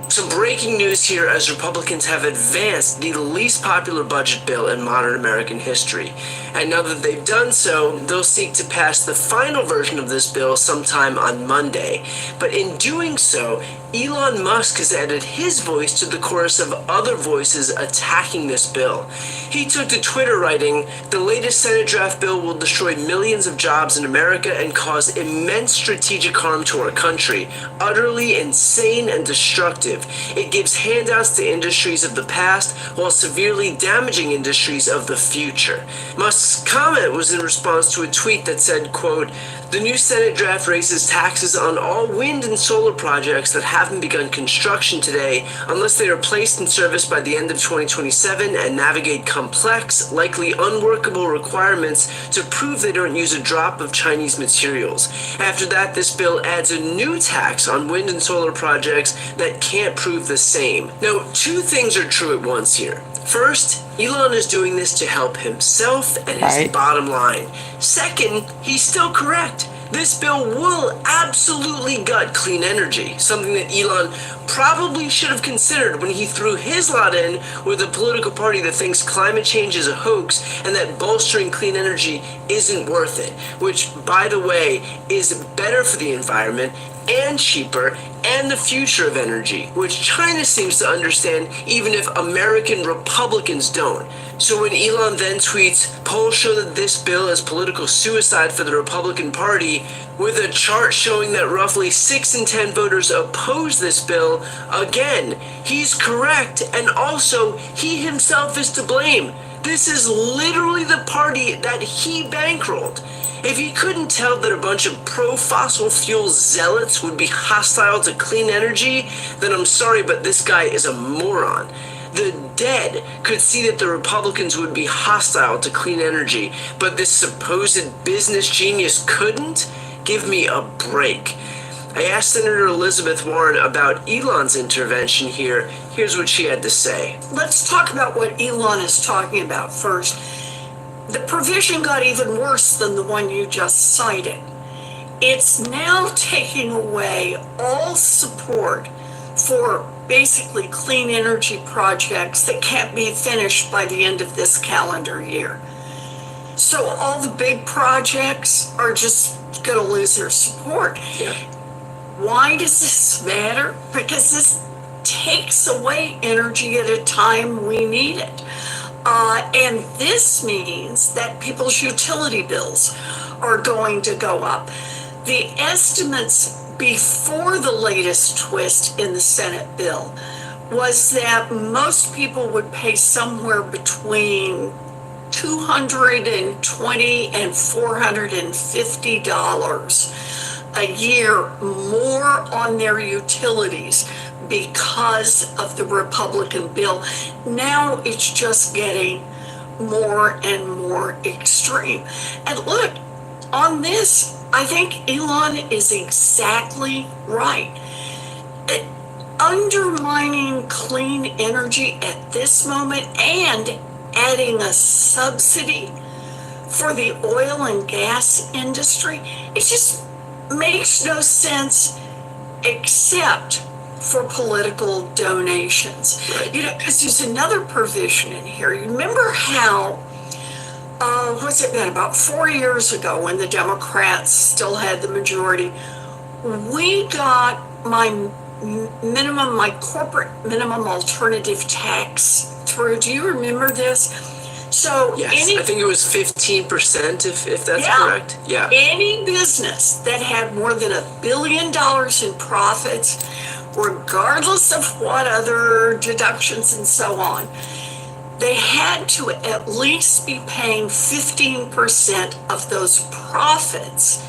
Some breaking news here as Republicans have advanced the least popular budget bill in modern American history. And now that they've done so, they'll seek to pass the final version of this bill sometime on Monday. But in doing so, Elon Musk has added his voice to the chorus of other voices attacking this bill. He took to Twitter writing, the latest Senate draft bill will destroy millions of jobs in America and cause immense strategic harm to our country. Utterly insane and destructive. It gives handouts to industries of the past while severely damaging industries of the future. Musk's comment was in response to a tweet that said, quote, the new Senate draft raises taxes on all wind and solar projects that haven't begun construction today unless they are placed in service by the end of 2027 and navigate complex, likely unworkable requirements to prove they don't use a drop of Chinese materials. After that, this bill adds a new tax on wind and solar projects that can't prove the same. Now, two things are true at once here. First, Elon is doing this to help himself and his bottom line. Second, he's still correct. This bill will absolutely gut clean energy, something that Elon probably should have considered when he threw his lot in with a political party that thinks climate change is a hoax and that bolstering clean energy isn't worth it, which, by the way, is better for the environment and cheaper and the future of energy, which China seems to understand even if American Republicans don't. So when Elon then tweets, polls show that this bill is political suicide for the Republican Party, with a chart showing that roughly 6 in 10 voters oppose this bill, again, he's correct, and also he himself is to blame. This is literally the party that he bankrolled. If he couldn't tell that a bunch of pro-fossil fuel zealots would be hostile to clean energy, then I'm sorry, but this guy is a moron. The dead could see that the Republicans would be hostile to clean energy, but this supposed business genius couldn't? Give me a break. I asked Senator Elizabeth Warren about Elon's intervention here. Here's what she had to say. Let's talk about what Elon is talking about first. The provision got even worse than the one you just cited. It's now taking away all support for basically clean energy projects that can't be finished by the end of this calendar year. So all the big projects are just going to lose their support. Yeah. Why does this matter? Because this takes away energy at a time we need it. And this means that people's utility bills are going to go up. The estimates before the latest twist in the Senate bill was that most people would pay somewhere between $220 and $450 a year more on their utilities because of the Republican bill. Now it's just getting more and more extreme. And look, on this, I think Elon is exactly right. Undermining clean energy at this moment and adding a subsidy for the oil and gas industry, it just makes no sense except for political donations. You know, because there's another provision in here. You remember how, what's it been, about 4 years ago when the Democrats still had the majority, we got my corporate minimum alternative tax through. Do you remember this? So Yes, I think it was 15%, if that's correct. Yeah. Any business that had more than $1 billion in profits, regardless of what other deductions and so on, they had to at least be paying 15% of those profits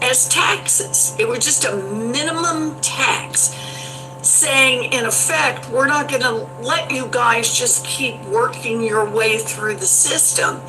as taxes. It was just a minimum tax, saying, in effect, we're not going to let you guys just keep working your way through the system.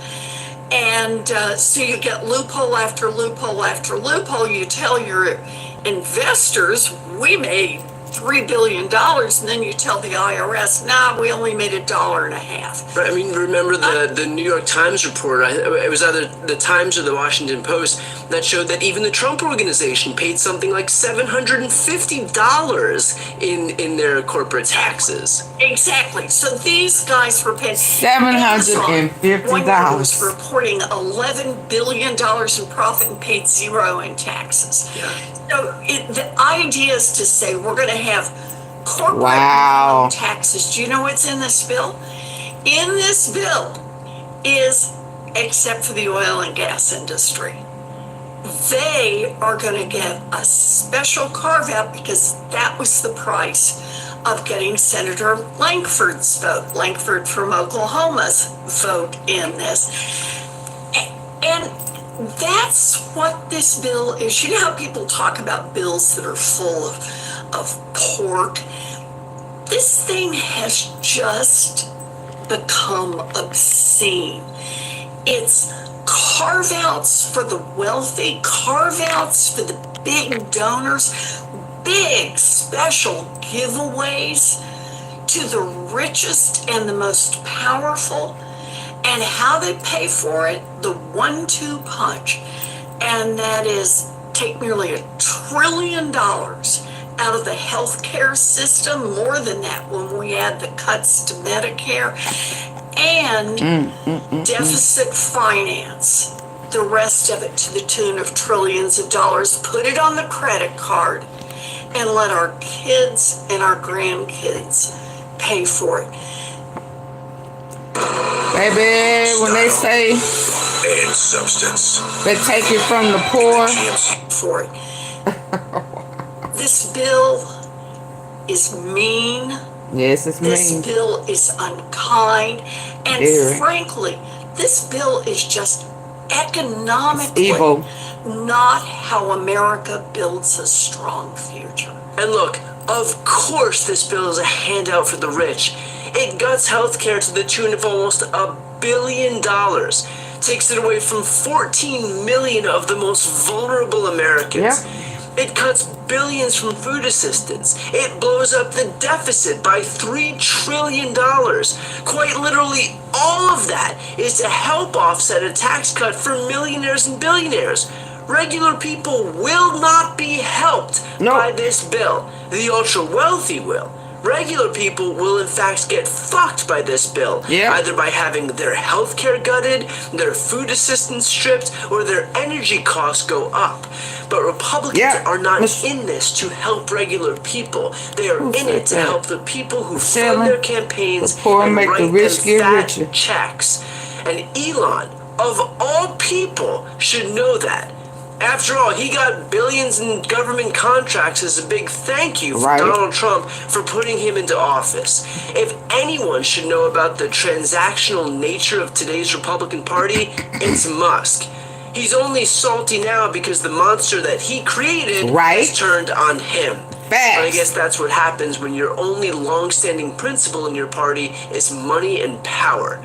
And so you get loophole after loophole after loophole. You tell your investors, we made $3 billion, and then you tell the IRS, nah, we only made $1.50. Right, I mean, remember the New York Times report, it was either the Times or the Washington Post, that showed that even the Trump organization paid something like $750 in their corporate taxes. Exactly. So these guys were paying $750. One guy was reporting $11 billion in profit and paid zero in taxes. Yeah. So the idea is to say we're going to have corporate Wow. taxes. Do you know what's in this bill? In this bill is, except for the oil and gas industry, they are going to get a special carve out because that was the price of getting Senator Lankford's vote, Lankford from Oklahoma's vote in this. And that's what this bill is. You know how people talk about bills that are full of pork? This thing has just become obscene. It's carve-outs for the wealthy, carve-outs for the big donors, big special giveaways to the richest and the most powerful. And how they pay for it, the 1-2 punch. And that is take nearly $1 trillion out of the healthcare system, more than that when we add the cuts to Medicare, and deficit finance the rest of it to the tune of trillions of dollars, put it on the credit card, and let our kids and our grandkids pay for it. Baby, when they say and substance, they take it from the poor. For it. This bill is mean. Yes, it's This mean. bill is unkind. And Very. frankly, this bill is just economically Evil. not how America builds a strong future. And look, of course this bill is a handout for the rich. It guts healthcare to the tune of almost $1 billion. Takes it away from 14 million of the most vulnerable Americans. It cuts billions from food assistance. It blows up the deficit by $3 trillion. Quite literally, all of that is to help offset a tax cut for millionaires and billionaires. Regular people will not be helped by this bill. The ultra wealthy will. Regular people will in fact get fucked by this bill, either by having their health care gutted, their food assistance stripped, or their energy costs go up. But Republicans are not in this to help regular people. They are in it to help the people who fund their campaigns and make the write rich them get fat richer. checks. And Elon, of all people, should know that. After all, he got billions in government contracts as a big thank you for Donald Trump for putting him into office. If anyone should know about the transactional nature of today's Republican Party, it's Musk. He's only salty now because the monster that he created has turned on him. But I guess that's what happens when your only long-standing principle in your party is money and power.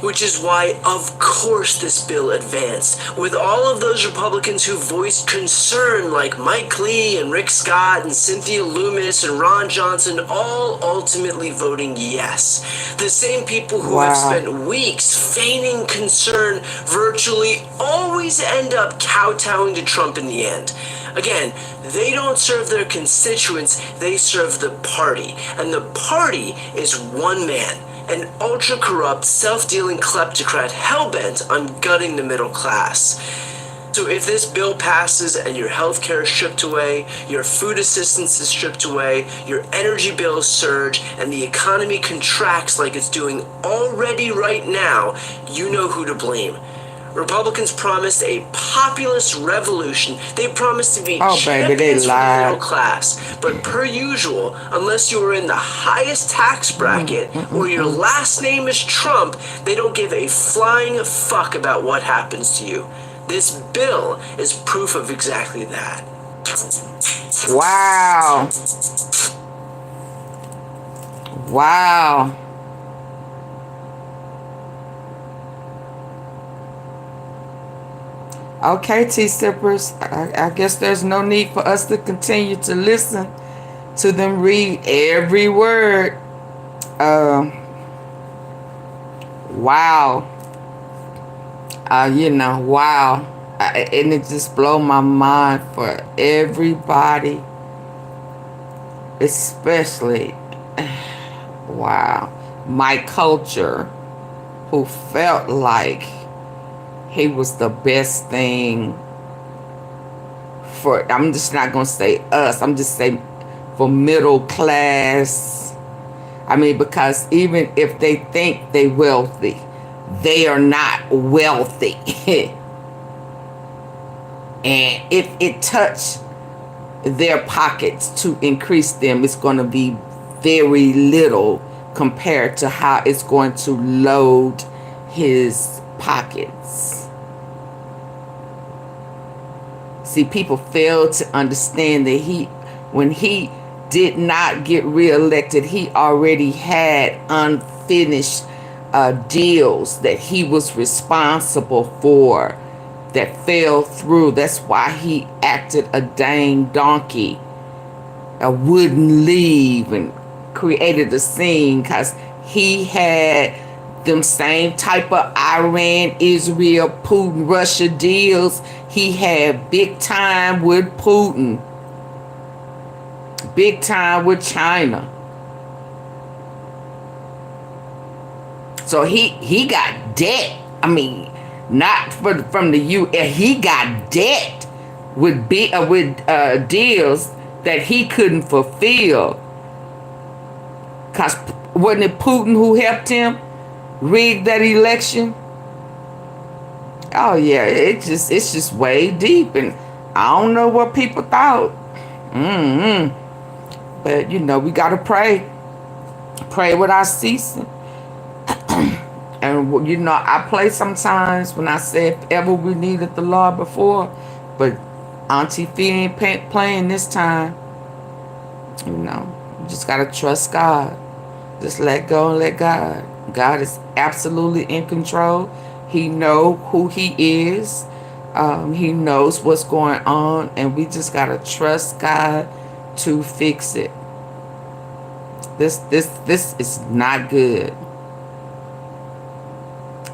Which is why, of course, this bill advanced. With all of those Republicans who voiced concern, like Mike Lee and Rick Scott and Cynthia Loomis and Ron Johnson, all ultimately voting yes. The same people who have spent weeks feigning concern virtually always end up kowtowing to Trump in the end. Again, they don't serve their constituents, they serve the party. And the party is one man, an ultra-corrupt, self-dealing kleptocrat hell-bent on gutting the middle class. So if this bill passes and your health care is stripped away, your food assistance is stripped away, your energy bills surge, and the economy contracts like it's doing already right now, you know who to blame. Republicans promised a populist revolution. They promised to be champions for the middle class. But per usual, unless you are in the highest tax bracket or your last name is Trump, they don't give a flying fuck about what happens to you. This bill is proof of exactly that. Wow. Wow. Okay, tea sippers, I guess there's no need for us to continue to listen to them read every word. Wow. Wow. And it just blows my mind for everybody, especially, wow, my culture, who felt like he was the best thing for, I'm just not going to say us, I'm just saying for middle class. I mean, because even if they think they wealthy, they are not wealthy. And if it touch their pockets to increase them, it's going to be very little compared to how it's going to load his pockets. See, people fail to understand that when he did not get reelected, he already had unfinished deals that he was responsible for that fell through. That's why he acted a dang donkey, wouldn't leave and created a scene, because he had them same type of Iran, Israel, Putin, Russia deals. He had big time with Putin. Big time with China. So he got debt. I mean, not from the U.S. He got debt with deals that he couldn't fulfill. Cause wasn't it Putin who helped him rig that election? Oh yeah, it's just way deep, and I don't know what people thought. But you know, we gotta pray without ceasing. And you know, I play sometimes when I say if ever we needed the Lord before, but AunTeaFee ain't playing this time. You know, you just gotta trust God. Just let go and let God. God is absolutely in control. He knows who He is. He knows what's going on, and we just gotta trust God to fix it. This is not good.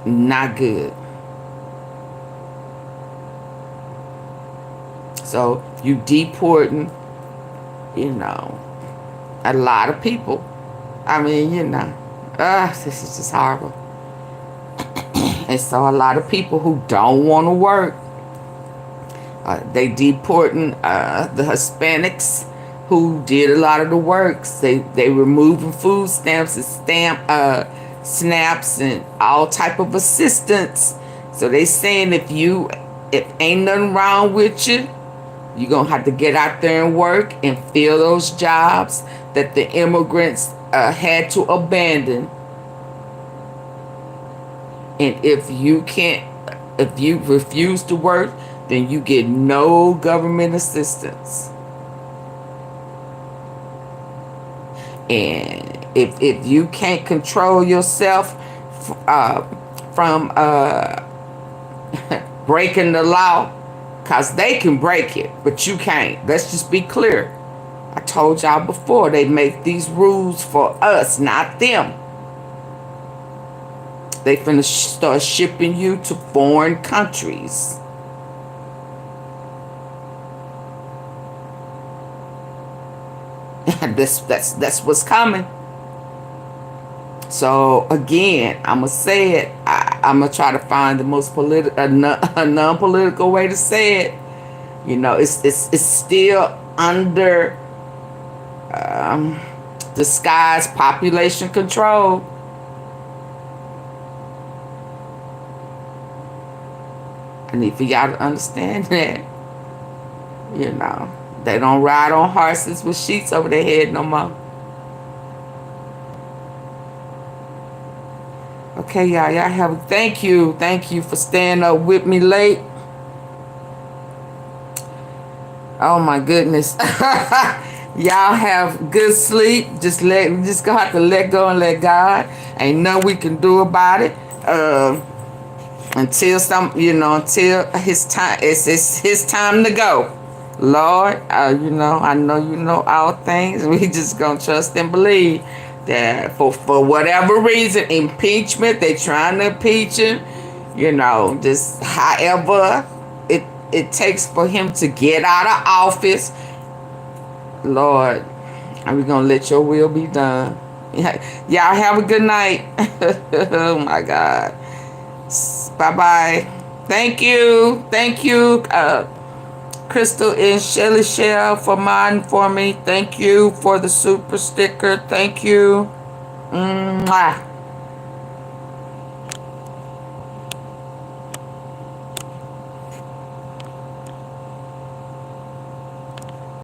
Not good. So you deporting, you know, a lot of people. I mean, you know, this is just horrible. And so a lot of people who don't want to work, they deporting the Hispanics who did a lot of the works. They removing food stamps and snaps and all type of assistance. So they saying if ain't nothing wrong with you, you're gonna have to get out there and work and fill those jobs that the immigrants had to abandon. And if you refuse to work, then you get no government assistance. And if you can't control yourself from breaking the law, because they can break it, but you can't. Let's just be clear. I told y'all before, they make these rules for us, not them. They finna start shipping you to foreign countries. That's what's coming. So again, I'ma say it. I'ma try to find the most non-political way to say it. You know, it's still under disguised population control. I need for y'all to understand that. You know, they don't ride on horses with sheets over their head no more. Okay, y'all thank you for staying up with me late. Oh my goodness. Y'all have good sleep. Just gonna have to let go and let God. Ain't nothing we can do about it. Until his time, it's his time to go. Lord, you know, I know you know all things. We just gonna trust and believe that for whatever reason, impeachment, they trying to impeach him. You know, just however it takes for him to get out of office. Lord, are we gonna let your will be done? Y'all have a good night. Oh my God. Bye-bye. Thank you, Crystal and Shelly Shell for modding for me. Thank you for the super sticker. Thank you. Mwah.